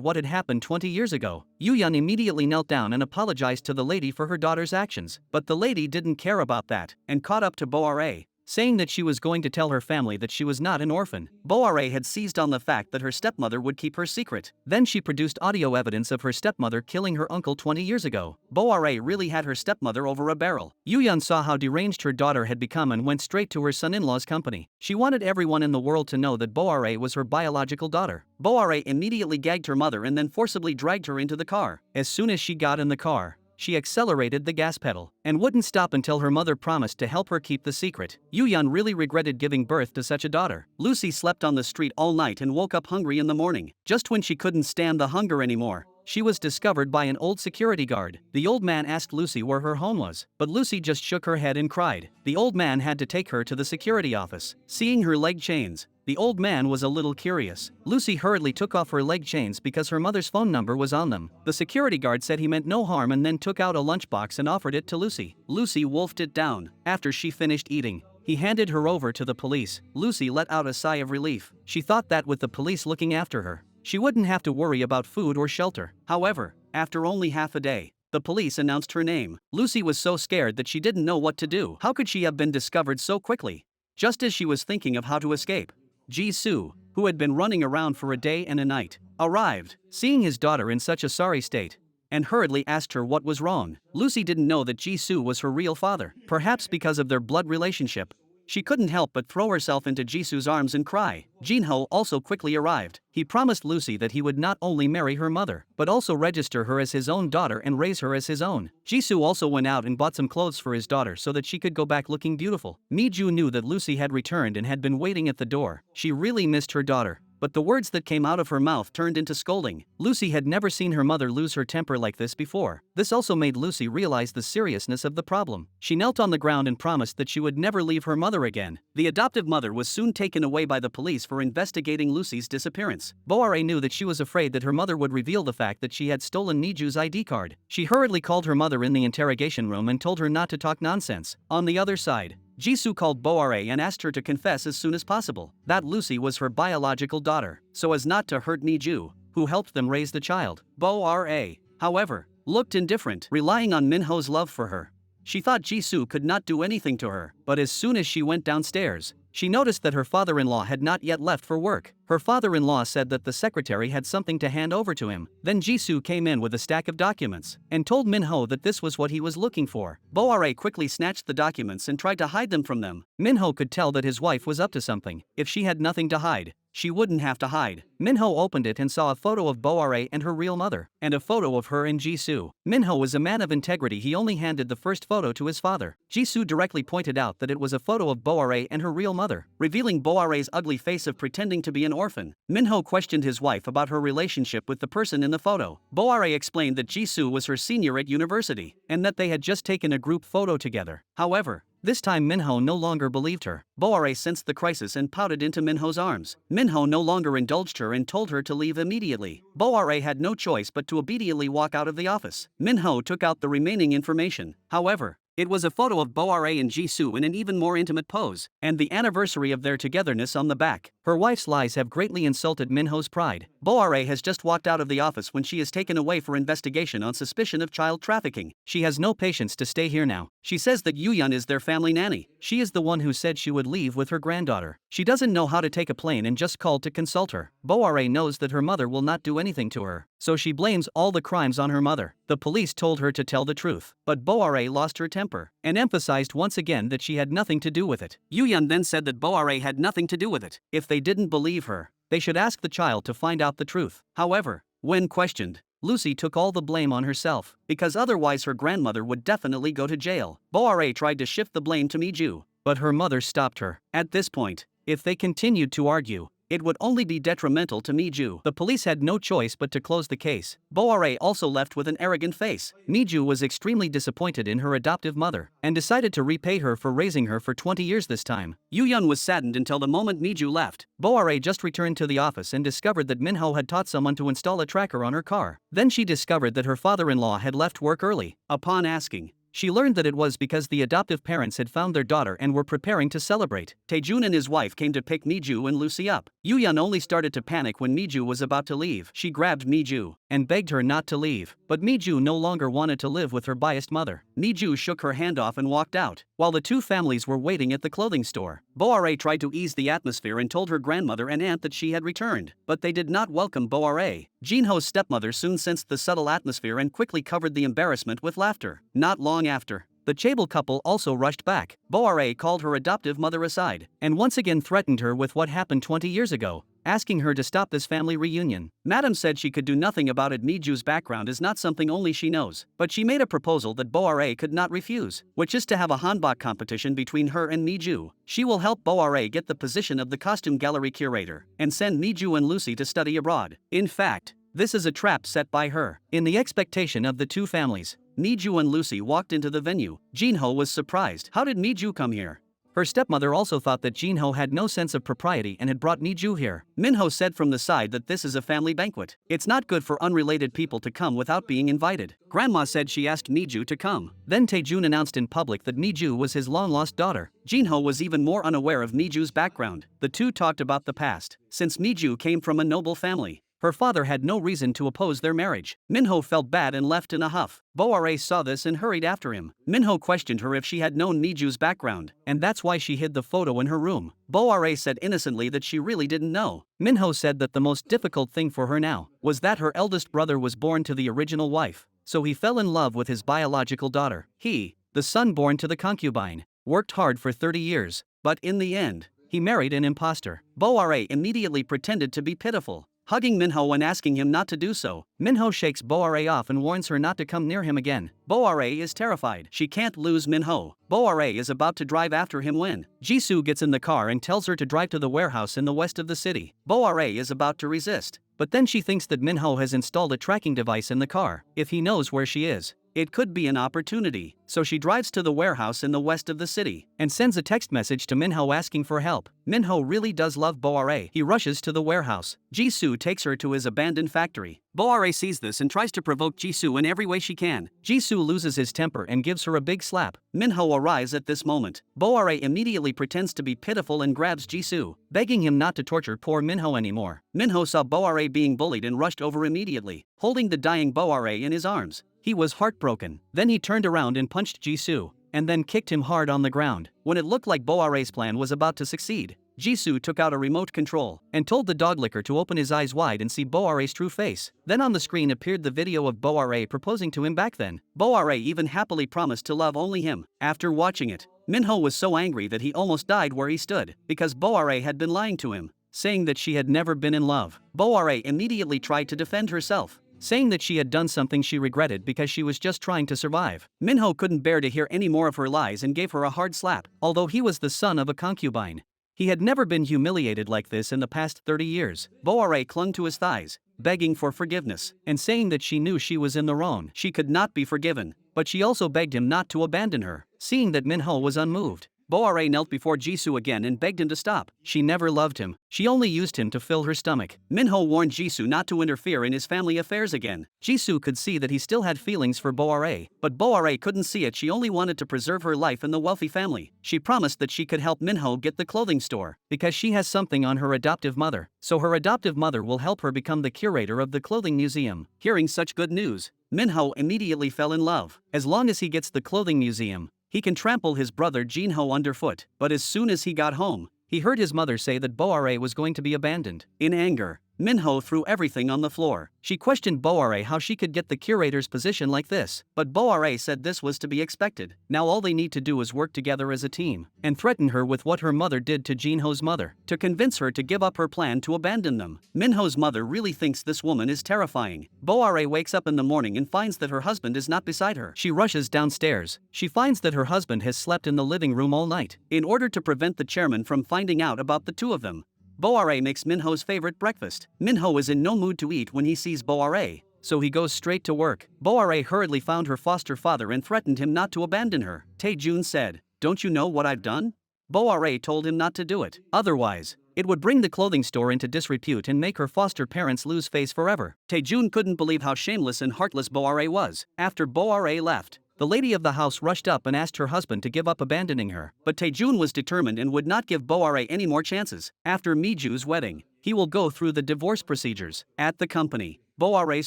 what had happened 20 years ago. Yuyan immediately knelt down and apologized to the lady for her daughter's actions. But the lady didn't care about that and caught up to Boare, saying that she was going to tell her family that she was not an orphan. Boare had seized on the fact that her stepmother would keep her secret. Then she produced audio evidence of her stepmother killing her uncle 20 years ago. Boare really had her stepmother over a barrel. Yuyan saw how deranged her daughter had become and went straight to her son-in-law's company. She wanted everyone in the world to know that Boare was her biological daughter. Boare immediately gagged her mother and then forcibly dragged her into the car. As soon as she got in the car, she accelerated the gas pedal and wouldn't stop until her mother promised to help her keep the secret. Yuyan really regretted giving birth to such a daughter. Lucy slept on the street all night and woke up hungry in the morning. Just when she couldn't stand the hunger anymore, she was discovered by an old security guard. The old man asked Lucy where her home was, but Lucy just shook her head and cried. The old man had to take her to the security office. Seeing her leg chains, the old man was a little curious. Lucy hurriedly took off her leg chains because her mother's phone number was on them. The security guard said he meant no harm and then took out a lunchbox and offered it to Lucy. Lucy wolfed it down. After she finished eating, he handed her over to the police. Lucy let out a sigh of relief. She thought that with the police looking after her, she wouldn't have to worry about food or shelter. However, after only half a day, the police announced her name. Lucy was so scared that she didn't know what to do. How could she have been discovered so quickly? Just as she was thinking of how to escape, Jisoo, who had been running around for a day and a night, arrived. Seeing his daughter in such a sorry state, and hurriedly asked her what was wrong. Lucy didn't know that Jisoo was her real father. Perhaps because of their blood relationship, she couldn't help but throw herself into Jisoo's arms and cry. Jinho also quickly arrived. He promised Lucy that he would not only marry her mother, but also register her as his own daughter and raise her as his own. Jisoo also went out and bought some clothes for his daughter so that she could go back looking beautiful. Miju knew that Lucy had returned and had been waiting at the door. She really missed her daughter, but the words that came out of her mouth turned into scolding. Lucy had never seen her mother lose her temper like this before. This also made Lucy realize the seriousness of the problem. She knelt on the ground and promised that she would never leave her mother again. The adoptive mother was soon taken away by the police for investigating Lucy's disappearance. Boare knew that she was afraid that her mother would reveal the fact that she had stolen Miju's ID card. She hurriedly called her mother in the interrogation room and told her not to talk nonsense. On the other side, Jisoo called Boare and asked her to confess as soon as possible that Lucy was her biological daughter, so as not to hurt Miju, who helped them raise the child. Boare, however, looked indifferent, relying on Minho's love for her. She thought Jisoo could not do anything to her, but as soon as she went downstairs, she noticed that her father-in-law had not yet left for work. Her father-in-law said that the secretary had something to hand over to him. Then Jisoo came in with a stack of documents and told Minho that this was what he was looking for. Boare quickly snatched the documents and tried to hide them from them. Minho could tell that his wife was up to something. If she had nothing to hide, she wouldn't have to hide. Minho opened it and saw a photo of Boare and her real mother, and a photo of her and Jisoo. Minho was a man of integrity. He only handed the first photo to his father. Jisoo directly pointed out that it was a photo of Boare and her real mother, revealing Boare's ugly face of pretending to be an orphan. Minho questioned his wife about her relationship with the person in the photo. Boare explained that Jisoo was her senior at university, and that they had just taken a group photo together. However, this time Minho no longer believed her. Boare sensed the crisis and pouted into Minho's arms. Minho no longer indulged her and told her to leave immediately. Boare had no choice but to obediently walk out of the office. Minho took out the remaining information. However, it was a photo of Boare and Jisoo in an even more intimate pose, and the anniversary of their togetherness on the back. Her wife's lies have greatly insulted Minho's pride. Boare has just walked out of the office when she is taken away for investigation on suspicion of child trafficking. She has no patience to stay here now. She says that Yuyun is their family nanny. She is the one who said she would leave with her granddaughter. She doesn't know how to take a plane and just called to consult her. Boare knows that her mother will not do anything to her, so she blames all the crimes on her mother. The police told her to tell the truth, but Boare lost her temper and emphasized once again that she had nothing to do with it. Yuyun then said that Boare had nothing to do with it. If they didn't believe her, they should ask the child to find out the truth. However, when questioned, Lucy took all the blame on herself, because otherwise her grandmother would definitely go to jail. Boare tried to shift the blame to Miju, but her mother stopped her. At this point, if they continued to argue, it would only be detrimental to Miju. The police had no choice but to close the case. Boare also left with an arrogant face. Miju was extremely disappointed in her adoptive mother, and decided to repay her for raising her for 20 years this time. Yuyun was saddened until the moment Miju left. Boare just returned to the office and discovered that Minho had taught someone to install a tracker on her car. Then she discovered that her father-in-law had left work early. Upon asking, she learned that it was because the adoptive parents had found their daughter and were preparing to celebrate. Taejun and his wife came to pick Miju and Lucy up. Yuyun only started to panic when Miju was about to leave. She grabbed Miju and begged her not to leave, but Miju no longer wanted to live with her biased mother. Miju shook her hand off and walked out, while the two families were waiting at the clothing store. Boare tried to ease the atmosphere and told her grandmother and aunt that she had returned, but they did not welcome Boare. Jinho's stepmother soon sensed the subtle atmosphere and quickly covered the embarrassment with laughter. Not long after, the Chable couple also rushed back. Boare called her adoptive mother aside, and once again threatened her with what happened 20 years ago, asking her to stop this family reunion. Madam said she could do nothing about it. Miju's background is not something only she knows, but she made a proposal that Boare could not refuse, which is to have a hanbok competition between her and Miju. She will help Boare get the position of the costume gallery curator, and send Miju and Lucy to study abroad. In fact, this is a trap set by her. In the expectation of the two families, Miju and Lucy walked into the venue. Jinho was surprised. How did Miju come here? Her stepmother also thought that Jinho had no sense of propriety and had brought Miju here. Minho said from the side that this is a family banquet. It's not good for unrelated people to come without being invited. Grandma said she asked Miju to come. Then Taejun announced in public that Miju was his long-lost daughter. Jinho was even more unaware of Miju's background. The two talked about the past. Since Miju came from a noble family, her father had no reason to oppose their marriage. Minho felt bad and left in a huff. Boare saw this and hurried after him. Minho questioned her if she had known Miju's background, and that's why she hid the photo in her room. Boare said innocently that she really didn't know. Minho said that the most difficult thing for her now was that her eldest brother was born to the original wife, so he fell in love with his biological daughter. He, the son born to the concubine, worked hard for 30 years, but in the end, he married an imposter. Boare immediately pretended to be pitiful, hugging Minho and asking him not to do so. Minho shakes Boare off and warns her not to come near him again. Boare is terrified. She can't lose Minho. Boare is about to drive after him when Jisoo gets in the car and tells her to drive to the warehouse in the west of the city. Boare is about to resist, but then she thinks that Minho has installed a tracking device in the car. If he knows where she is, it could be an opportunity. So she drives to the warehouse in the west of the city and sends a text message to Minho asking for help. Minho really does love Boare. He rushes to the warehouse. Jisoo takes her to his abandoned factory. Boare sees this and tries to provoke Jisoo in every way she can. Jisoo loses his temper and gives her a big slap. Minho arrives at this moment. Boare immediately pretends to be pitiful and grabs Jisoo, begging him not to torture poor Minho anymore. Minho saw Boare being bullied and rushed over immediately, holding the dying Boare in his arms. He was heartbroken. Then he turned around and punched Jisoo, and then kicked him hard on the ground. When it looked like Boare's plan was about to succeed, Jisoo took out a remote control and told the dog licker to open his eyes wide and see Boare's true face. Then on the screen appeared the video of Boare proposing to him back then. Boare even happily promised to love only him. After watching it, Minho was so angry that he almost died where he stood, because Boare had been lying to him. saying that she had never been in love. Boare immediately tried to defend herself, saying that she had done something she regretted because she was just trying to survive. Minho couldn't bear to hear any more of her lies and gave her a hard slap. Although he was the son of a concubine, he had never been humiliated like this in the past 30 years. Boare clung to his thighs, begging for forgiveness, and saying that she knew she was in the wrong. She could not be forgiven, but she also begged him not to abandon her. Seeing that Minho was unmoved, Boare knelt before Jisoo again and begged him to stop. She never loved him, she only used him to fill her stomach. Minho warned Jisoo not to interfere in his family affairs again. Jisoo could see that he still had feelings for Boare, but Boare couldn't see it. She only wanted to preserve her life in the wealthy family. She promised that she could help Minho get the clothing store, because she has something on her adoptive mother, so her adoptive mother will help her become the curator of the clothing museum. Hearing such good news, Minho immediately fell in love. As long as he gets the clothing museum, he can trample his brother Jinho underfoot. But as soon as he got home, he heard his mother say that Boare was going to be abandoned. In anger, Minho threw everything on the floor. She questioned Boare how she could get the curator's position like this, but Boare said this was to be expected. Now all they need to do is work together as a team, and threaten her with what her mother did to Jinho's mother, to convince her to give up her plan to abandon them. Minho's mother really thinks this woman is terrifying. Boare wakes up in the morning and finds that her husband is not beside her. She rushes downstairs. She finds that her husband has slept in the living room all night. In order to prevent the chairman from finding out about the two of them, Boare makes Minho's favorite breakfast. Minho is in no mood to eat when he sees Boare, so he goes straight to work. Boare hurriedly found her foster father and threatened him not to abandon her. Taejun said, "Don't you know what I've done?" Boare told him not to do it. Otherwise, it would bring the clothing store into disrepute and make her foster parents lose face forever. Taejun couldn't believe how shameless and heartless Boare was. After Boare left, the lady of the house rushed up and asked her husband to give up abandoning her. But Taejun was determined and would not give Boare any more chances. After Miju's wedding, he will go through the divorce procedures. At the company, Boare's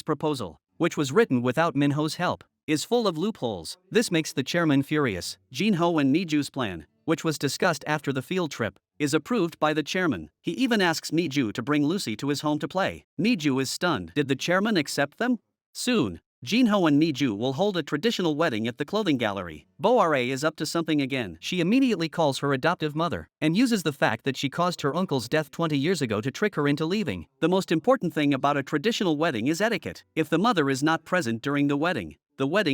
proposal, which was written without Minho's help, is full of loopholes. This makes the chairman furious. Jinho and Miju's plan, which was discussed after the field trip, is approved by the chairman. He even asks Miju to bring Lucy to his home to play. Miju is stunned. Did the chairman accept them? Soon, Jinho and Miju will hold a traditional wedding at the clothing gallery. Boare is up to something again. She immediately calls her adoptive mother, and uses the fact that she caused her uncle's death 20 years ago to trick her into leaving. The most important thing about a traditional wedding is etiquette. If the mother is not present during the wedding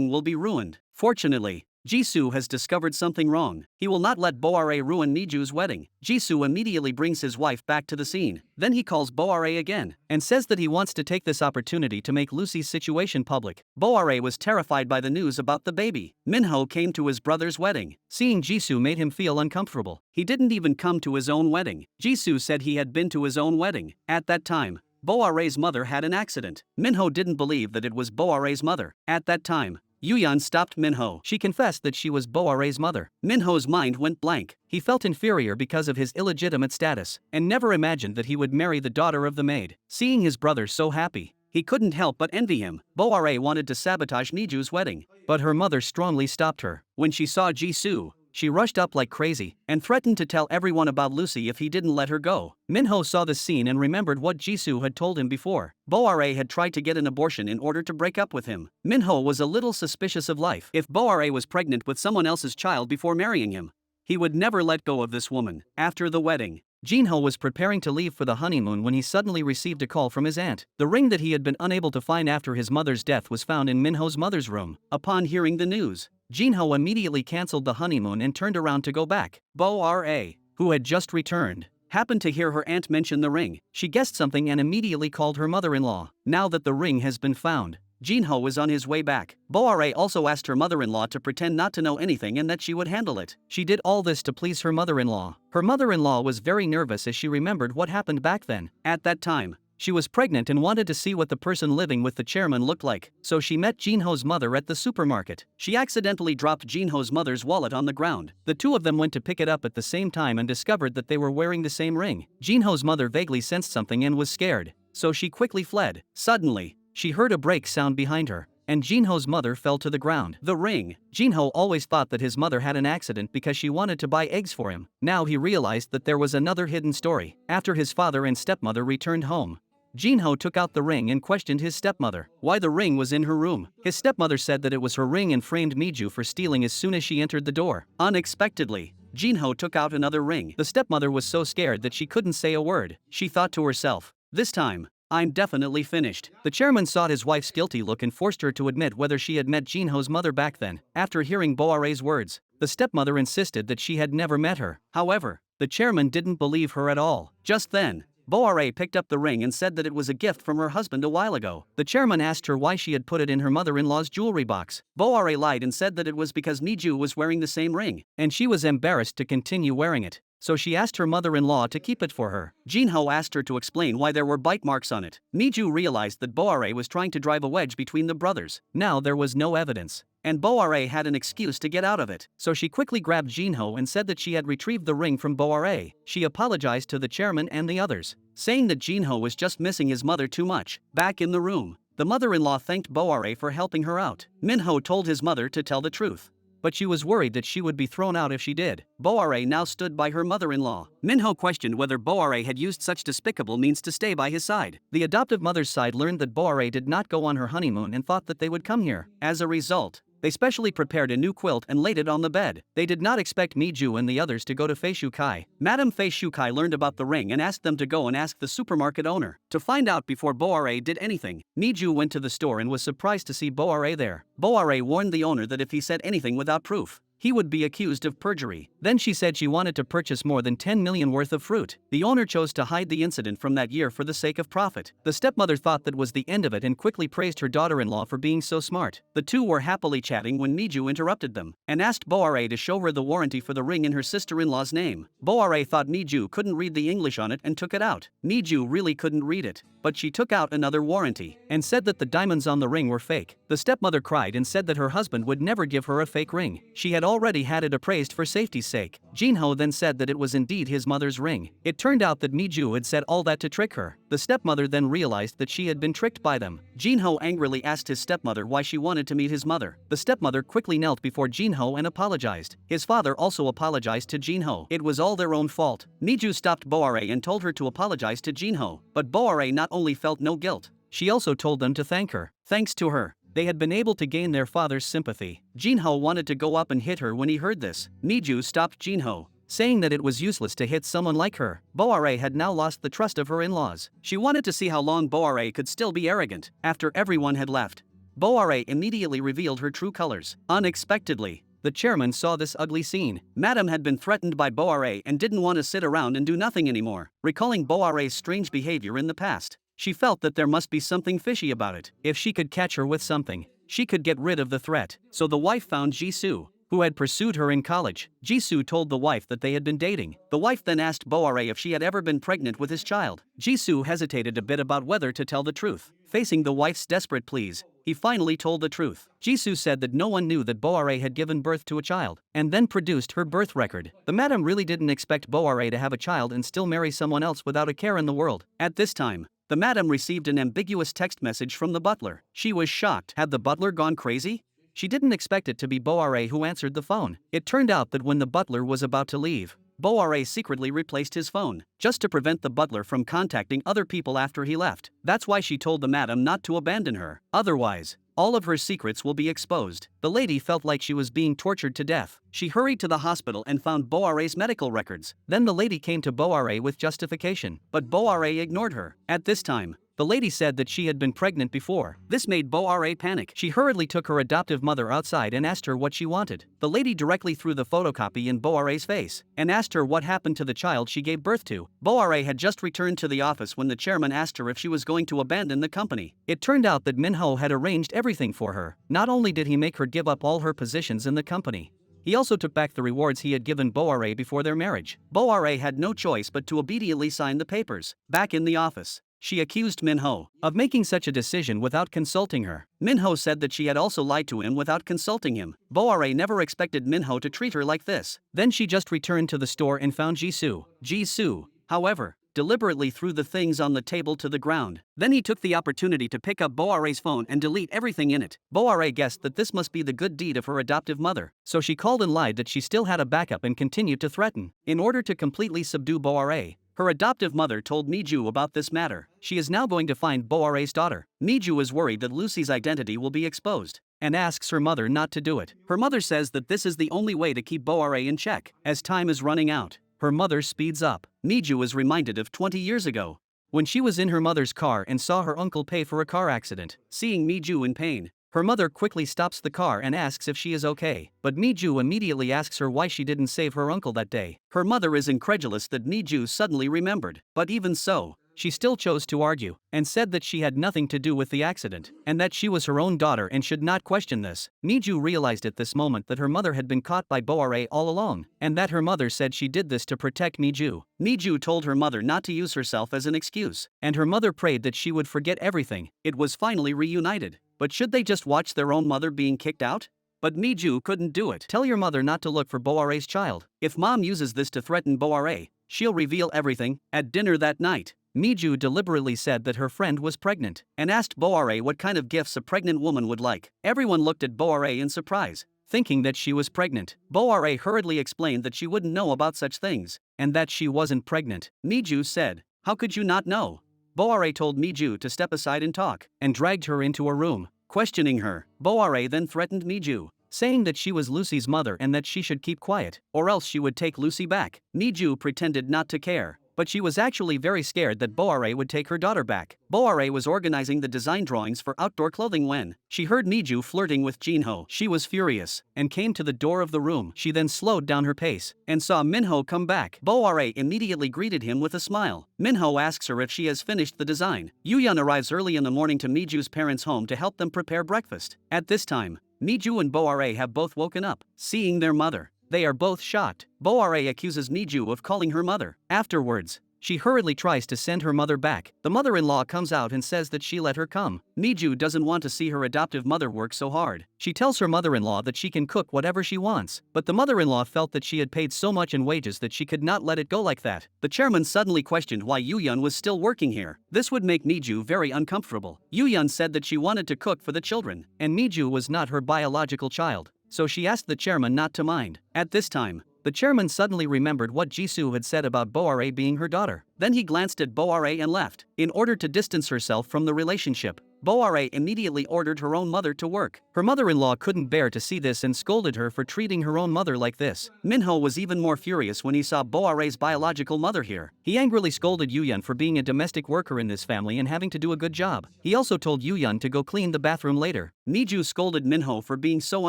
will be ruined. Fortunately, Jisoo has discovered something wrong. He will not let Boare ruin Miju's wedding. Jisoo immediately brings his wife back to the scene. Then he calls Boare again, and says that he wants to take this opportunity to make Lucy's situation public. Boare was terrified by the news about the baby. Minho came to his brother's wedding. Seeing Jisoo made him feel uncomfortable. He didn't even come to his own wedding. Jisoo said he had been to his own wedding. At that time, Boare's mother had an accident. Minho didn't believe that it was Boare's mother. At that time, Yuyeon stopped Minho. She confessed that she was Boare's mother. Minho's mind went blank. He felt inferior because of his illegitimate status, and never imagined that he would marry the daughter of the maid. Seeing his brother so happy, he couldn't help but envy him. Boare wanted to sabotage Miju's wedding, but her mother strongly stopped her. When she saw Jisoo, she rushed up like crazy, and threatened to tell everyone about Lucy if he didn't let her go. Minho saw the scene and remembered what Jisoo had told him before. Boare had tried to get an abortion in order to break up with him. Minho was a little suspicious of life. If Boare was pregnant with someone else's child before marrying him, he would never let go of this woman. After the wedding, Jinho was preparing to leave for the honeymoon when he suddenly received a call from his aunt. The ring that he had been unable to find after his mother's death was found in Minho's mother's room. Upon hearing the news, Jinho immediately cancelled the honeymoon and turned around to go back. Boare, who had just returned, happened to hear her aunt mention the ring. She guessed something and immediately called her mother-in-law. Now that the ring has been found, Jinho is on his way back. Boare also asked her mother-in-law to pretend not to know anything and that she would handle it. She did all this to please her mother-in-law. Her mother-in-law was very nervous as she remembered what happened back then. At that time, she was pregnant and wanted to see what the person living with the chairman looked like, so she met Jinho's mother at the supermarket. She accidentally dropped Jinho's mother's wallet on the ground. The two of them went to pick it up at the same time and discovered that they were wearing the same ring. Jinho's mother vaguely sensed something and was scared, so she quickly fled. Suddenly, she heard a brake sound behind her, and Jinho's mother fell to the ground. The ring. Jinho always thought that his mother had an accident because she wanted to buy eggs for him. Now he realized that there was another hidden story. After his father and stepmother returned home, Jinho took out the ring and questioned his stepmother why the ring was in her room. His stepmother said that it was her ring and framed Miju for stealing as soon as she entered the door. Unexpectedly, Jinho took out another ring. The stepmother was so scared that she couldn't say a word. She thought to herself, "This time, I'm definitely finished." The chairman saw his wife's guilty look and forced her to admit whether she had met Jinho's mother back then. After hearing Boare's words, the stepmother insisted that she had never met her. However, the chairman didn't believe her at all. Just then, Boare picked up the ring and said that it was a gift from her husband a while ago. The chairman asked her why she had put it in her mother-in-law's jewelry box. Boare lied and said that it was because Miju was wearing the same ring, and she was embarrassed to continue wearing it. So she asked her mother-in-law to keep it for her. Jinho asked her to explain why there were bite marks on it. Miju realized that Boare was trying to drive a wedge between the brothers. Now there was no evidence, and Boare had an excuse to get out of it. So she quickly grabbed Jinho and said that she had retrieved the ring from Boare. She apologized to the chairman and the others, saying that Jinho was just missing his mother too much. Back in the room, the mother-in-law thanked Boare for helping her out. Minho told his mother to tell the truth, but she was worried that she would be thrown out if she did. Boare now stood by her mother-in-law. Minho questioned whether Boare had used such despicable means to stay by his side. The adoptive mother's side learned that Boare did not go on her honeymoon and thought that they would come here. As a result, they specially prepared a new quilt and laid it on the bed. They did not expect Miju and the others to go to Fei Shukai. Madame Fei Shukai learned about the ring and asked them to go and ask the supermarket owner to find out before Boare did anything. Miju went to the store and was surprised to see Boare there. Boare warned the owner that if he said anything without proof, he would be accused of perjury. Then she said she wanted to purchase more than 10 million worth of fruit. The owner chose to hide the incident from that year for the sake of profit. The stepmother thought that was the end of it and quickly praised her daughter-in-law for being so smart. The two were happily chatting when Miju interrupted them and asked Boare to show her the warranty for the ring in her sister-in-law's name. Boare thought Miju couldn't read the English on it and took it out. Miju really couldn't read it, but she took out another warranty and said that the diamonds on the ring were fake. The stepmother cried and said that her husband would never give her a fake ring. She had already had it appraised for safety's sake. Jinho then said that it was indeed his mother's ring. It turned out that Miju had said all that to trick her. The stepmother then realized that she had been tricked by them. Jinho angrily asked his stepmother why she wanted to meet his mother. The stepmother quickly knelt before Jinho and apologized. His father also apologized to Jinho. It was all their own fault. Miju stopped Boare and told her to apologize to Jinho, but Boare not only felt no guilt, she also told them to thank her. Thanks to her, they had been able to gain their father's sympathy. Jinho wanted to go up and hit her when he heard this. Miju stopped Jinho, saying that it was useless to hit someone like her. Boare had now lost the trust of her in-laws. She wanted to see how long Boare could still be arrogant. After everyone had left, Boare immediately revealed her true colors. Unexpectedly, the chairman saw this ugly scene. Madame had been threatened by Boare and didn't want to sit around and do nothing anymore. Recalling Boare's strange behavior in the past, she felt that there must be something fishy about it. If she could catch her with something, she could get rid of the threat. So the wife found Jisoo, who had pursued her in college. Jisoo told the wife that they had been dating. The wife then asked Boare if she had ever been pregnant with his child. Jisoo hesitated a bit about whether to tell the truth. Facing the wife's desperate pleas, he finally told the truth. Jisoo said that no one knew that Boare had given birth to a child, and then produced her birth record. The madam really didn't expect Boare to have a child and still marry someone else without a care in the world. At this time, the madam received an ambiguous text message from the butler. She was shocked. Had the butler gone crazy? She didn't expect it to be Boare who answered the phone. It turned out that when the butler was about to leave, Boare secretly replaced his phone, just to prevent the butler from contacting other people after he left. That's why she told the madam not to abandon her. Otherwise, all of her secrets will be exposed. The lady felt like she was being tortured to death. She hurried to the hospital and found Boare's medical records. Then the lady came to Boare with justification, but Boare ignored her. At this time, the lady said that she had been pregnant before. This made Boare panic. She hurriedly took her adoptive mother outside and asked her what she wanted. The lady directly threw the photocopy in Boare's face and asked her what happened to the child she gave birth to. Boare had just returned to the office when the chairman asked her if she was going to abandon the company. It turned out that Minho had arranged everything for her. Not only did he make her give up all her positions in the company, he also took back the rewards he had given Boare before their marriage. Boare had no choice but to obediently sign the papers. Back in the office, she accused Minho of making such a decision without consulting her. Minho said that she had also lied to him without consulting him. Boare never expected Minho to treat her like this. Then she just returned to the store and found Jisoo. Jisoo, however, deliberately threw the things on the table to the ground. Then he took the opportunity to pick up Boare's phone and delete everything in it. Boare guessed that this must be the good deed of her adoptive mother, so she called and lied that she still had a backup and continued to threaten. In order to completely subdue Boare, her adoptive mother told Miju about this matter. She is now going to find Boare's daughter. Miju is worried that Lucy's identity will be exposed. and asks her mother not to do it. Her mother says that this is the only way to keep Boare in check. As time is running out, her mother speeds up. Miju is reminded of 20 years ago, when she was in her mother's car and saw her uncle pay for a car accident. Seeing Miju in pain, her mother quickly stops the car and asks if she is okay, but Miju immediately asks her why she didn't save her uncle that day. Her mother is incredulous that Miju suddenly remembered, but even so, she still chose to argue, and said that she had nothing to do with the accident, and that she was her own daughter and should not question this. Miju realized at this moment that her mother had been caught by Boare all along, and that her mother said she did this to protect Miju. Miju told her mother not to use herself as an excuse, and her mother prayed that she would forget everything. It was finally reunited. But should they just watch their own mother being kicked out? But Miju couldn't do it. Tell your mother not to look for Boare's child. If mom uses this to threaten Boare, she'll reveal everything. At dinner that night, Miju deliberately said that her friend was pregnant, and asked Boare what kind of gifts a pregnant woman would like. Everyone looked at Boare in surprise, thinking that she was pregnant. Boare hurriedly explained that she wouldn't know about such things, and that she wasn't pregnant. Miju said, "How could you not know?" Boare told Miju to step aside and talk, and dragged her into a room, questioning her. Boare then threatened Miju, saying that she was Lucy's mother and that she should keep quiet, or else she would take Lucy back. Miju pretended not to care, but she was actually very scared that Boare would take her daughter back. Boare was organizing the design drawings for outdoor clothing when she heard Miju flirting with Jinho. She was furious, and came to the door of the room. She then slowed down her pace, and saw Minho come back. Boare immediately greeted him with a smile. Minho asks her if she has finished the design. Yuyeon arrives early in the morning to Miju's parents' home to help them prepare breakfast. At this time, Miju and Boare have both woken up, seeing their mother. They are both shocked. Boare accuses Miju of calling her mother. Afterwards, she hurriedly tries to send her mother back. The mother-in-law comes out and says that she let her come. Miju doesn't want to see her adoptive mother work so hard. She tells her mother-in-law that she can cook whatever she wants, but the mother-in-law felt that she had paid so much in wages that she could not let it go like that. The chairman suddenly questioned why Yuyeon was still working here. This would make Miju very uncomfortable. Yuyeon said that she wanted to cook for the children, and Miju was not her biological child, so she asked the chairman not to mind. At this time, the chairman suddenly remembered what Jisoo had said about Boare being her daughter. Then he glanced at Boare and left. In order to distance herself from the relationship, Boare immediately ordered her own mother to work. Her mother-in-law couldn't bear to see this and scolded her for treating her own mother like this. Minho was even more furious when he saw Boare's biological mother here. He angrily scolded Yuyeon for being a domestic worker in this family and having to do a good job. He also told Yuyeon to go clean the bathroom later. Miju scolded Minho for being so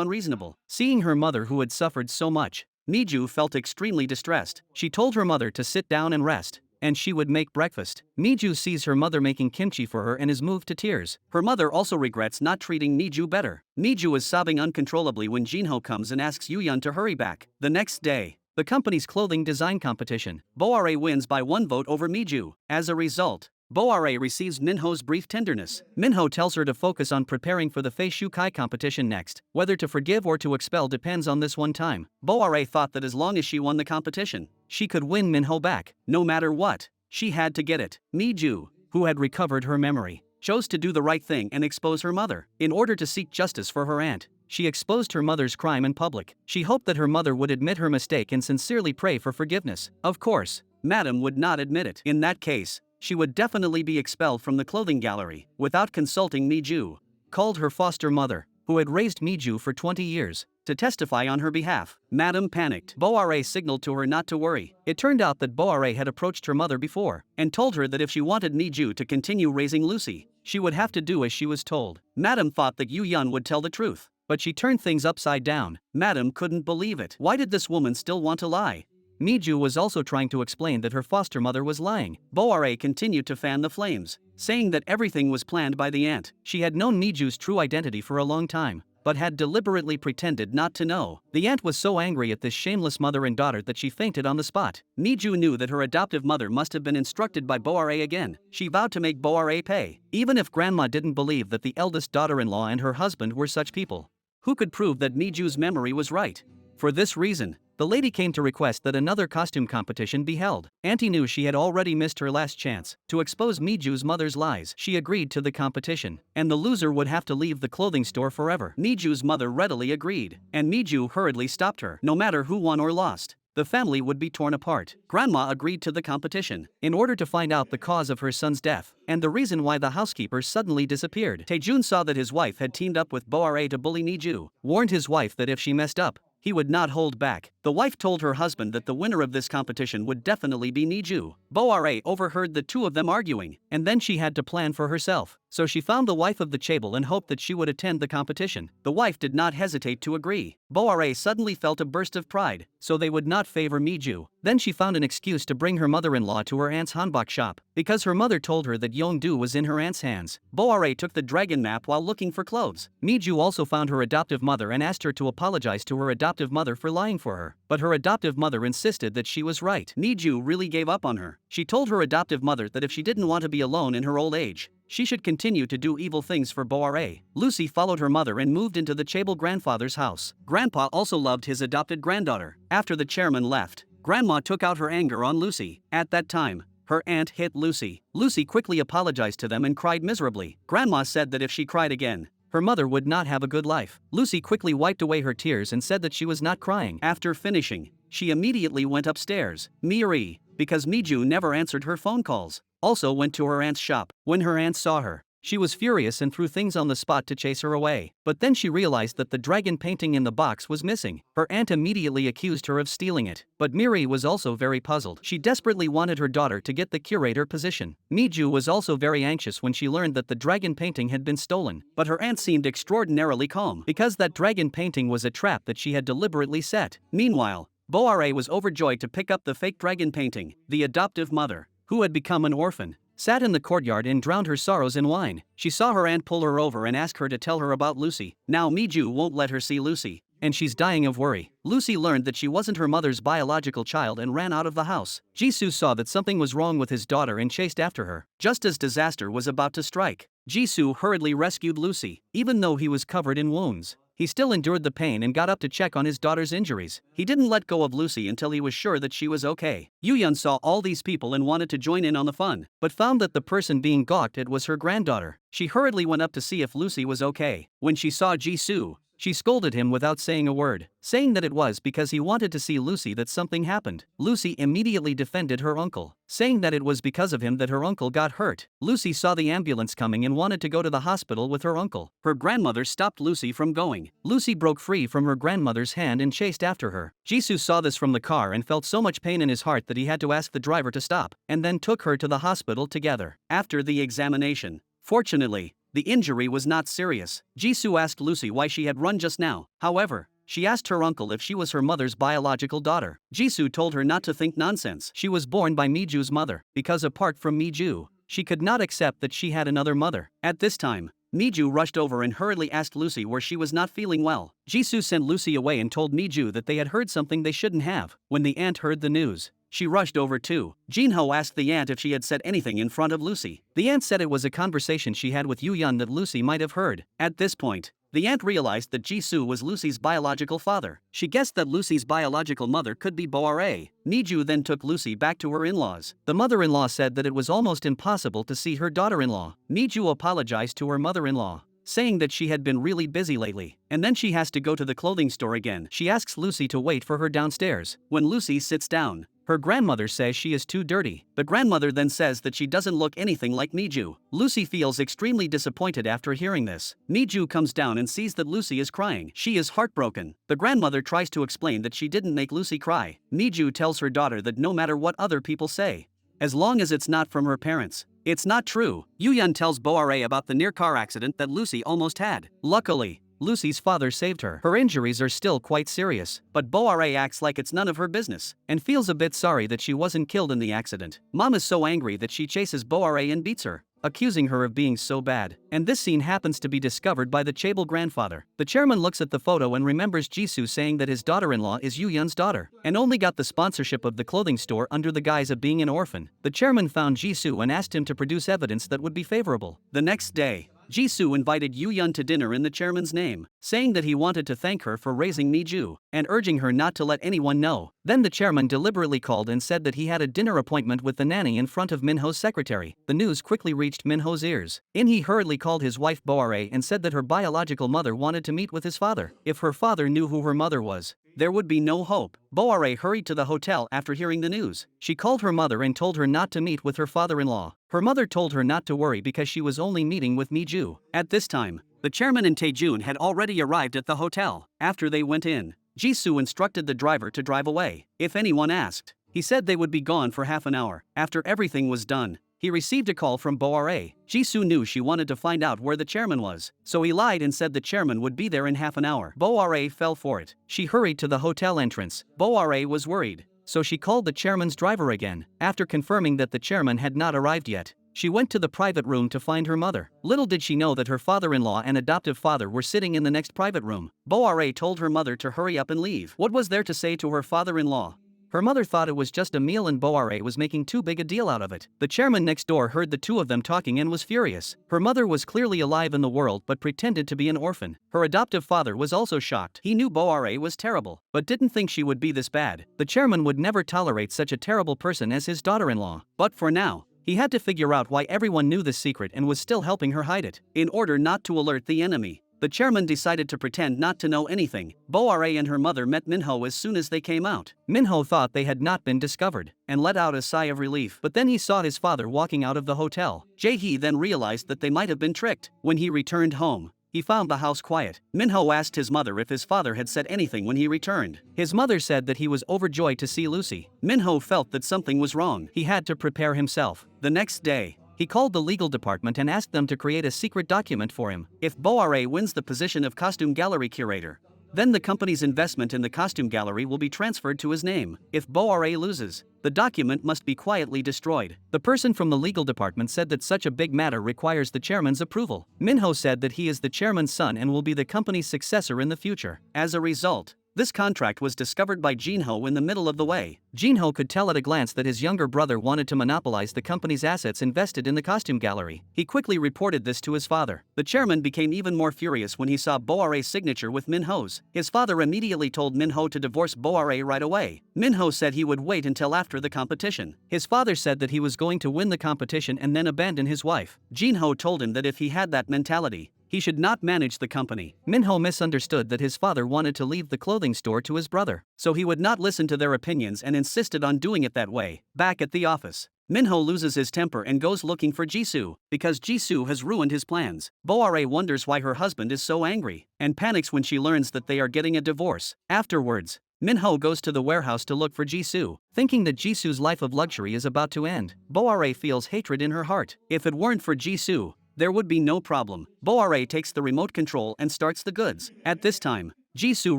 unreasonable. Seeing her mother who had suffered so much, Miju felt extremely distressed. She told her mother to sit down and rest, and she would make breakfast. Miju sees her mother making kimchi for her and is moved to tears. Her mother also regrets not treating Miju better. Miju is sobbing uncontrollably when Jinho comes and asks Yuyeon to hurry back. The next day, the company's clothing design competition, Boare wins by 1 vote over Miju. As a result, Boare receives Minho's brief tenderness. Minho tells her to focus on preparing for the Fei Shukai competition next. Whether to forgive or to expel depends on this one time. Boare thought that as long as she won the competition, she could win Minho back. No matter what, she had to get it. Miju, who had recovered her memory, chose to do the right thing and expose her mother. In order to seek justice for her aunt, she exposed her mother's crime in public. She hoped that her mother would admit her mistake and sincerely pray for forgiveness. Of course, Madam would not admit it. In that case, she would definitely be expelled from the clothing gallery. Without consulting Miju, called her foster mother, who had raised Miju for 20 years, to testify on her behalf. Madam panicked. Boare signaled to her not to worry. It turned out that Boare had approached her mother before, and told her that if she wanted Miju to continue raising Lucy, she would have to do as she was told. Madam thought that Yuyeon would tell the truth, but she turned things upside down. Madam couldn't believe it. Why did this woman still want to lie? Miju was also trying to explain that her foster mother was lying. Boare continued to fan the flames, saying that everything was planned by the aunt. She had known Miju's true identity for a long time, but had deliberately pretended not to know. The aunt was so angry at this shameless mother and daughter that she fainted on the spot. Miju knew that her adoptive mother must have been instructed by Boare again. She vowed to make Boare pay, even if grandma didn't believe that the eldest daughter-in-law and her husband were such people. Who could prove that Miju's memory was right? For this reason, the lady came to request that another costume competition be held. Auntie knew she had already missed her last chance to expose Miju's mother's lies. She agreed to the competition, and the loser would have to leave the clothing store forever. Miju's mother readily agreed, and Miju hurriedly stopped her. No matter who won or lost, the family would be torn apart. Grandma agreed to the competition in order to find out the cause of her son's death and the reason why the housekeeper suddenly disappeared. Taejun saw that his wife had teamed up with Boare to bully Niju, warned his wife that if she messed up, he would not hold back. The wife told her husband that the winner of this competition would definitely be Niju. Boare overheard the two of them arguing, and then she had to plan for herself. So she found the wife of the chaebol and hoped that she would attend the competition. The wife did not hesitate to agree. Boare suddenly felt a burst of pride, so they would not favor Miju. Then she found an excuse to bring her mother-in-law to her aunt's hanbok shop, because her mother told her that Yongdu was in her aunt's hands. Boare took the dragon map while looking for clothes. Miju also found her adoptive mother and asked her to apologize to her adoptive mother for lying for her, but her adoptive mother insisted that she was right. Miju really gave up on her. She told her adoptive mother that if she didn't want to be alone in her old age, she should continue to do evil things for Boare. Lucy followed her mother and moved into the chaebol grandfather's house. Grandpa also loved his adopted granddaughter. After the chairman left, Grandma took out her anger on Lucy. At that time, her aunt hit Lucy. Lucy quickly apologized to them and cried miserably. Grandma said that if she cried again, her mother would not have a good life. Lucy quickly wiped away her tears and said that she was not crying. After finishing, she immediately went upstairs. Miri, because Miju never answered her phone calls, also went to her aunt's shop. When her aunt saw her, she was furious and threw things on the spot to chase her away. But then she realized that the dragon painting in the box was missing. Her aunt immediately accused her of stealing it. But Miri was also very puzzled. She desperately wanted her daughter to get the curator position. Miju was also very anxious when she learned that the dragon painting had been stolen. But her aunt seemed extraordinarily calm, because that dragon painting was a trap that she had deliberately set. Meanwhile, Boare was overjoyed to pick up the fake dragon painting. The adoptive mother, who had become an orphan, sat in the courtyard and drowned her sorrows in wine. She saw her aunt pull her over and ask her to tell her about Lucy. Now Miju won't let her see Lucy, and she's dying of worry. Lucy learned that she wasn't her mother's biological child and ran out of the house. Jisoo saw that something was wrong with his daughter and chased after her. Just as disaster was about to strike, Jisoo hurriedly rescued Lucy. Even though he was covered in wounds, he still endured the pain and got up to check on his daughter's injuries. He didn't let go of Lucy until he was sure that she was okay. Yuyun saw all these people and wanted to join in on the fun, but found that the person being gawked at was her granddaughter. She hurriedly went up to see if Lucy was okay. When she saw Jisoo, she scolded him without saying a word, saying that it was because he wanted to see Lucy that something happened. Lucy immediately defended her uncle, saying that it was because of him that her uncle got hurt. Lucy saw the ambulance coming and wanted to go to the hospital with her uncle. Her grandmother stopped Lucy from going. Lucy broke free from her grandmother's hand and chased after her. Jisoo saw this from the car and felt so much pain in his heart that he had to ask the driver to stop, and then took her to the hospital together. After the examination, fortunately, the injury was not serious. Jisoo asked Lucy why she had run just now. However, she asked her uncle if she was her mother's biological daughter. Jisoo told her not to think nonsense. She was born by Miju's mother, because apart from Miju, she could not accept that she had another mother. At this time, Miju rushed over and hurriedly asked Lucy where she was not feeling well. Jisoo sent Lucy away and told Miju that they had heard something they shouldn't have. When the aunt heard the news, she rushed over too. Jinho asked the aunt if she had said anything in front of Lucy. The aunt said it was a conversation she had with Yuyun that Lucy might have heard. At this point, the aunt realized that Jisoo was Lucy's biological father. She guessed that Lucy's biological mother could be Boare. Miju then took Lucy back to her in-laws. The mother-in-law said that it was almost impossible to see her daughter-in-law. Miju apologized to her mother-in-law, saying that she had been really busy lately, and then she has to go to the clothing store again. She asks Lucy to wait for her downstairs. When Lucy sits down, her grandmother says she is too dirty. The grandmother then says that she doesn't look anything like Miju. Lucy feels extremely disappointed after hearing this. Miju comes down and sees that Lucy is crying. She is heartbroken. The grandmother tries to explain that she didn't make Lucy cry. Miju tells her daughter that no matter what other people say, as long as it's not from her parents, it's not true. Yuyun tells Boare about the near car accident that Lucy almost had. Luckily, Lucy's father saved her. Her injuries are still quite serious, but Boare acts like it's none of her business, and feels a bit sorry that she wasn't killed in the accident. Mom is so angry that she chases Boare and beats her, accusing her of being so bad. And this scene happens to be discovered by the chaebol grandfather. The chairman looks at the photo and remembers Jisoo saying that his daughter-in-law is Yuyun's daughter, and only got the sponsorship of the clothing store under the guise of being an orphan. The chairman found Jisoo and asked him to produce evidence that would be favorable. The next day, Jisoo invited Yuyun to dinner in the chairman's name. saying that he wanted to thank her for raising Mi-ju, and urging her not to let anyone know. Then the chairman deliberately called and said that he had a dinner appointment with the nanny in front of Minho's secretary. The news quickly reached Minho's ears. He hurriedly called his wife Boare and said that her biological mother wanted to meet with his father. If her father knew who her mother was, there would be no hope. Boare hurried to the hotel after hearing the news. She called her mother and told her not to meet with her father-in-law. Her mother told her not to worry because she was only meeting with Mi-ju. At this time, the chairman and Tae-jun had already arrived at the hotel. After they went in, Jisoo instructed the driver to drive away. If anyone asked, he said they would be gone for half an hour. After everything was done, he received a call from Boare. Jisoo knew she wanted to find out where the chairman was, so he lied and said the chairman would be there in half an hour. Boare fell for it. She hurried to the hotel entrance. Boare was worried, so she called the chairman's driver again. After confirming that the chairman had not arrived yet, she went to the private room to find her mother. Little did she know that her father-in-law and adoptive father were sitting in the next private room. Boare told her mother to hurry up and leave. What was there to say to her father-in-law? Her mother thought it was just a meal and Boare was making too big a deal out of it. The chairman next door heard the two of them talking and was furious. Her mother was clearly alive in the world but pretended to be an orphan. Her adoptive father was also shocked. He knew Boare was terrible, but didn't think she would be this bad. The chairman would never tolerate such a terrible person as his daughter-in-law. But for now, he had to figure out why everyone knew this secret and was still helping her hide it. In order not to alert the enemy, the chairman decided to pretend not to know anything. Boare and her mother met Minho as soon as they came out. Minho thought they had not been discovered, and let out a sigh of relief. But then he saw his father walking out of the hotel. Jae-hee then realized that they might have been tricked. When he returned home, he found the house quiet. Minho asked his mother if his father had said anything when he returned. His mother said that he was overjoyed to see Lucy. Minho felt that something was wrong. He had to prepare himself. The next day, he called the legal department and asked them to create a secret document for him. If Boare wins the position of costume gallery curator, then the company's investment in the costume gallery will be transferred to his name. If Boare loses, the document must be quietly destroyed. The person from the legal department said that such a big matter requires the chairman's approval. Minho said that he is the chairman's son and will be the company's successor in the future. As a result, this contract was discovered by Jinho in the middle of the way. Jinho could tell at a glance that his younger brother wanted to monopolize the company's assets invested in the costume gallery. He quickly reported this to his father. The chairman became even more furious when he saw Boare's signature with Minho's. His father immediately told Minho to divorce Boare right away. Minho said he would wait until after the competition. His father said that he was going to win the competition and then abandon his wife. Jinho told him that if he had that mentality, he should not manage the company. Minho misunderstood that his father wanted to leave the clothing store to his brother, so he would not listen to their opinions and insisted on doing it that way. Back at the office, Minho loses his temper and goes looking for Jisoo, because Jisoo has ruined his plans. Boare wonders why her husband is so angry, and panics when she learns that they are getting a divorce. Afterwards, Minho goes to the warehouse to look for Jisoo, thinking that Jisoo's life of luxury is about to end. Boare feels hatred in her heart. If it weren't for Jisoo, there would be no problem. Boare takes the remote control and starts the goods. At this time, Jisoo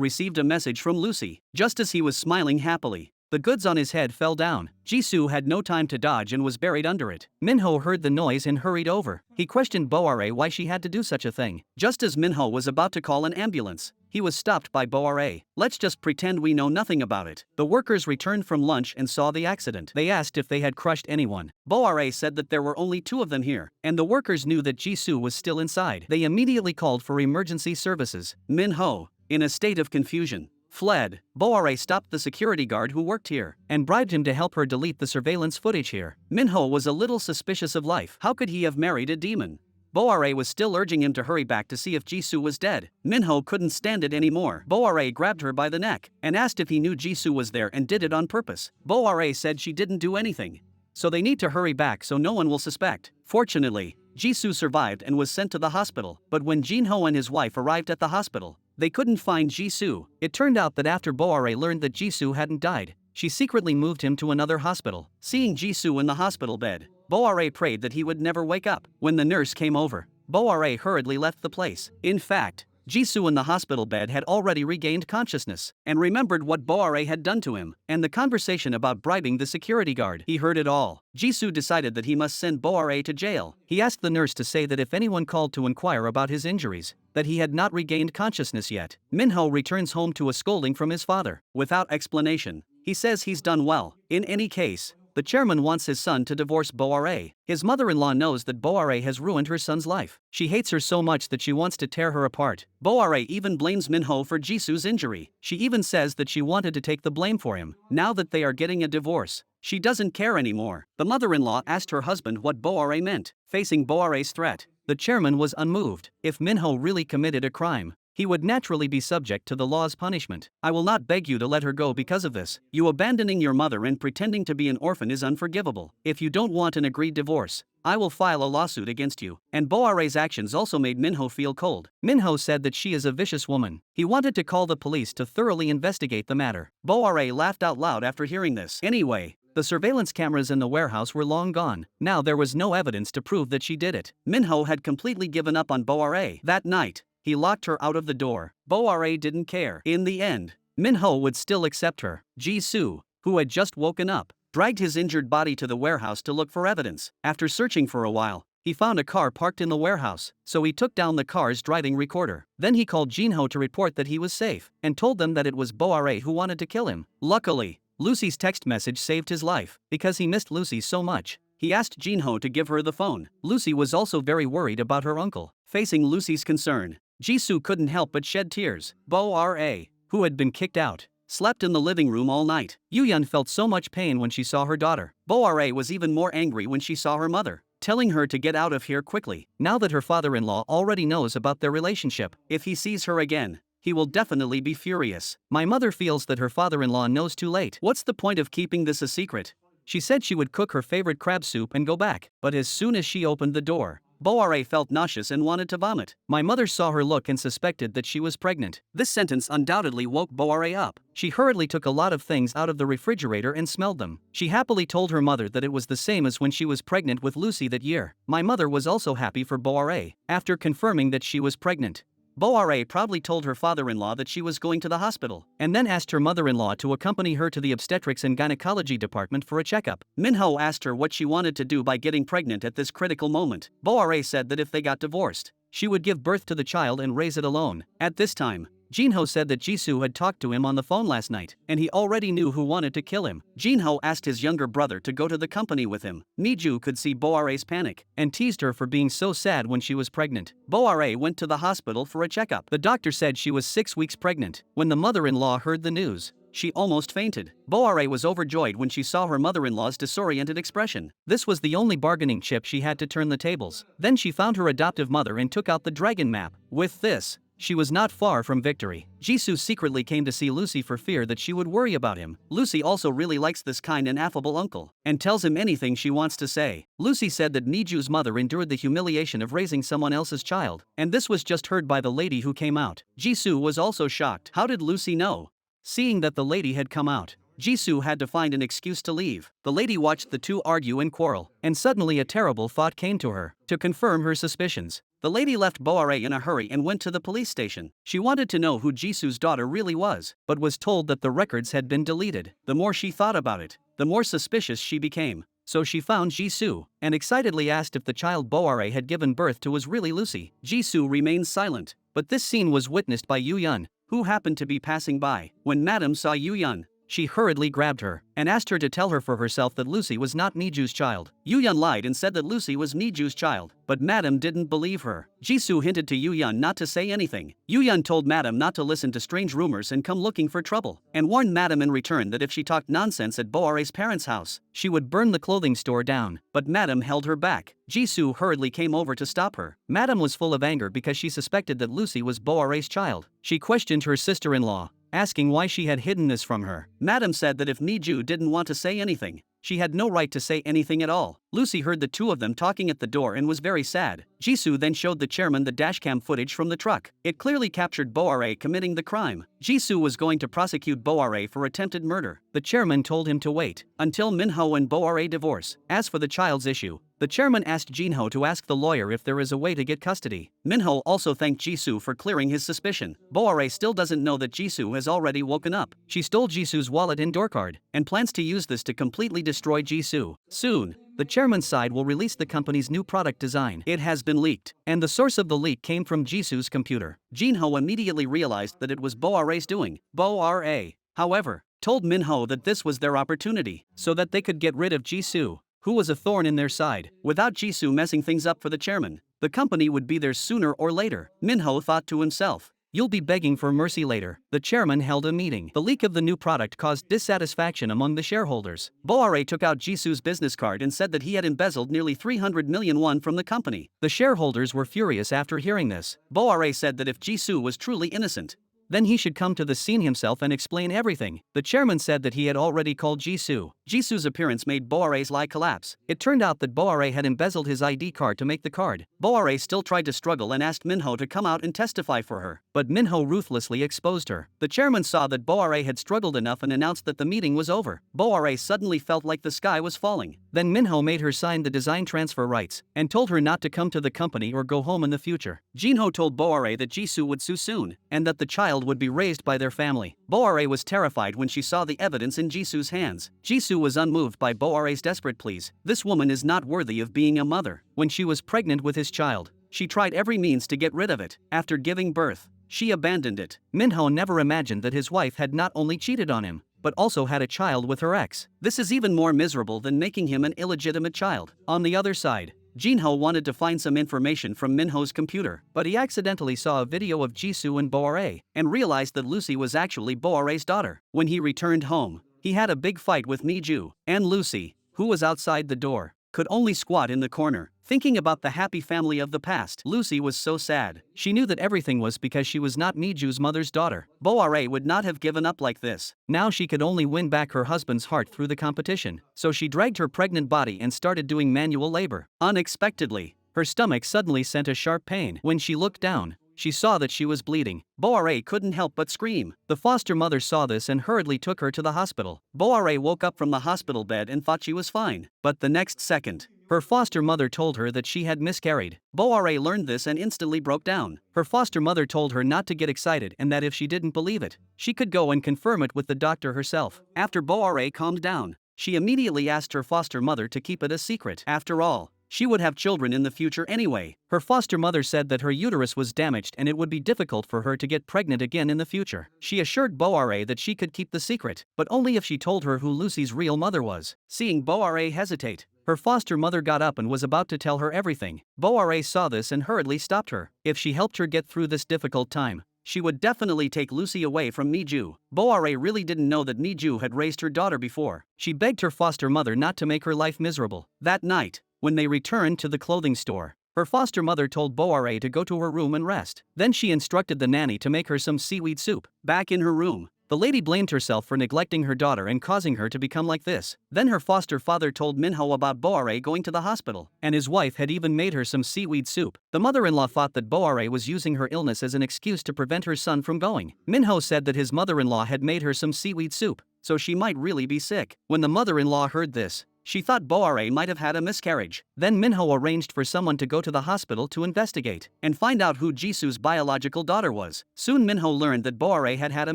received a message from Lucy. Just as he was smiling happily, the goods on his head fell down. Jisoo had no time to dodge and was buried under it. Minho heard the noise and hurried over. He questioned Boare why she had to do such a thing. Just as Minho was about to call an ambulance, he was stopped by Boare. Let's just pretend we know nothing about it. The workers returned from lunch and saw the accident. They asked if they had crushed anyone. Boare said that there were only two of them here, and the workers knew that Jisoo was still inside. They immediately called for emergency services. Minho, in a state of confusion, fled. Boare stopped the security guard who worked here and bribed him to help her delete the surveillance footage here. Minho was a little suspicious of life. How could he have married a demon? Boare was still urging him to hurry back to see if Jisoo was dead. Minho couldn't stand it anymore. Boare grabbed her by the neck and asked if he knew Jisoo was there and did it on purpose. Boare said she didn't do anything, so they need to hurry back so no one will suspect. Fortunately, Jisoo survived and was sent to the hospital, but when Jinho and his wife arrived at the hospital, they couldn't find Jisoo. It turned out that after Boare learned that Jisoo hadn't died, she secretly moved him to another hospital. Seeing Jisoo in the hospital bed, Boare prayed that he would never wake up. When the nurse came over, Boare hurriedly left the place. In fact, Jisoo in the hospital bed had already regained consciousness and remembered what Boare had done to him and the conversation about bribing the security guard. He heard it all. Jisoo decided that he must send Boare to jail. He asked the nurse to say that if anyone called to inquire about his injuries, that he had not regained consciousness yet. Minho returns home to a scolding from his father. Without explanation, he says he's done well. In any case, The chairman wants his son to divorce Boare. His mother-in-law knows that Boare has ruined her son's life. She hates her so much that she wants to tear her apart. Boare even blames Minho for Jisoo's injury. She even says that she wanted to take the blame for him. Now that they are getting a divorce, she doesn't care anymore. The mother-in-law asked her husband what Boare meant. Facing Boare's threat, the chairman was unmoved. If Minho really committed a crime, he would naturally be subject to the law's punishment. I will not beg you to let her go because of this. You abandoning your mother and pretending to be an orphan is unforgivable. If you don't want an agreed divorce, I will file a lawsuit against you. And Boare's actions also made Minho feel cold. Minho said that she is a vicious woman. He wanted to call the police to thoroughly investigate the matter. Boare laughed out loud after hearing this. Anyway, the surveillance cameras in the warehouse were long gone. Now there was no evidence to prove that she did it. Minho had completely given up on Boare. That night, he locked her out of the door. Boare didn't care. In the end, Minho would still accept her. Jisoo, who had just woken up, dragged his injured body to the warehouse to look for evidence. After searching for a while, he found a car parked in the warehouse, so he took down the car's driving recorder. Then he called Jinho to report that he was safe, and told them that it was Boare who wanted to kill him. Luckily, Lucy's text message saved his life. Because he missed Lucy so much, he asked Jinho to give her the phone. Lucy was also very worried about her uncle. Facing Lucy's concern, Jisoo couldn't help but shed tears. Boare, who had been kicked out, slept in the living room all night. Yuyun felt so much pain when she saw her daughter. Boare was even more angry when she saw her mother, telling her to get out of here quickly. Now that her father-in-law already knows about their relationship, if he sees her again, he will definitely be furious. My mother feels that her father-in-law knows too late. What's the point of keeping this a secret? She said she would cook her favorite crab soup and go back, but as soon as she opened the door, Boare felt nauseous and wanted to vomit. My mother saw her look and suspected that she was pregnant. This sentence undoubtedly woke Boare up. She hurriedly took a lot of things out of the refrigerator and smelled them. She happily told her mother that it was the same as when she was pregnant with Lucy that year. My mother was also happy for Boare. After confirming that she was pregnant, Boare proudly told her father-in-law that she was going to the hospital, and then asked her mother-in-law to accompany her to the obstetrics and gynecology department for a checkup. Minho asked her what she wanted to do by getting pregnant at this critical moment. Boare said that if they got divorced, she would give birth to the child and raise it alone. At this time, Jinho said that Jisoo had talked to him on the phone last night, and he already knew who wanted to kill him. Jinho asked his younger brother to go to the company with him. Miju could see Boare's panic, and teased her for being so sad when she was pregnant. Boare went to the hospital for a checkup. The doctor said she was 6 weeks pregnant. When the mother-in-law heard the news, she almost fainted. Boare was overjoyed when she saw her mother-in-law's disoriented expression. This was the only bargaining chip she had to turn the tables. Then she found her adoptive mother and took out the dragon map. With this, she was not far from victory. Jisoo secretly came to see Lucy for fear that she would worry about him. Lucy also really likes this kind and affable uncle, and tells him anything she wants to say. Lucy said that Miju's mother endured the humiliation of raising someone else's child, and this was just heard by the lady who came out. Jisoo was also shocked. How did Lucy know? Seeing that the lady had come out, Jisoo had to find an excuse to leave. The lady watched the two argue and quarrel, and suddenly a terrible thought came to her. To confirm her suspicions, the lady left Boare in a hurry and went to the police station. She wanted to know who Jisoo's daughter really was, but was told that the records had been deleted. The more she thought about it, the more suspicious she became. So she found Jisoo, and excitedly asked if the child Boare had given birth to was really Lucy. Jisoo remained silent, but this scene was witnessed by Yuyun, who happened to be passing by. When Madam saw Yuyun, she hurriedly grabbed her, and asked her to tell her for herself that Lucy was not Miju's child. Yuyun lied and said that Lucy was Miju's child, but Madam didn't believe her. Jisoo hinted to Yuyun not to say anything. Yuyun told Madam not to listen to strange rumors and come looking for trouble, and warned Madam in return that if she talked nonsense at Boare's parents' house, she would burn the clothing store down. But Madam held her back. Jisoo hurriedly came over to stop her. Madam was full of anger because she suspected that Lucy was Boare's child. She questioned her sister-in-law, asking why she had hidden this from her. Madam said that if Miju didn't want to say anything, she had no right to say anything at all. Lucy heard the two of them talking at the door and was very sad. Jisoo then showed the chairman the dashcam footage from the truck. It clearly captured Boare committing the crime. Jisoo was going to prosecute Boare for attempted murder. The chairman told him to wait until Minho and Boare divorce. As for the child's issue, the chairman asked Jinho to ask the lawyer if there is a way to get custody. Minho also thanked Jisoo for clearing his suspicion. Boare still doesn't know that Jisoo has already woken up. She stole Jisoo's wallet and door card, and plans to use this to completely destroy Jisoo. Soon, the chairman's side will release the company's new product design. It has been leaked, and the source of the leak came from Jisoo's computer. Jinho immediately realized that it was Boare's doing. Boare, however, told Minho that this was their opportunity, so that they could get rid of Jisoo, who was a thorn in their side. Without Jisoo messing things up for the chairman, the company would be theirs sooner or later. Minho thought to himself. You'll be begging for mercy later. The chairman held a meeting. The leak of the new product caused dissatisfaction among the shareholders. Boare took out Jisoo's business card and said that he had embezzled nearly 300 million won from the company. The shareholders were furious after hearing this. Boare said that if Jisoo was truly innocent, then he should come to the scene himself and explain everything. The chairman said that he had already called Jisoo. Jisoo's appearance made Boare's lie collapse. It turned out that Boare had embezzled his ID card to make the card. Boare still tried to struggle and asked Minho to come out and testify for her, but Minho ruthlessly exposed her. The chairman saw that Boare had struggled enough and announced that the meeting was over. Boare suddenly felt like the sky was falling. Then Minho made her sign the design transfer rights and told her not to come to the company or go home in the future. Jinho told Boare that Jisoo would sue soon and that the child would be raised by their family. Boare was terrified when she saw the evidence in Jisoo's hands. Jisoo was unmoved by Boare's desperate pleas. This woman is not worthy of being a mother. When she was pregnant with his child, she tried every means to get rid of it. After giving birth, she abandoned it. Minho never imagined that his wife had not only cheated on him, but also had a child with her ex. This is even more miserable than making him an illegitimate child. On the other side, Jinho wanted to find some information from Minho's computer, but he accidentally saw a video of Jisoo and Boare and realized that Lucy was actually Boare's daughter. When he returned home, he had a big fight with Miju, and Lucy, who was outside the door, could only squat in the corner, thinking about the happy family of the past. Lucy was so sad. She knew that everything was because she was not Miju's mother's daughter. Boare would not have given up like this. Now she could only win back her husband's heart through the competition. So she dragged her pregnant body and started doing manual labor. Unexpectedly, her stomach suddenly sent a sharp pain. When she looked down, she saw that she was bleeding. Boare couldn't help but scream. The foster mother saw this and hurriedly took her to the hospital. Boare woke up from the hospital bed and thought she was fine. But the next second, her foster mother told her that she had miscarried. Boare learned this and instantly broke down. Her foster mother told her not to get excited and that if she didn't believe it, she could go and confirm it with the doctor herself. After Boare calmed down, she immediately asked her foster mother to keep it a secret. After all, she would have children in the future anyway. Her foster mother said that her uterus was damaged and it would be difficult for her to get pregnant again in the future. She assured Boare that she could keep the secret, but only if she told her who Lucy's real mother was. Seeing Boare hesitate, her foster mother got up and was about to tell her everything. Boare saw this and hurriedly stopped her. If she helped her get through this difficult time, she would definitely take Lucy away from Miju. Boare really didn't know that Miju had raised her daughter before. She begged her foster mother not to make her life miserable. That night, when they returned to the clothing store, her foster mother told Boare to go to her room and rest. Then she instructed the nanny to make her some seaweed soup. Back in her room, the lady blamed herself for neglecting her daughter and causing her to become like this. Then her foster father told Minho about Boare going to the hospital, and his wife had even made her some seaweed soup. The mother-in-law thought that Boare was using her illness as an excuse to prevent her son from going. Minho said that his mother-in-law had made her some seaweed soup, so she might really be sick. When the mother-in-law heard this, she thought Boare might have had a miscarriage. Then Minho arranged for someone to go to the hospital to investigate and find out who Jisoo's biological daughter was. Soon Minho learned that Boare had had a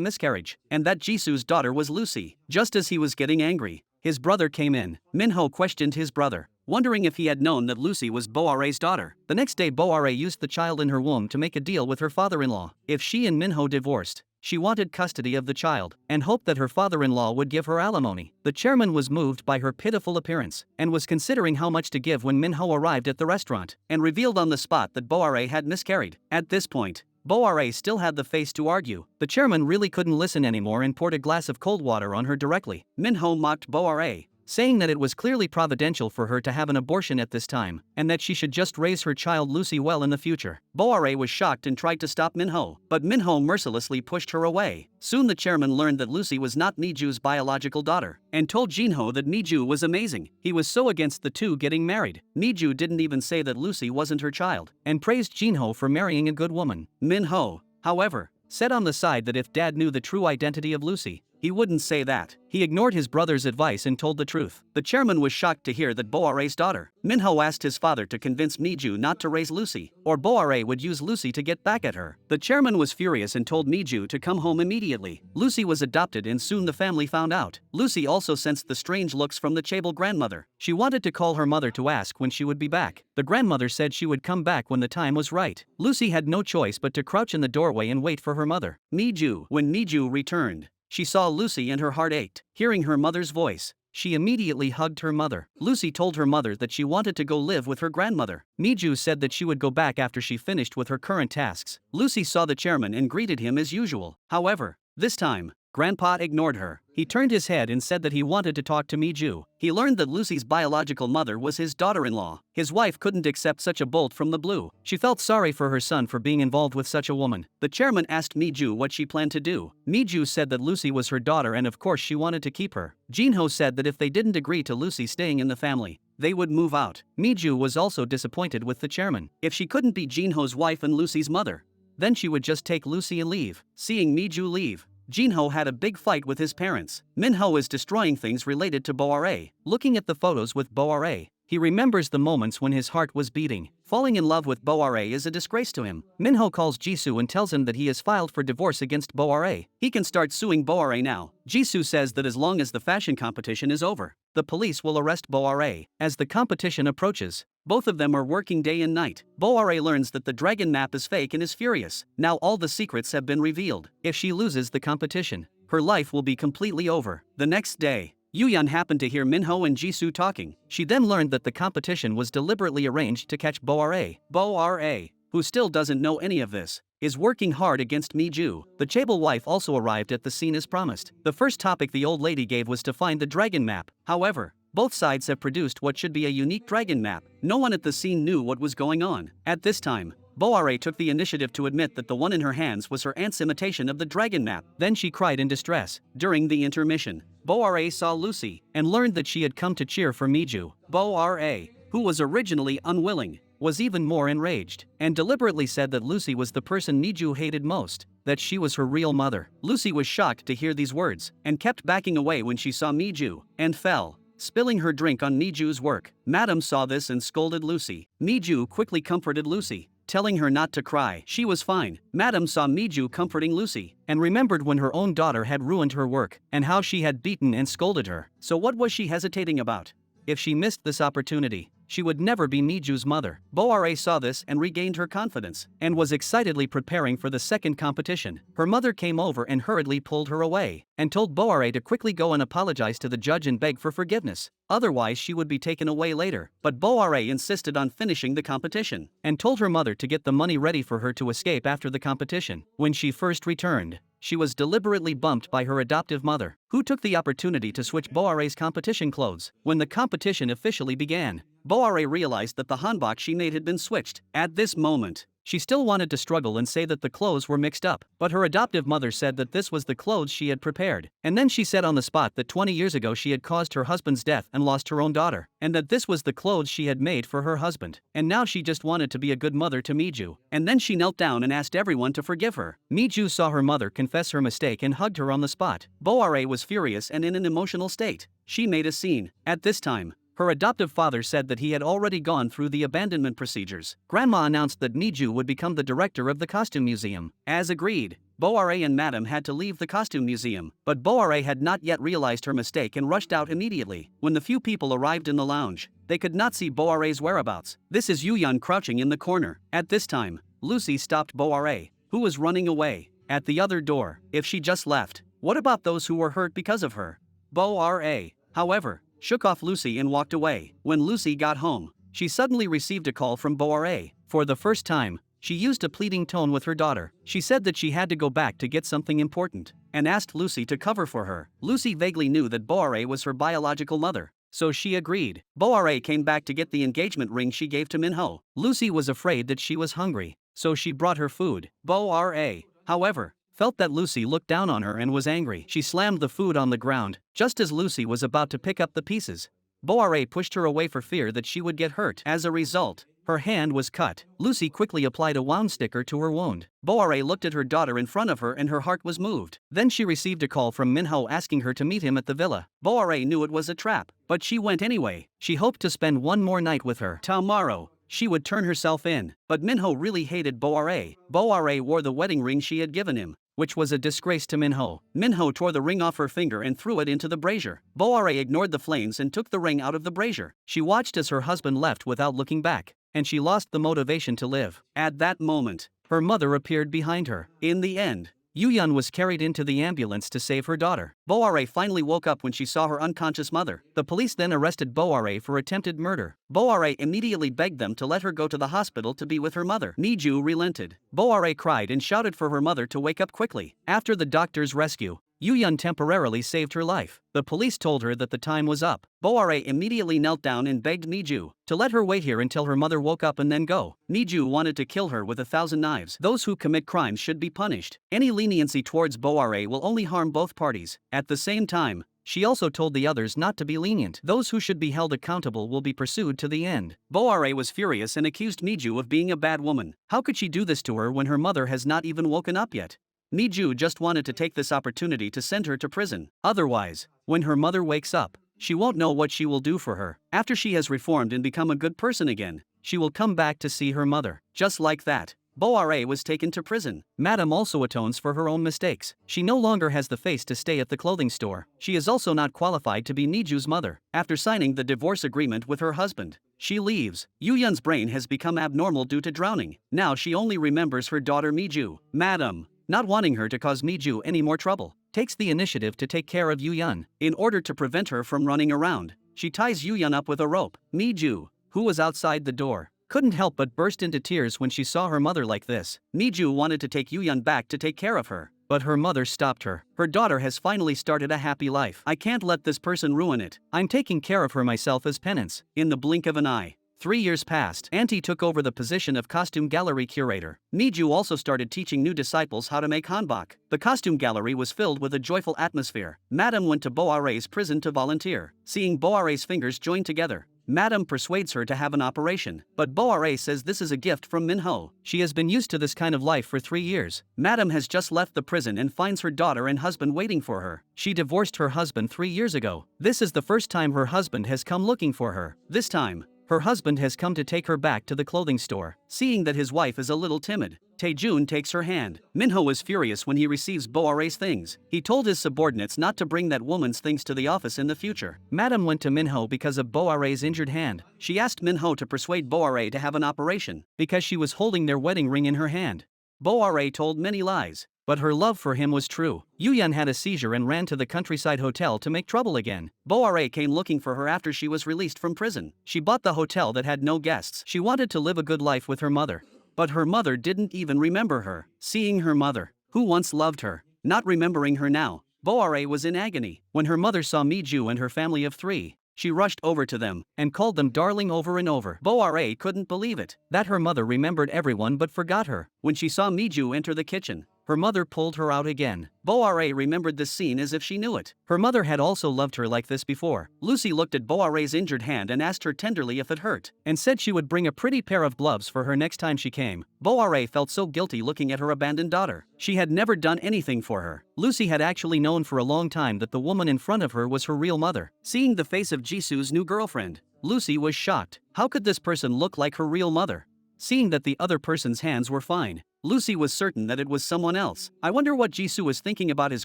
miscarriage and that Jisoo's daughter was Lucy. Just as he was getting angry, his brother came in. Minho questioned his brother, wondering if he had known that Lucy was Boare's daughter. The next day Boare used the child in her womb to make a deal with her father-in-law. If she and Minho divorced, she wanted custody of the child and hoped that her father-in-law would give her alimony. The chairman was moved by her pitiful appearance and was considering how much to give when Minho arrived at the restaurant and revealed on the spot that Boare had miscarried. At this point, Boare still had the face to argue. The chairman really couldn't listen anymore and poured a glass of cold water on her directly. Minho mocked Boare, saying that it was clearly providential for her to have an abortion at this time, and that she should just raise her child Lucy well in the future. Boare was shocked and tried to stop Minho, but Minho mercilessly pushed her away. Soon the chairman learned that Lucy was not Miju's biological daughter, and told Jinho that Miju was amazing. He was so against the two getting married. Miju didn't even say that Lucy wasn't her child, and praised Jinho for marrying a good woman. Minho, however, said on the side that if Dad knew the true identity of Lucy, he wouldn't say that. He ignored his brother's advice and told the truth. The chairman was shocked to hear that Boare's daughter. Minho asked his father to convince Miju not to raise Lucy, or Boare would use Lucy to get back at her. The chairman was furious and told Miju to come home immediately. Lucy was adopted and soon the family found out. Lucy also sensed the strange looks from the Chable grandmother. She wanted to call her mother to ask when she would be back. The grandmother said she would come back when the time was right. Lucy had no choice but to crouch in the doorway and wait for her mother, Miju. When Miju returned, She saw Lucy and her heart ached. Hearing her mother's voice, she immediately hugged her mother. Lucy told her mother that she wanted to go live with her grandmother. Miju said that she would go back after she finished with her current tasks. Lucy saw the chairman and greeted him as usual. However, this time, Grandpa ignored her. He turned his head and said that he wanted to talk to Miju. He learned that Lucy's biological mother was his daughter-in-law. His wife couldn't accept such a bolt from the blue. She felt sorry for her son for being involved with such a woman. The chairman asked Miju what she planned to do. Miju said that Lucy was her daughter and of course she wanted to keep her. Jinho said that if they didn't agree to Lucy staying in the family, they would move out. Miju was also disappointed with the chairman. If she couldn't be Jinho's wife and Lucy's mother, then she would just take Lucy and leave. Seeing Miju leave, Jinho had a big fight with his parents. Minho is destroying things related to Boare. Looking at the photos with Boare, he remembers the moments when his heart was beating. Falling in love with Boare is a disgrace to him. Minho calls Jisoo and tells him that he has filed for divorce against Boare. He can start suing Boare now. Jisoo says that as long as the fashion competition is over, the police will arrest Boare. As the competition approaches, both of them are working day and night. Boare learns that the dragon map is fake and is furious. Now all the secrets have been revealed. If she loses the competition, her life will be completely over. The next day, Yuyan happened to hear Minho and Jisoo talking. She then learned that the competition was deliberately arranged to catch Boare. Boare, who still doesn't know any of this, is working hard against Miju. The Chable wife also arrived at the scene as promised. The first topic the old lady gave was to find the dragon map. However, both sides have produced what should be a unique dragon map. No one at the scene knew what was going on. At this time, Boare took the initiative to admit that the one in her hands was her aunt's imitation of the dragon map. Then she cried in distress. During the intermission, Boare saw Lucy and learned that she had come to cheer for Miju. Boare, who was originally unwilling, was even more enraged and deliberately said that Lucy was the person Miju hated most, that she was her real mother. Lucy was shocked to hear these words and kept backing away when she saw Miju and fell, spilling her drink on Miju's work. Madam saw this and scolded Lucy. Miju quickly comforted Lucy, telling her not to cry. She was fine. Madam saw Miju comforting Lucy and remembered when her own daughter had ruined her work and how she had beaten and scolded her. So what was she hesitating about? If she missed this opportunity, she would never be Miju's mother. Boare saw this and regained her confidence and was excitedly preparing for the second competition. Her mother came over and hurriedly pulled her away and told Boare to quickly go and apologize to the judge and beg for forgiveness. Otherwise she would be taken away later. But Boare insisted on finishing the competition and told her mother to get the money ready for her to escape after the competition. When she first returned, she was deliberately bumped by her adoptive mother, who took the opportunity to switch Boare's competition clothes. When the competition officially began, Boare realized that the hanbok she made had been switched. At this moment, she still wanted to struggle and say that the clothes were mixed up, but her adoptive mother said that this was the clothes she had prepared. And then she said on the spot that 20 years ago she had caused her husband's death and lost her own daughter, and that this was the clothes she had made for her husband. And now she just wanted to be a good mother to Miju. And then she knelt down and asked everyone to forgive her. Miju saw her mother confess her mistake and hugged her on the spot. Boare was furious and in an emotional state. She made a scene. At this time, her adoptive father said that he had already gone through the abandonment procedures. Grandma announced that Miju would become the director of the costume museum. As agreed, Boare and Madam had to leave the costume museum, but Boare had not yet realized her mistake and rushed out immediately. When the few people arrived in the lounge, they could not see Boare's whereabouts. This is Yuyan crouching in the corner. At this time, Lucy stopped Boare, who was running away, at the other door. If she just left, what about those who were hurt because of her? Boare, however, shook off Lucy and walked away. When Lucy got home, she suddenly received a call from Boare. For the first time, she used a pleading tone with her daughter. She said that she had to go back to get something important and asked Lucy to cover for her. Lucy vaguely knew that Boare was her biological mother, so she agreed. Boare came back to get the engagement ring she gave to Minho. Lucy was afraid that she was hungry, so she brought her food. Boare, however, felt that Lucy looked down on her and was angry. She slammed the food on the ground, just as Lucy was about to pick up the pieces. Boare pushed her away for fear that she would get hurt. As a result, her hand was cut. Lucy quickly applied a wound sticker to her wound. Boare looked at her daughter in front of her and her heart was moved. Then she received a call from Minho asking her to meet him at the villa. Boare knew it was a trap, but she went anyway. She hoped to spend one more night with her. Tomorrow, she would turn herself in. But Minho really hated Boare. Boare wore the wedding ring she had given him, which was a disgrace to Minho. Minho tore the ring off her finger and threw it into the brazier. Boare ignored the flames and took the ring out of the brazier. She watched as her husband left without looking back, and she lost the motivation to live. At that moment, her mother appeared behind her. In the end, Yuyun was carried into the ambulance to save her daughter. Boare finally woke up when she saw her unconscious mother. The police then arrested Boare for attempted murder. Boare immediately begged them to let her go to the hospital to be with her mother. Miju relented. Boare cried and shouted for her mother to wake up quickly. After the doctor's rescue, Yuyun temporarily saved her life. The police told her that the time was up. Boare immediately knelt down and begged Miju to let her wait here until her mother woke up and then go. Miju wanted to kill her with 1,000 knives. Those who commit crimes should be punished. Any leniency towards Boare will only harm both parties. At the same time, she also told the others not to be lenient. Those who should be held accountable will be pursued to the end. Boare was furious and accused Miju of being a bad woman. How could she do this to her when her mother has not even woken up yet? Miju just wanted to take this opportunity to send her to prison. Otherwise, when her mother wakes up, she won't know what she will do for her. After she has reformed and become a good person again, she will come back to see her mother. Just like that, Boare was taken to prison. Madame also atones for her own mistakes. She no longer has the face to stay at the clothing store. She is also not qualified to be Miju's mother. After signing the divorce agreement with her husband, she leaves. Yuyun's brain has become abnormal due to drowning. Now she only remembers her daughter Miju. Madame, not wanting her to cause Miju any more trouble, takes the initiative to take care of Yuyun. In order to prevent her from running around, she ties Yuyun up with a rope. Miju, who was outside the door, couldn't help but burst into tears when she saw her mother like this. Miju wanted to take Yuyun back to take care of her, but her mother stopped her. Her daughter has finally started a happy life. I can't let this person ruin it. I'm taking care of her myself as penance. In the blink of an eye, 3 years passed. Auntie took over the position of costume gallery curator. Miju also started teaching new disciples how to make hanbok. The costume gallery was filled with a joyful atmosphere. Madame went to Boare's prison to volunteer. Seeing Boare's fingers joined together, Madame persuades her to have an operation, but Boare says this is a gift from Minho. She has been used to this kind of life for 3 years. Madame has just left the prison and finds her daughter and husband waiting for her. She divorced her husband 3 years ago. This is the first time her husband has come looking for her. This time, her husband has come to take her back to the clothing store. Seeing that his wife is a little timid, Taejun takes her hand. Minho is furious when he receives Boare's things. He told his subordinates not to bring that woman's things to the office in the future. Madame went to Minho because of Boare's injured hand. She asked Minho to persuade Boare to have an operation, because she was holding their wedding ring in her hand. Boare told many lies, but her love for him was true. Yuyun had a seizure and ran to the countryside hotel to make trouble again. Boare came looking for her after she was released from prison. She bought the hotel that had no guests. She wanted to live a good life with her mother, but her mother didn't even remember her. Seeing her mother, who once loved her, not remembering her now, Boare was in agony. When her mother saw Miju and her family of 3, she rushed over to them and called them darling over and over. Boare couldn't believe it, that her mother remembered everyone but forgot her. When she saw Miju enter the kitchen, her mother pulled her out again. Boare remembered this scene as if she knew it. Her mother had also loved her like this before. Lucy looked at Boare's injured hand and asked her tenderly if it hurt, and said she would bring a pretty pair of gloves for her next time she came. Boare felt so guilty looking at her abandoned daughter. She had never done anything for her. Lucy had actually known for a long time that the woman in front of her was her real mother. Seeing the face of Jisoo's new girlfriend, Lucy was shocked. How could this person look like her real mother? Seeing that the other person's hands were fine, Lucy was certain that it was someone else. I wonder what Jisoo was thinking about his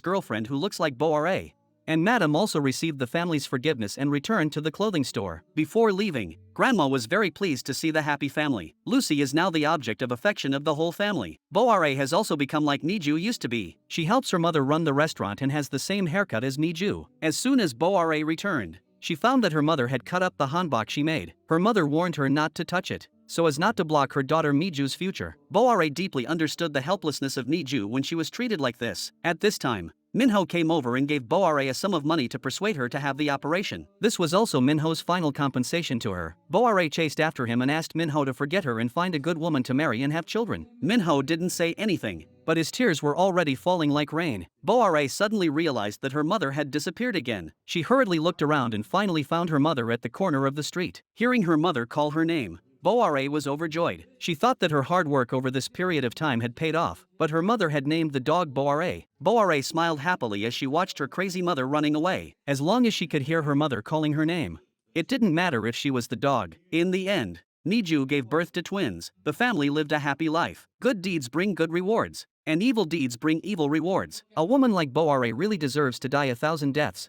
girlfriend who looks like Boare. And Madame also received the family's forgiveness and returned to the clothing store. Before leaving, Grandma was very pleased to see the happy family. Lucy is now the object of affection of the whole family. Boare has also become like Miju used to be. She helps her mother run the restaurant and has the same haircut as Miju. As soon as Boare returned, she found that her mother had cut up the hanbok she made. Her mother warned her not to touch it, so as not to block her daughter Miju's future. Boare deeply understood the helplessness of Miju when she was treated like this. At this time, Minho came over and gave Boare a sum of money to persuade her to have the operation. This was also Minho's final compensation to her. Boare chased after him and asked Minho to forget her and find a good woman to marry and have children. Minho didn't say anything, but his tears were already falling like rain. Boare suddenly realized that her mother had disappeared again. She hurriedly looked around and finally found her mother at the corner of the street. Hearing her mother call her name, Boare was overjoyed. She thought that her hard work over this period of time had paid off, but her mother had named the dog Boare. Boare smiled happily as she watched her crazy mother running away. As long as she could hear her mother calling her name, it didn't matter if she was the dog. In the end, Miju gave birth to twins. The family lived a happy life. Good deeds bring good rewards, and evil deeds bring evil rewards. A woman like Boare really deserves to die 1,000 deaths.